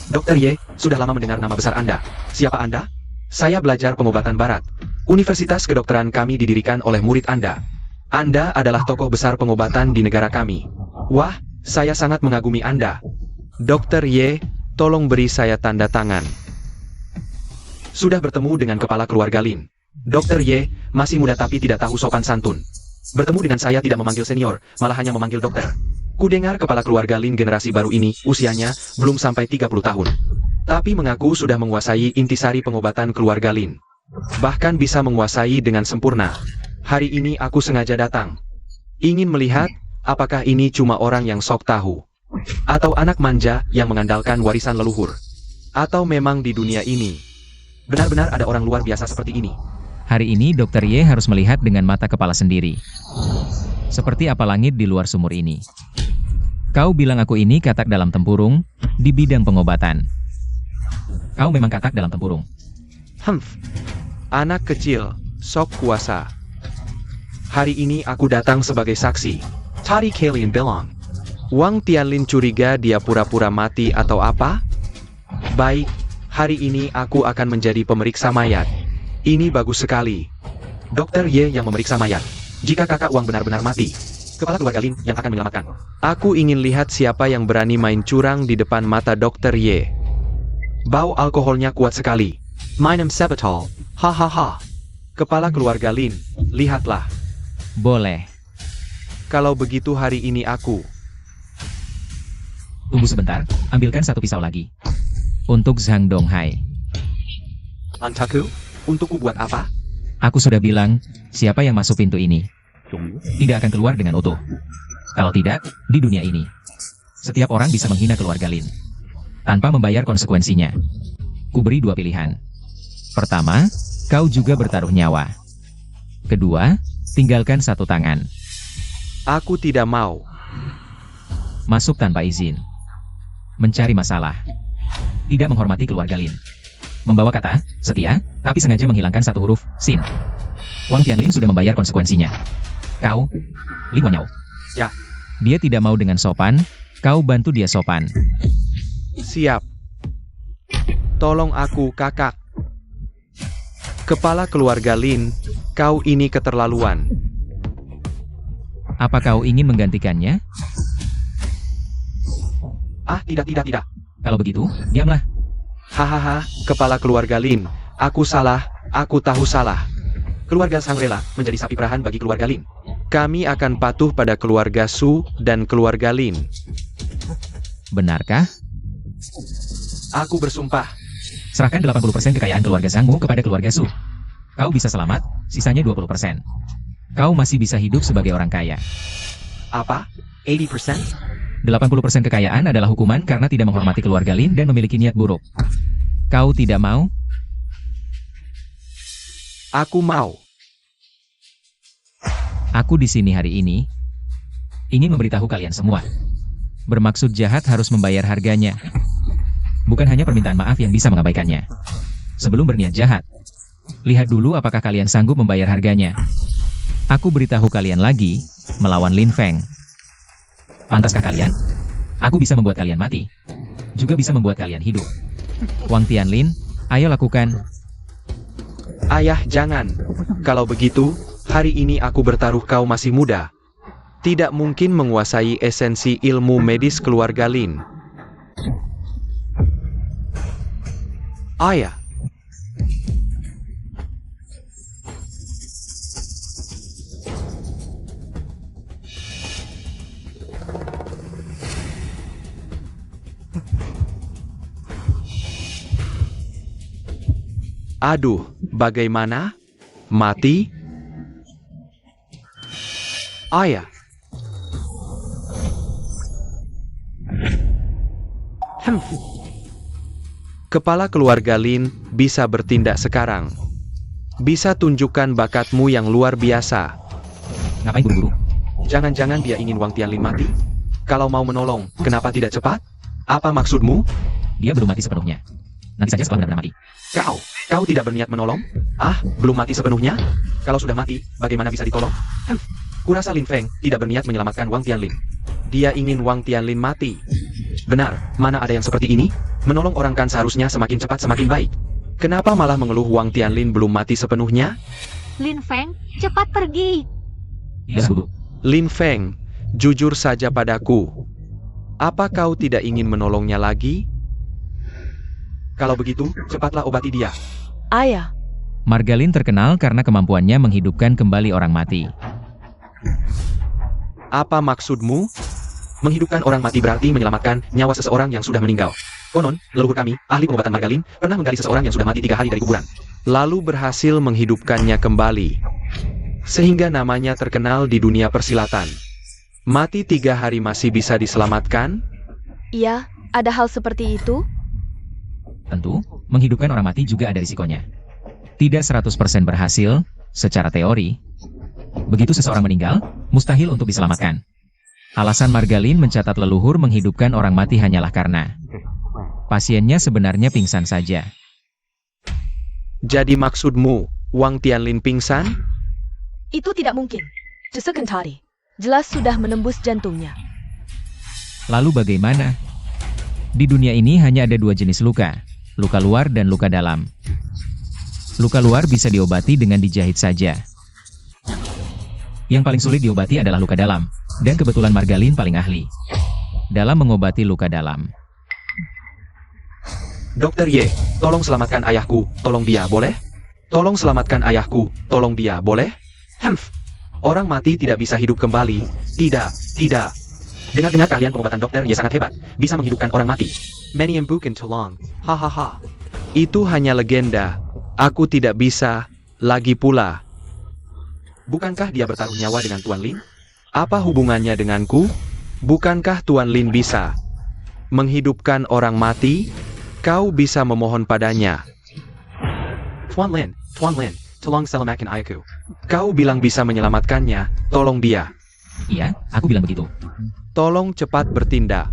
Dokter Ye, sudah lama mendengar nama besar Anda. Siapa Anda? Saya belajar pengobatan barat. Universitas kedokteran kami didirikan oleh murid Anda. Anda adalah tokoh besar pengobatan di negara kami. Wah, saya sangat mengagumi Anda. Dokter Ye, tolong beri saya tanda tangan. Sudah bertemu dengan kepala keluarga Lin. Dokter Ye, masih muda tapi tidak tahu sopan santun. Bertemu dengan saya tidak memanggil senior, malah hanya memanggil dokter. Kudengar kepala keluarga Lin generasi baru ini, usianya belum sampai 30 tahun. Tapi mengaku sudah menguasai intisari pengobatan keluarga Lin. Bahkan bisa menguasai dengan sempurna. Hari ini aku sengaja datang. Ingin melihat, apakah ini cuma orang yang sok tahu. Atau anak manja yang mengandalkan warisan leluhur. Atau memang di dunia ini, benar-benar ada orang luar biasa seperti ini. Hari ini Dr. Ye harus melihat dengan mata kepala sendiri. Seperti apa langit di luar sumur ini. Kau bilang aku ini katak dalam tempurung, di bidang pengobatan. Kau memang katak dalam tempurung. Humph. Anak kecil, sok kuasa. Hari ini aku datang sebagai saksi. Tadi kalian bilang, Wang Tianlin curiga dia pura-pura mati atau apa? Baik, hari ini aku akan menjadi pemeriksa mayat. Ini bagus sekali. Dokter Ye yang memeriksa mayat. Jika kakak Wang benar-benar mati, kepala keluarga Lin yang akan menyelamatkan. Aku ingin lihat siapa yang berani main curang di depan mata Dokter Ye. Bau alkoholnya kuat sekali. Minum Sebetol. Hahaha. Kepala keluarga Lin, lihatlah. Boleh. Kalau begitu hari ini aku. Tunggu sebentar, ambilkan satu pisau lagi. Untuk Zhang Donghai. Antaku, untukku buat apa? Aku sudah bilang, siapa yang masuk pintu ini tidak akan keluar dengan utuh. Kalau tidak, di dunia ini, setiap orang bisa menghina keluarga Lin tanpa membayar konsekuensinya. Kuberi dua pilihan. Pertama, kau juga bertaruh nyawa. Kedua, tinggalkan satu tangan. Aku tidak mau. Masuk tanpa izin. Mencari masalah. Tidak menghormati keluarga Lin. Membawa kata, setia, tapi sengaja menghilangkan satu huruf, sin. Wang Tianlin sudah membayar konsekuensinya. Kau, Lin Wanyao. Ya. Dia tidak mau dengan sopan, kau bantu dia sopan. Siap. Tolong aku, kakak. Kepala keluarga Lin, kau ini keterlaluan. Apa kau ingin menggantikannya? Ah, tidak. Kalau begitu, diamlah. Hahaha, kepala keluarga Lin. Aku salah, aku tahu salah. Keluarga Sang rela menjadi sapi perahan bagi keluarga Lin. Kami akan patuh pada keluarga Su dan keluarga Lin. Benarkah? Aku bersumpah. Serahkan 80% kekayaan keluarga Zhangmu kepada keluarga Su. Kau bisa selamat, sisanya 20%. Kau masih bisa hidup sebagai orang kaya. Apa? 80%? 80% kekayaan adalah hukuman karena tidak menghormati keluarga Lin dan memiliki niat buruk. Kau tidak mau? Aku mau. Aku di sini hari ini ingin memberitahu kalian semua. Bermaksud jahat harus membayar harganya. Bukan hanya permintaan maaf yang bisa mengabaikannya. Sebelum berniat jahat, lihat dulu apakah kalian sanggup membayar harganya. Aku beritahu kalian lagi, melawan Lin Feng. Pantaskah kalian? Aku bisa membuat kalian mati. Juga bisa membuat kalian hidup. Wang Tianlin, ayo lakukan. Ayah, jangan. Kalau begitu, hari ini aku bertaruh kau masih muda. Tidak mungkin menguasai esensi ilmu medis keluarga Lin. Ayah. Aduh, bagaimana? Mati? Ayah. Kepala keluarga Lin bisa bertindak sekarang. Bisa tunjukkan bakatmu yang luar biasa. Ngapain buru-buru? Jangan-jangan dia ingin Wang Tianlin mati? Kalau mau menolong, kenapa tidak cepat? Apa maksudmu? Dia belum mati sepenuhnya. Nanti saja setelah benar-benar mati. Kau tidak berniat menolong? Ah, belum mati sepenuhnya? Kalau sudah mati, bagaimana bisa ditolong? Kurasa Lin Feng tidak berniat menyelamatkan Wang Tianlin. Dia ingin Wang Tianlin mati. Benar, mana ada yang seperti ini? Menolong orang kan seharusnya semakin cepat semakin baik. Kenapa malah mengeluh Wang Tianlin belum mati sepenuhnya? Lin Feng, cepat pergi. Tidak dulu. Lin Feng, jujur saja padaku. Apa kau tidak ingin menolongnya lagi? Kalau begitu, cepatlah obati dia. Ayah, Margalin terkenal karena kemampuannya menghidupkan kembali orang mati. Apa maksudmu? Menghidupkan orang mati berarti menyelamatkan nyawa seseorang yang sudah meninggal. Konon, leluhur kami, ahli pengobatan Margalin, pernah menggali seseorang yang sudah mati 3 hari dari kuburan. Lalu berhasil menghidupkannya kembali. Sehingga namanya terkenal di dunia persilatan. Mati 3 hari masih bisa diselamatkan? iya, ada hal seperti itu? Tentu, menghidupkan orang mati juga ada risikonya. Tidak 100% berhasil, secara teori. Begitu seseorang meninggal, mustahil untuk diselamatkan. Alasan Margalin mencatat leluhur menghidupkan orang mati hanyalah karena pasiennya sebenarnya pingsan saja. Jadi maksudmu, Wang Tianlin pingsan? Itu tidak mungkin. Sesekentari. Jelas sudah menembus jantungnya. Lalu bagaimana? Di dunia ini hanya ada 2 jenis luka, luka luar dan luka dalam. Luka luar bisa diobati dengan dijahit saja. Yang paling sulit diobati adalah luka dalam, dan kebetulan Margalin paling ahli dalam mengobati luka dalam. Dokter Ye, tolong selamatkan ayahku, tolong dia, boleh? Tolong selamatkan ayahku, tolong dia, boleh? Orang mati tidak bisa hidup kembali. Tidak. Dengar-dengar keahlian pengobatan dokter Ye sangat hebat, bisa menghidupkan orang mati. Many bukan tolong. Hahaha. Itu hanya legenda. Aku tidak bisa. Lagi pula. Bukankah dia bertaruh nyawa dengan Tuan Lin? Apa hubungannya denganku? Bukankah Tuan Lin bisa menghidupkan orang mati? Kau bisa memohon padanya. Tuan Lin, tolong selamatkan aku. Kau bilang bisa menyelamatkannya, tolong dia. Iya, aku bilang begitu. Tolong cepat bertindak.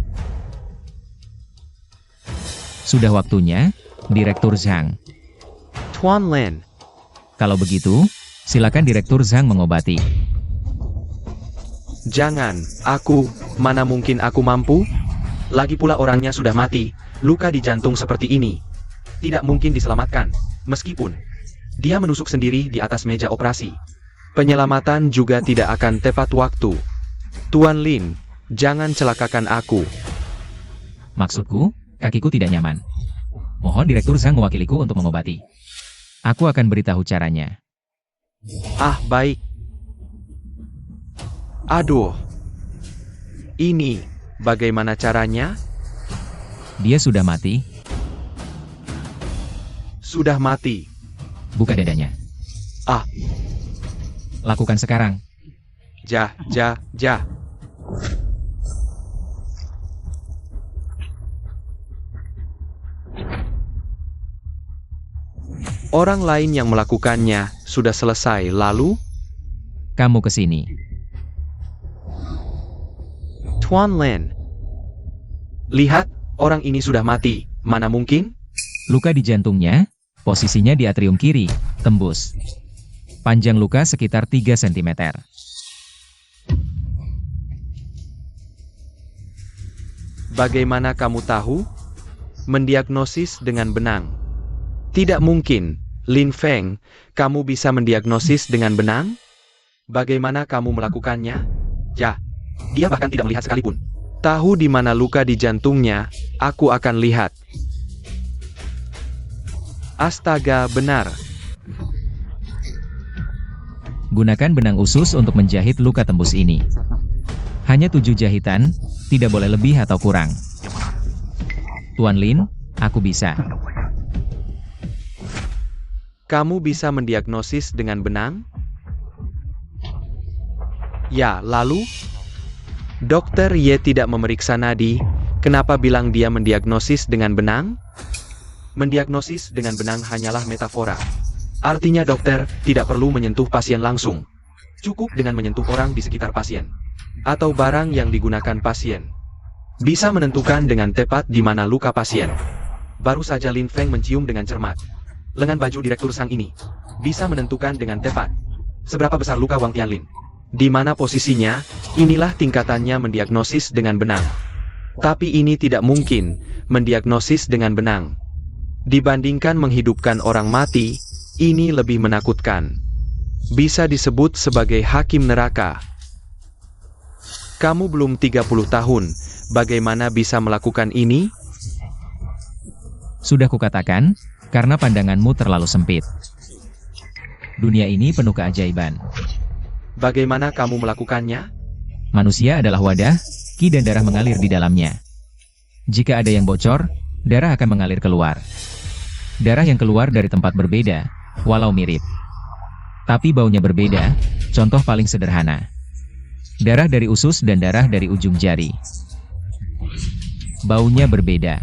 Sudah waktunya, Direktur Zhang. Tuan Lin, Kalau begitu, silakan Direktur Zhang mengobati. jangan, mana mungkin aku mampu? Lagi pula orangnya sudah mati, luka di jantung seperti ini. Tidak mungkin diselamatkan, meskipun dia menusuk sendiri di atas meja operasi. Penyelamatan juga tidak akan tepat waktu. Tuan Lin, jangan celakakan aku. Maksudku, kakiku tidak nyaman. Mohon Direktur Zhang mewakiliku untuk mengobati. Aku akan beritahu caranya. Ah, baik. Aduh. Ini, bagaimana caranya? Dia sudah mati, Sudah mati. buka dadanya. Ah. Lakukan sekarang. Ja. Orang lain yang melakukannya sudah selesai, lalu Kamu ke sini. Tuan Lin. Lihat, orang ini sudah mati. Mana mungkin? Luka di jantungnya, posisinya di atrium kiri, tembus. Panjang luka sekitar 3 cm. Bagaimana kamu tahu? Mendiagnosis dengan benang. Tidak mungkin, Lin Feng, kamu bisa mendiagnosis dengan benang? Bagaimana kamu melakukannya? Ya, dia bahkan tidak melihat sekalipun. Tahu di mana luka di jantungnya, aku akan lihat. Astaga, benar. Gunakan benang usus untuk menjahit luka tembus ini. Hanya 7 jahitan, tidak boleh lebih atau kurang. Tuan Lin, aku bisa. Kamu bisa mendiagnosis dengan benang? Ya, lalu? Dokter Ye tidak memeriksa nadi, kenapa bilang dia mendiagnosis dengan benang? Mendiagnosis dengan benang hanyalah metafora. Artinya dokter tidak perlu menyentuh pasien langsung. Cukup dengan menyentuh orang di sekitar pasien. Atau barang yang digunakan pasien. Bisa menentukan dengan tepat di mana luka pasien. Baru saja Lin Feng mencium dengan cermat. Lengan baju Direktur Sang ini bisa menentukan dengan tepat seberapa besar luka Wang Tianlin. Di mana posisinya, inilah tingkatannya mendiagnosis dengan benang. Tapi ini tidak mungkin mendiagnosis dengan benang. Dibandingkan menghidupkan orang mati, ini lebih menakutkan. Bisa disebut sebagai hakim neraka. Kamu belum 30 tahun, bagaimana bisa melakukan ini? Sudah kukatakan, karena pandanganmu terlalu sempit. Dunia ini penuh keajaiban. Bagaimana kamu melakukannya? Manusia adalah wadah, ki dan darah mengalir di dalamnya. Jika ada yang bocor, darah akan mengalir keluar. Darah yang keluar dari tempat berbeda, walau mirip. Tapi baunya berbeda, contoh paling sederhana. Darah dari usus dan darah dari ujung jari. Baunya berbeda.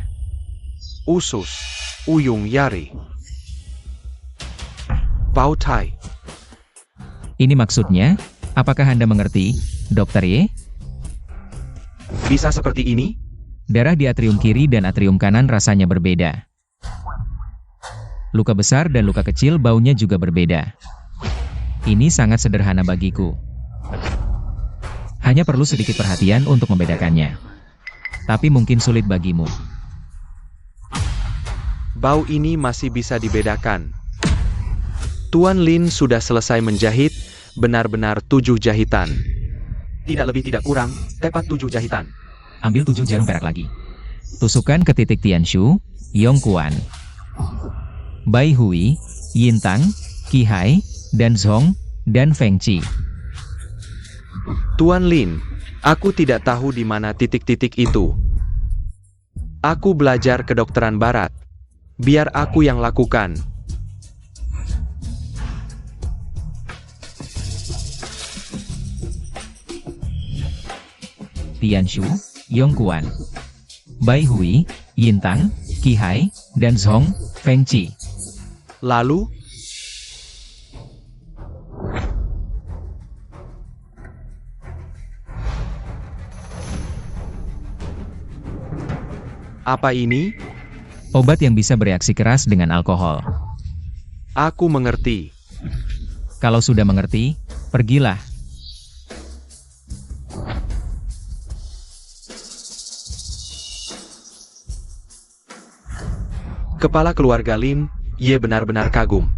Usus, uyung yari. Bau tai. Ini maksudnya, apakah Anda mengerti, Dr. Ye? Bisa seperti ini? Darah di atrium kiri dan atrium kanan rasanya berbeda. Luka besar dan luka kecil baunya juga berbeda. Ini sangat sederhana bagiku. Hanya perlu sedikit perhatian untuk membedakannya. Tapi mungkin sulit bagimu. Bau ini masih bisa dibedakan. Tuan Lin sudah selesai menjahit, benar-benar 7 jahitan. Tidak lebih tidak kurang, tepat 7 jahitan. Ambil 7 jarum perak lagi. Tusukkan ke titik Tianshu, Yong Kuan, Bai Hui, Yintang, Qi Hai, dan Zhong, dan Feng Qi. Tuan Lin, Aku tidak tahu di mana titik-titik itu. Aku belajar kedokteran barat. Biar aku yang lakukan. Tianshu, Yongkuan, Bai Hui, Yintang, Qihai, dan Zhong Fengqi. Lalu, apa ini? Obat yang bisa bereaksi keras dengan alkohol. Aku mengerti. Kalau sudah mengerti, pergilah. Kepala keluarga Lin, Ye benar-benar kagum.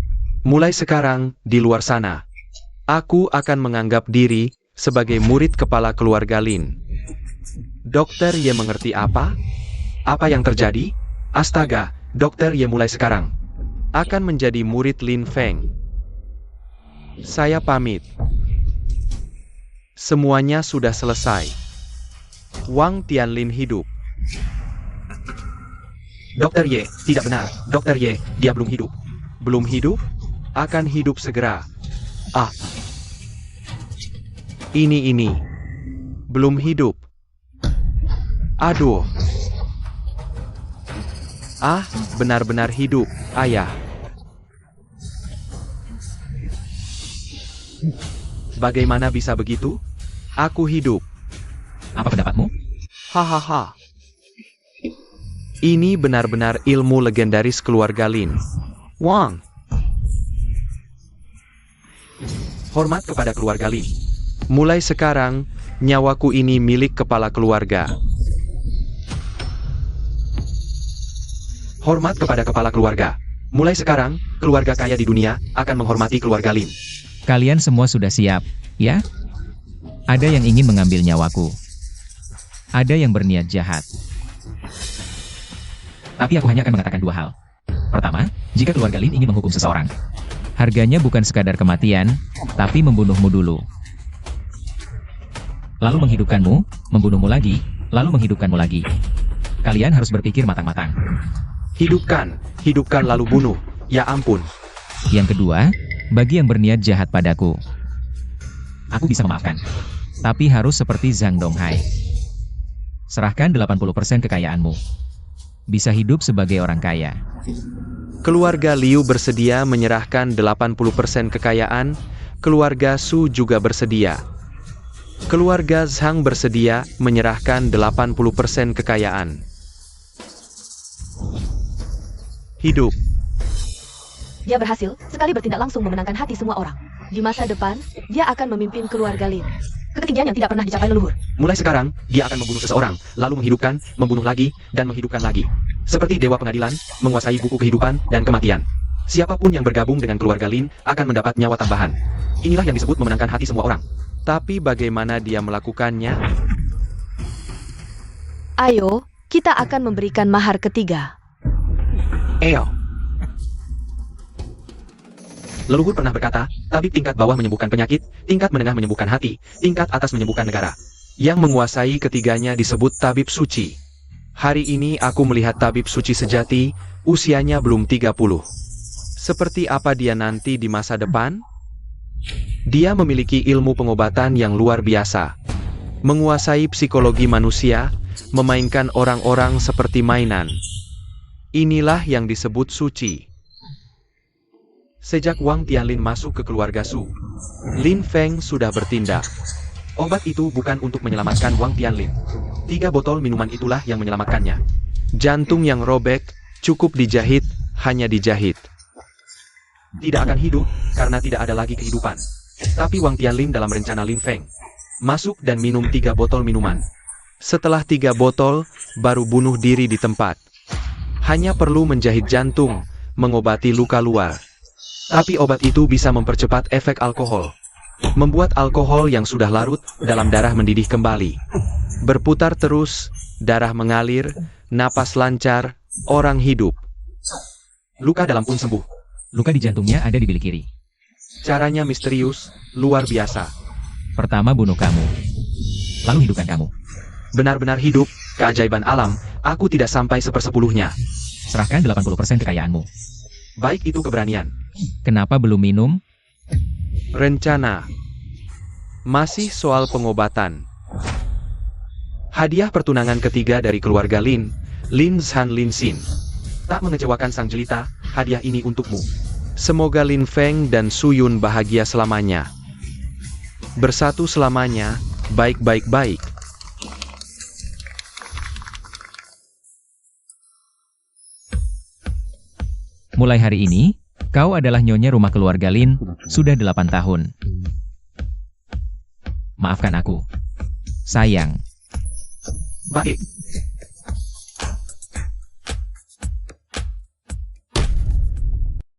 Mulai sekarang, di luar sana, aku akan menganggap diri sebagai murid kepala keluarga Lin. Dokter Ye mengerti apa? Apa yang terjadi? Astaga, Dokter Ye mulai sekarang akan menjadi murid Lin Feng. Saya pamit. Semuanya sudah selesai. Wang Tianlin hidup. Dokter Ye, tidak benar. Dokter Ye, dia belum hidup. Belum hidup? Akan hidup segera. Ah. Ini. Belum hidup. Aduh. Ah, benar-benar hidup, ayah. Bagaimana bisa begitu? Aku hidup. Apa pendapatmu? Hahaha. Ini benar-benar ilmu legendaris keluarga Lin. Wang. Hormat kepada keluarga Lin. Mulai sekarang, nyawaku ini milik kepala keluarga. Hormat kepada kepala keluarga. Mulai sekarang, keluarga kaya di dunia akan menghormati keluarga Lin. Kalian semua sudah siap, ya? Ada yang ingin mengambil nyawaku. Ada yang berniat jahat. Tapi aku hanya akan mengatakan dua hal. Pertama, jika keluarga Lin ingin menghukum seseorang, harganya bukan sekadar kematian, tapi membunuhmu dulu. Lalu menghidupkanmu, membunuhmu lagi, lalu menghidupkanmu lagi. Kalian harus berpikir matang-matang. Hidupkan lalu bunuh. Ya ampun. Yang kedua, bagi yang berniat jahat padaku, aku bisa memaafkan. Tapi harus seperti Zhang Donghai. Serahkan 80% kekayaanmu. Bisa hidup sebagai orang kaya. Keluarga Liu bersedia menyerahkan 80% kekayaan, keluarga Su juga bersedia. Keluarga Zhang bersedia menyerahkan 80% kekayaan. Hidup. Dia berhasil sekali bertindak langsung memenangkan hati semua orang. Di masa depan, dia akan memimpin keluarga Lin. Ketinggian yang tidak pernah dicapai leluhur. Mulai sekarang, dia akan membunuh seseorang, lalu menghidupkan, membunuh lagi, dan menghidupkan lagi. Seperti dewa pengadilan, menguasai buku kehidupan dan kematian. Siapapun yang bergabung dengan keluarga Lin akan mendapat nyawa tambahan. Inilah yang disebut memenangkan hati semua orang. Tapi bagaimana dia melakukannya? Ayo, kita akan memberikan mahar ketiga. Eo. Leluhur pernah berkata, tabib tingkat bawah menyembuhkan penyakit, tingkat menengah menyembuhkan hati, tingkat atas menyembuhkan negara. Yang menguasai ketiganya disebut tabib suci. Hari ini aku melihat tabib suci sejati, usianya belum 30. Seperti apa dia nanti di masa depan? Dia memiliki ilmu pengobatan yang luar biasa. Menguasai psikologi manusia, memainkan orang-orang seperti mainan. Inilah yang disebut suci. Sejak Wang Tianlin masuk ke keluarga Su, Lin Feng sudah bertindak. Obat itu bukan untuk menyelamatkan Wang Tianlin. 3 botol minuman itulah yang menyelamatkannya. Jantung yang robek, cukup dijahit, hanya dijahit. Tidak akan hidup, karena tidak ada lagi kehidupan. Tapi Wang Tianlin dalam rencana Lin Feng. Masuk dan minum 3 botol minuman. Setelah 3 botol, baru bunuh diri di tempat. Hanya perlu menjahit jantung, mengobati luka luar. Tapi obat itu bisa mempercepat efek alkohol. Membuat alkohol yang sudah larut dalam darah mendidih kembali. Berputar terus, darah mengalir, napas lancar, orang hidup. Luka dalam pun sembuh. Luka di jantungnya ada di bilik kiri. Caranya misterius, luar biasa. Pertama bunuh kamu. lalu hidupkan kamu. Benar-benar hidup, keajaiban alam, aku tidak sampai 1/10-nya. Serahkan 80% kekayaanmu. Baik itu keberanian. Kenapa belum minum? Rencana. Masih soal pengobatan. Hadiah pertunangan ketiga dari keluarga Lin, Lin Zhan Lin Xin. Tak mengecewakan sang jelita, hadiah ini untukmu. Semoga Lin Feng dan Su Yun bahagia selamanya. Bersatu selamanya, baik-baik-baik. Mulai hari ini, kau adalah nyonya rumah keluarga Lin, sudah 8 tahun. Maafkan aku. Sayang. Baik.